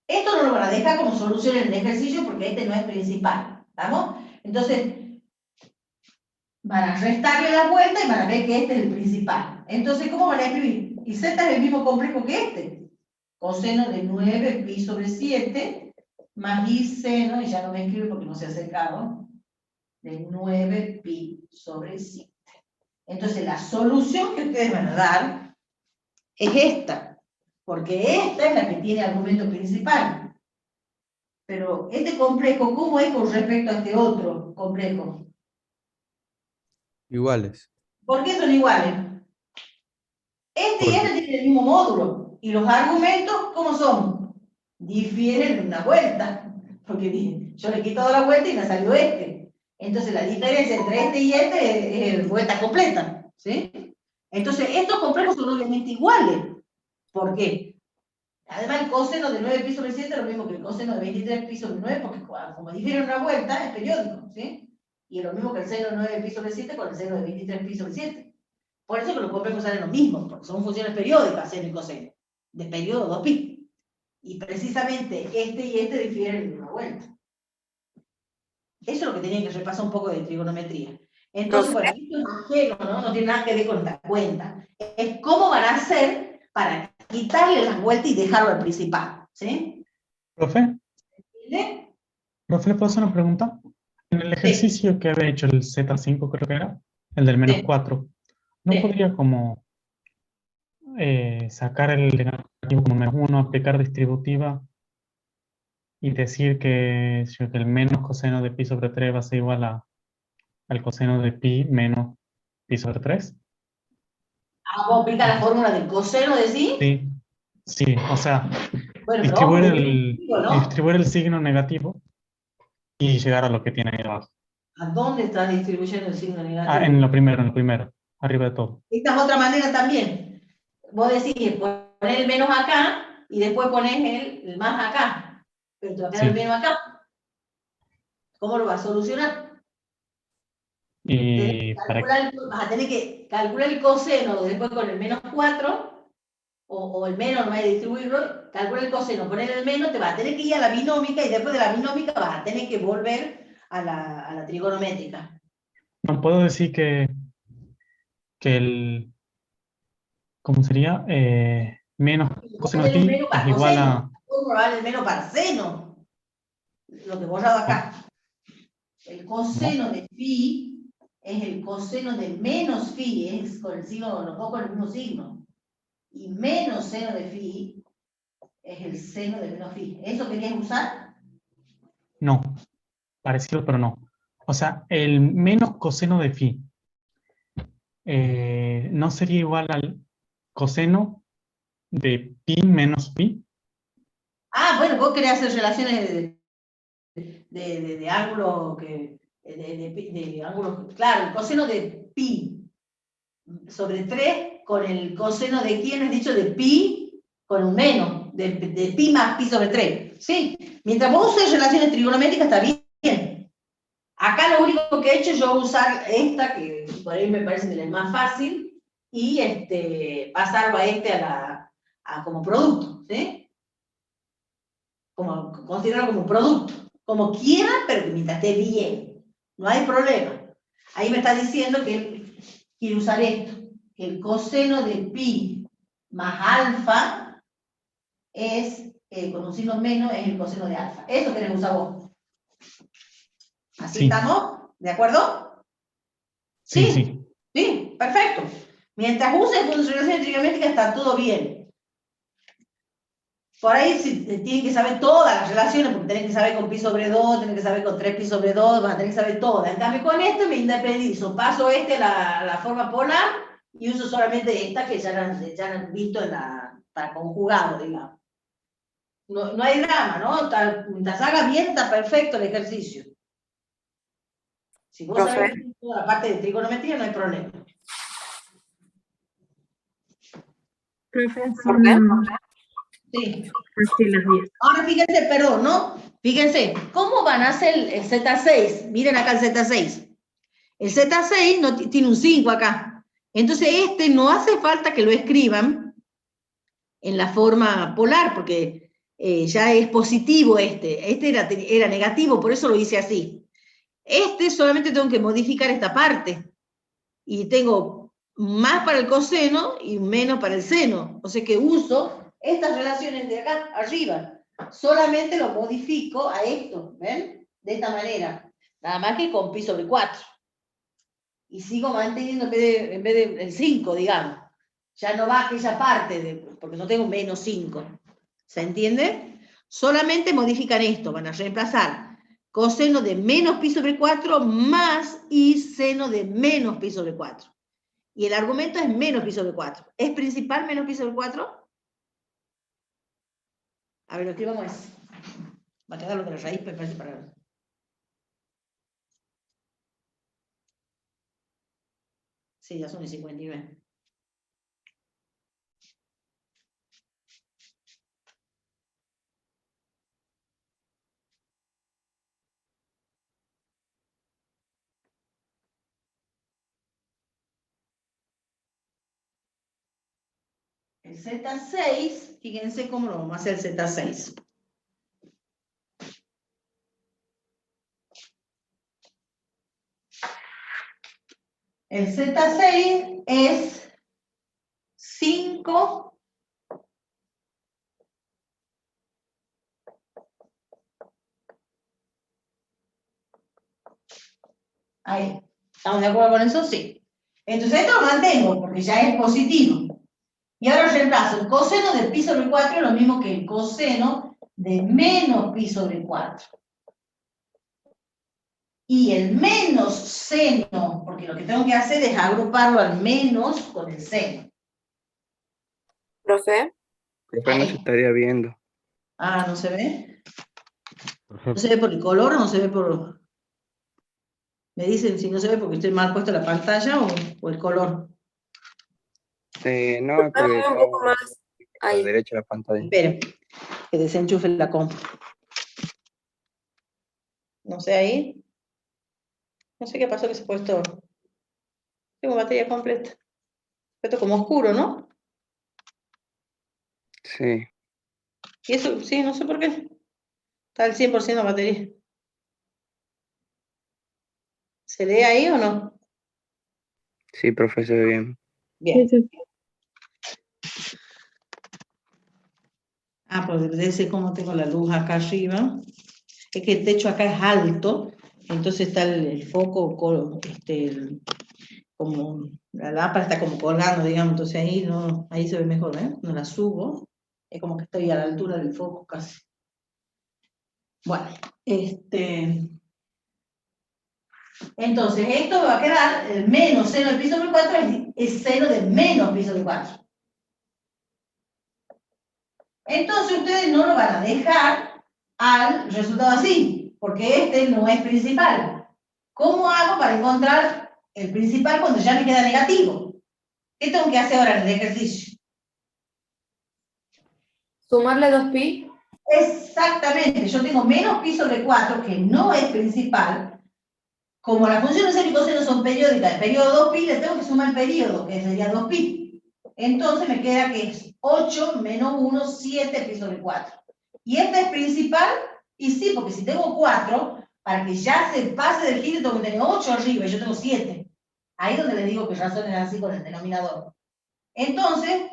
Esto no lo van a dejar como solución en el ejercicio porque este no es principal, ¿estamos? Entonces, van a restarle la vuelta y van a ver que este es el principal. Entonces, ¿cómo van a escribir? Y z es el mismo complejo que este. Coseno de 9 pi sobre 7 más i seno, y ya no me escribo porque no se hace cargo, de 9 pi sobre 7. Entonces, la solución que ustedes van a dar es esta, porque esta es la que tiene argumento principal. Pero este complejo, ¿cómo es con respecto a este otro complejo? Iguales. ¿Por qué son iguales? Este y este tienen el mismo módulo. Y los argumentos, ¿cómo son? Difieren en una vuelta. Porque yo le he quitado la vuelta y me salió este. Entonces la diferencia entre este y este es vuelta completa. ¿Sí? Entonces estos complejos son obviamente iguales. ¿Por qué? Además el coseno de 9 pi sobre 7 es lo mismo que el coseno de 23 pi sobre 9, porque como difieren una vuelta, es periódico. ¿Sí? Y es lo mismo que el seno de 9 pi sobre 7 con el seno de 23 pi sobre 7. Por eso que los complejos salen lo mismo, porque son funciones periódicas, seno y coseno, de periodo 2pi. Y precisamente este y este difieren en una vuelta. Eso es lo que tenían que repasar un poco de trigonometría. Entonces, bueno, esto es ajeno, ¿no? No tiene nada que ver con esta cuenta. Es cómo van a hacer para quitarle las vueltas y dejarlo al principal. ¿Sí? ¿Profe? ¿Sí? ¿Profe, le puedo hacer una pregunta? En el ejercicio que había hecho el Z5, creo que era, el del menos 4, ¿no podría como sacar el negativo como menos 1, aplicar distributiva y decir que el menos coseno de pi sobre 3 va a ser igual al coseno de pi menos pi sobre 3? ¿Vos aplicas la fórmula del coseno de sí? Sí, sí, o sea, Bueno, pero distribuir ojo, el, negativo, ¿no? distribuir el signo negativo y llegar a lo que tiene ahí abajo. ¿A dónde estás distribuyendo el signo negativo? Ah, en lo primero, arriba de todo. Esta es otra manera también. Vos decís, poner el menos acá y después ponés el más acá. Pero te va a quedar el Sí. menos acá. ¿Cómo lo vas a solucionar? Y para Vas a tener que calcular el coseno después con el menos 4, o el menos, no hay que distribuirlo, calcular el coseno, poner el menos, te vas a tener que ir a la binómica y después de la binómica vas a tener que volver a la trigonométrica. no puedo decir que el, ¿cómo sería? Menos coseno de Vale el pi menos para es igual a... coseno, ¿cómo vale el menos para seno? Lo que he borrado acá. El coseno de phi es el coseno de menos phi, es con el signo, los dos con el mismo signo. Y menos seno de phi es el seno de menos phi. ¿Eso querías usar? No, parecido pero no. O sea, el menos coseno de phi no sería igual al coseno de pi menos phi. Ah, bueno, vos querés hacer relaciones de ángulo que... de ángulo, claro, el coseno de pi sobre 3 con el coseno de quién has dicho de pi con un menos, de pi más pi sobre 3. Sí, mientras vos uses relaciones trigonométricas está bien. Acá lo único que he hecho es yo usar esta, que por ahí me parece que es más fácil, y pasarlo a como producto, ¿sí? Considerarlo como producto. Como quieran, pero que mientras esté bien. No hay problema. Ahí me está diciendo que él quiere usar esto. Que el coseno de pi más alfa es, con un signo menos, es el coseno de alfa. Eso queremos usar vos. ¿Así Sí. estamos? ¿De acuerdo? Sí, sí. Sí, perfecto. Mientras uses funciones trigonométricas está todo bien. Por ahí tienen que saber todas las relaciones, porque tenés que saber con pi sobre 2, tenés que saber con 3pi sobre 2, vas a tener que saber todas. En cambio, con esto me independizo. Paso a la forma polar y uso solamente esta que ya han visto para conjugado, digamos. No hay drama, ¿no? Mientras hagas bien, está perfecto el ejercicio. Si vos Profe. sabés toda la parte de trigonometría, no hay problema. Sí. Ahora fíjense, perdón, ¿no? Fíjense, ¿cómo van a hacer el Z6? Miren acá el Z6. El Z6 no tiene un 5 acá. Entonces no hace falta que lo escriban en la forma polar, porque ya es positivo este era negativo, por eso lo hice así. Solamente tengo que modificar esta parte, y tengo más para el coseno y menos para el seno, o sea que uso estas relaciones de acá arriba, solamente lo modifico a esto, ¿ven? De esta manera, nada más que con pi sobre 4. Y sigo manteniendo en vez de el 5, digamos. Ya no va aquella parte, porque no tengo menos 5. ¿Se entiende? Solamente modifican esto, van a reemplazar coseno de menos pi sobre 4 más y seno de menos pi sobre 4. Y el argumento es menos pi sobre 4. ¿Es principal menos pi sobre 4? A ver, lo escribamos eso. Va a quedar lo de la raíz, me parece para... Sí, ya son y 59. El Z6, fíjense cómo lo vamos a hacer el Z6. El Z6 es 5 ahí. ¿Estamos de acuerdo con eso? Sí. Entonces esto lo mantengo porque ya es positivo. Y ahora reemplazo el coseno de pi sobre 4 es lo mismo que el coseno de menos pi sobre 4. Y el menos seno, porque lo que tengo que hacer es agruparlo al menos con el seno. Profe, Profe, no se estaría viendo. Ah, ¿no se ve? ¿No se ve por el color o no se ve por...? Me dicen si no se ve porque estoy mal puesta la pantalla o el color. No, es porque un poco está más. a la Ahí. derecha de la pantalla. Esperen, que desenchufe la compu. No sé ahí. No sé qué pasó que se ha puesto... Tengo batería completa. Esto como oscuro, ¿no? Sí, Y eso, sí, no sé por qué. Está al 100% de batería. ¿Se lee ahí o no? sí, profe, se ve bien. Bien. Ah, pues debe ser como tengo la luz acá arriba. Es que el techo acá es alto, entonces está el foco, como la lámpara está como colgando, digamos, entonces ahí no, ahí se ve mejor, ¿eh? No la subo, es como que estoy a la altura del foco casi. Bueno, entonces esto va a quedar el menos seno del pi sobre 4 es seno de menos pi sobre 4. Entonces ustedes no lo van a dejar al resultado así, porque este no es principal. ¿Cómo hago para encontrar el principal cuando ya me queda negativo? ¿Qué tengo que hacer ahora en el ejercicio? Sumarle 2pi. Exactamente, yo tengo menos pi sobre 4, que no es principal. Como las funciones seno y coseno son periódicas, el periodo 2pi, le tengo que sumar el periodo, que sería 2pi. Entonces me queda que es 8 menos 1, 7 pi sobre 4. ¿Y este es principal? Y sí, porque si tengo 4, para que ya se pase del giro tengo que tener 8 arriba y yo tengo 7. Ahí es donde les digo que razonen así con el denominador. Entonces,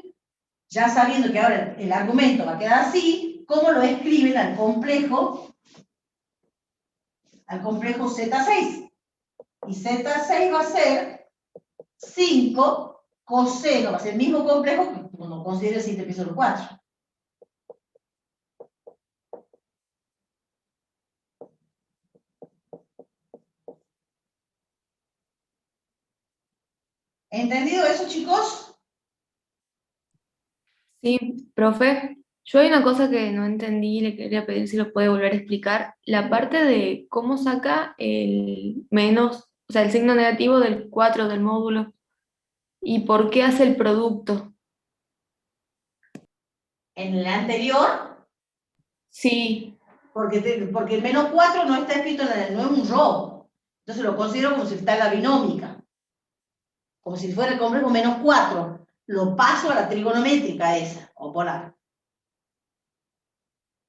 ya sabiendo que ahora el argumento va a quedar así, ¿cómo lo escriben al complejo Z6? Y Z6 va a ser 5 coseno, va a ser el mismo complejo que uno considere 7 pi sobre 4. ¿Entendido eso, chicos? Sí, profe. Yo hay una cosa que no entendí y le quería pedir si lo puede volver a explicar. La parte de cómo saca el menos, o sea, el signo negativo del 4 del módulo. ¿Y por qué hace el producto? En el anterior, Sí. porque el menos 4 no está escrito, no es un row. Entonces lo considero como si está en la binómica. Como si fuera el complejo menos 4. Lo paso a la trigonométrica esa, o polar.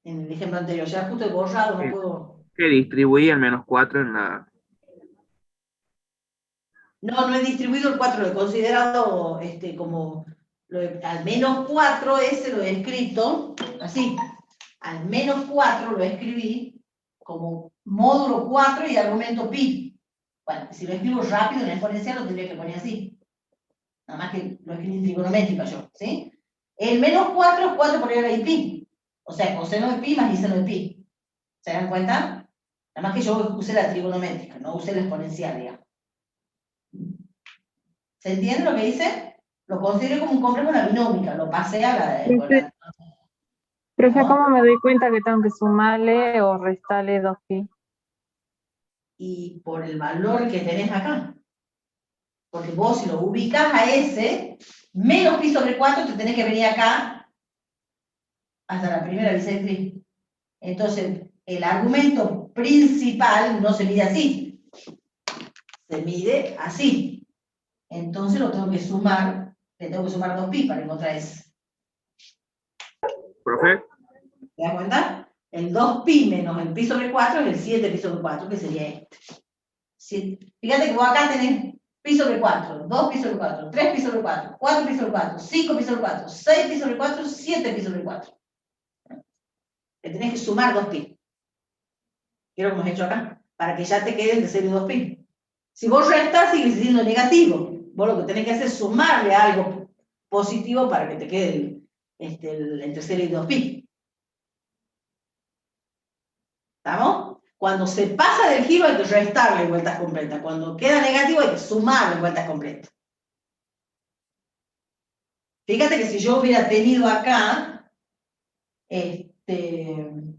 En el ejemplo anterior, ya justo he borrado, no puedo... Que distribuí el menos 4 en la... No he distribuido el 4, lo he considerado como... al menos 4 ese lo he escrito así. Al menos 4 lo escribí como módulo 4 y argumento pi. Bueno, si lo escribo rápido en la exponencial lo tendría que poner así. Nada más que lo escribí en trigonométrica yo, ¿sí? El menos 4 es 4 por arriba de pi. O sea, coseno de pi más y seno de pi. ¿Se dan cuenta? Nada más que yo usé la trigonométrica, no usé la exponencial, digamos. ¿Se entiende lo que dice? Lo considero como un complejo en la binómica, lo pasé a la... Profe, ¿cómo me doy cuenta que tengo que sumarle o restarle 2pi? Y por el valor que tenés acá. Porque vos si lo ubicás a ese, menos pi sobre 4, te tenés que venir acá hasta la primera bisectriz. Entonces, el argumento principal no se mide así. Se mide así. Entonces lo tengo que sumar, le tengo que sumar 2pi para encontrar ese. ¿Profe? ¿Te das cuenta? El 2pi menos el pi sobre 4 es el 7 pi sobre 4, que sería este. Fíjate que vos acá tenés pi sobre 4, 2 pi sobre 4, 3 pi sobre 4, 4 pi sobre 4, 5 pi sobre 4, 6 pi sobre 4, 7 pi sobre 4. Le tenés que sumar 2pi. Quiero como hemos hecho acá, para que ya te queden de 0 y 2pi. Si vos restás, sigue siendo negativo. Vos lo que tenés que hacer es sumarle algo positivo para que te quede entre 0 y 2pi. ¿Estamos? Cuando se pasa del giro hay que restarle vueltas completas. Cuando queda negativo hay que sumarle vueltas completas. Fíjate que si yo hubiera tenido acá, menos,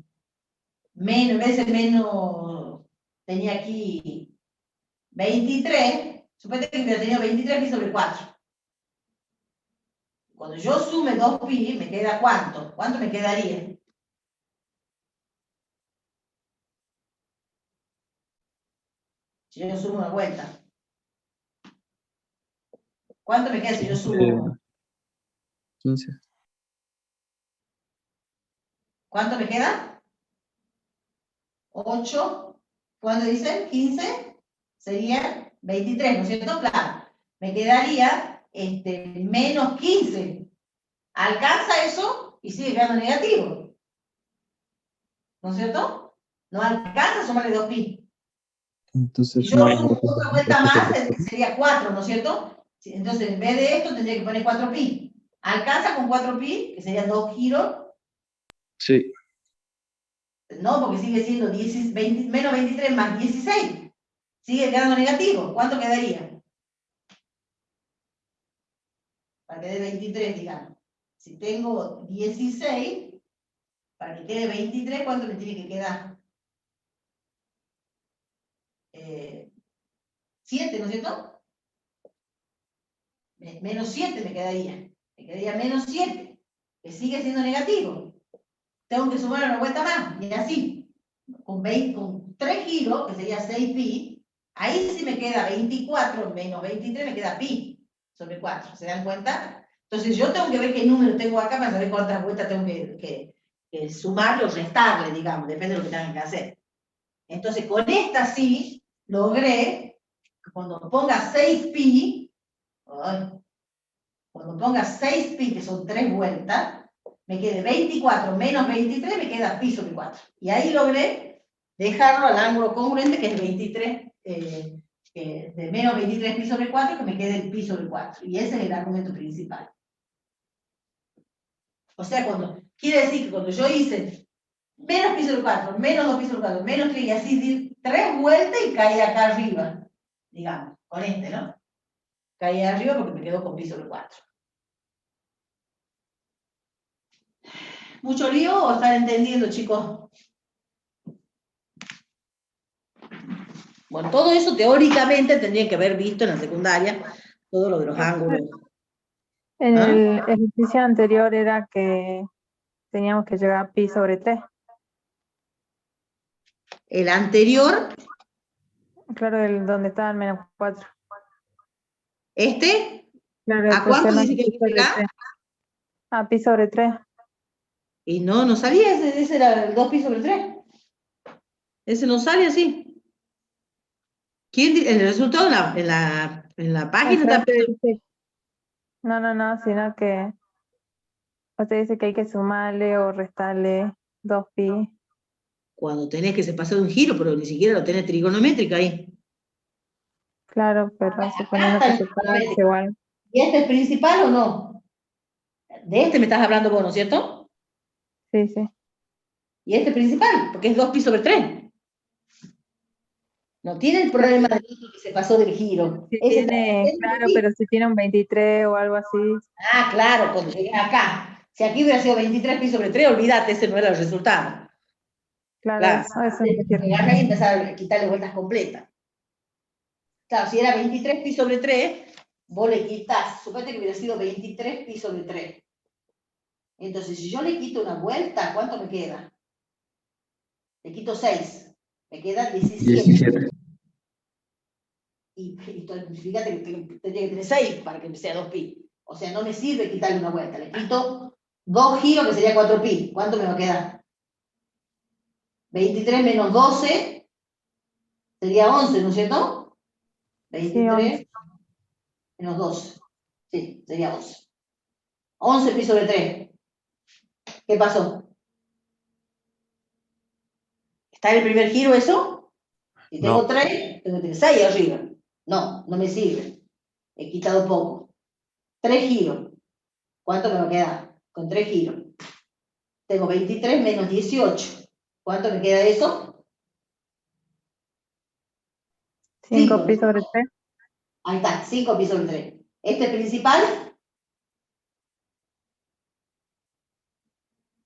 en vez de menos, tenía aquí 23, suponete que hubiera tenido 23 pi sobre 4. Cuando yo sume 2 pi, ¿me queda cuánto? ¿Cuánto me quedaría? Si yo sumo una vuelta. ¿Cuánto me queda si yo sumo? 15. ¿Cuánto me queda? 8. ¿Cuánto dicen? 15. Sería 23, ¿no es cierto? Claro. Me quedaría menos 15. Alcanza eso y sigue quedando negativo. ¿No es cierto? No alcanza a sumarle 2 pi. Entonces, Si yo sumo una vuelta más, sería 4, ¿no es cierto? Entonces, en vez de esto, tendría que poner 4 pi. ¿Alcanza con 4 pi? Que serían 2 giros. Sí. No, porque sigue siendo menos 23 más 16. Sigue quedando negativo. ¿Cuánto quedaría? Para que dé 23, digamos. Si tengo 16, para que quede 23, ¿cuánto me tiene que quedar? 7, ¿no es cierto? Menos 7 me quedaría. Me quedaría menos 7, que sigue siendo negativo. Tengo que sumar una vuelta más, y así. Con 3 giros, que sería 6 pi, ahí sí me queda 24 menos 23, me queda pi sobre 4. ¿Se dan cuenta? Entonces yo tengo que ver qué número tengo acá para saber cuántas vueltas tengo que sumarle o restarle, digamos, depende de lo que tengan que hacer. Entonces con esta sí logré que cuando ponga 6 pi, cuando ponga 6 pi, que son 3 vueltas, me quede 24 menos 23, me queda pi sobre 4. Y ahí logré dejarlo al ángulo congruente, que es 23, de menos 23 pi sobre 4, que me quede el pi sobre 4. Y ese es el argumento principal. O sea, quiere decir que cuando yo hice menos pi sobre 4, menos 2 pi sobre 4, menos 3, y así di 3 vueltas y caí acá arriba, digamos, con ¿no? Caí arriba porque me quedó con pi sobre 4. ¿Mucho lío o están entendiendo, chicos? Bueno, todo eso teóricamente tendrían que haber visto en la secundaria, todo lo de los ángulos. En el ejercicio anterior era que teníamos que llegar a pi sobre 3. El anterior. Claro, donde estaba el menos 4. ¿Este? Claro, ¿A cuánto dice que hay que llegar? A pi sobre 3. Y no salía, ese era el 2 pi sobre 3. Ese no sale así. El resultado en la página está... No, sino que usted dice que hay que sumarle o restarle 2 pi. Cuando tenés que se pasa de un giro, pero ni siquiera lo tenés trigonométrica ahí. Claro, pero suponiendo que se pase igual. ¿Y este es principal o no? De este me estás hablando vos, ¿no es cierto? Sí, sí. Y este es principal, porque es 2 pi sobre 3. No tiene el problema de que se pasó del giro. Sí, claro, pero si tiene un 23 o algo así. Ah, claro, cuando llegué acá. Si aquí hubiera sido 23 pi sobre 3, olvídate, ese no era el resultado. Claro. Eso es llegar ahí y empezar a quitarle vueltas completas. Claro, si era 23 pi sobre 3, vos le quitas, suponete que hubiera sido 23 pi sobre 3. Entonces, si yo le quito una vuelta, ¿cuánto me queda? Le quito 6. Me queda 17. Y fíjate que tendría que tener 6 para que sea 2 pi. O sea, no me sirve quitarle una vuelta. Le quito 2 giros, que sería 4 pi. ¿Cuánto me va a quedar? 23 menos 12 sería 11, ¿no es cierto? 23 sí, menos 12. Sí, sería 11. 11 pi sobre 3. ¿Qué pasó? ¿Está en el primer giro eso? Si tengo 3, tengo que tener 6 arriba. No me sirve. He quitado poco. 3 giros. ¿Cuánto me va a quedar? Con 3 giros. Tengo 23 menos 18. ¿Cuánto me queda eso? 5 pi sobre 3. Ahí está, 5 pi sobre 3. ¿Este principal?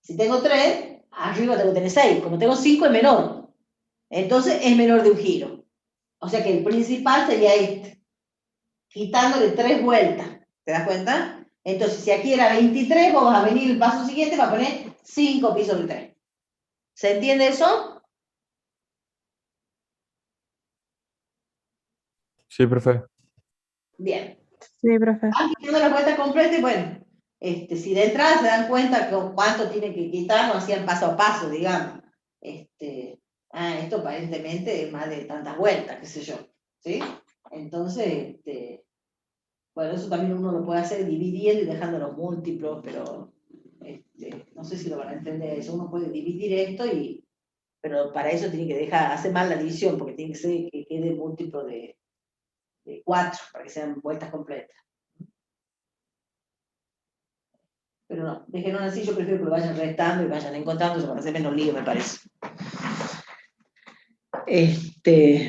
Si tengo 3, arriba tengo que tener 6. Como tengo 5 es menor. Entonces es menor de un giro. O sea que el principal sería este. Quitándole 3 vueltas. ¿Te das cuenta? Entonces si aquí era 23, vamos a venir el paso siguiente para poner 5 pi sobre 3. ¿Se entiende eso? Sí, profe. Bien. Sí, profe. Haciendo la vuelta completa y bueno, si de entrada se dan cuenta con cuánto tienen que quitar, no hacían paso a paso, digamos. Esto aparentemente es más de tantas vueltas, qué sé yo, ¿sí? Entonces, bueno, eso también uno lo puede hacer dividiendo y dejando los múltiplos, pero no sé si lo van a entender eso. Uno puede dividir esto, pero para eso tiene que hacer mal la división, porque tiene que ser que quede múltiplo de 4, para que sean vueltas completas. Pero no, déjenlo así, yo prefiero que lo vayan restando y vayan encontrando, para hacer menos lío, me parece.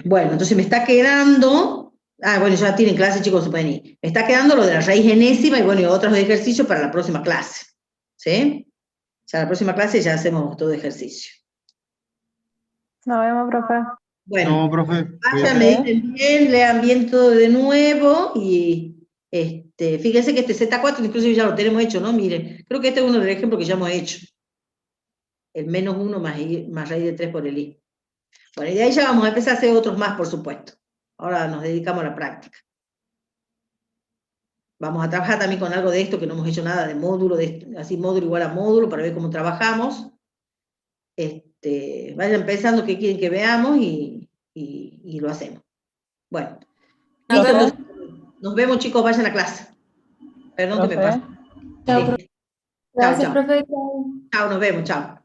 Bueno, entonces me está quedando, bueno, ya tienen clase, chicos, se pueden ir. Me está quedando lo de la raíz enésima y bueno, y otros ejercicios para la próxima clase, ¿sí? Ya la próxima clase ya hacemos todo ejercicio. Nos vemos, profe. Bueno, No, profe. vayan, mediten bien, lean bien todo de nuevo y fíjense que Z4 inclusive ya lo tenemos hecho, ¿no? Miren, creo que este es uno de los ejemplos que ya hemos hecho. El -1 más raíz de 3 por el i. Bueno, y de ahí ya vamos a empezar a hacer otros más, por supuesto. Ahora nos dedicamos a la práctica. Vamos a trabajar también con algo de esto, que no hemos hecho nada de módulo, así módulo igual a módulo, para ver cómo trabajamos. Vayan pensando qué quieren que veamos y lo hacemos. Bueno, listo, entonces, nos vemos, chicos, vayan a clase. Perdón que me pase. Chao, profe. Chao, Gracias, chao. profe. Chao, nos vemos, chao.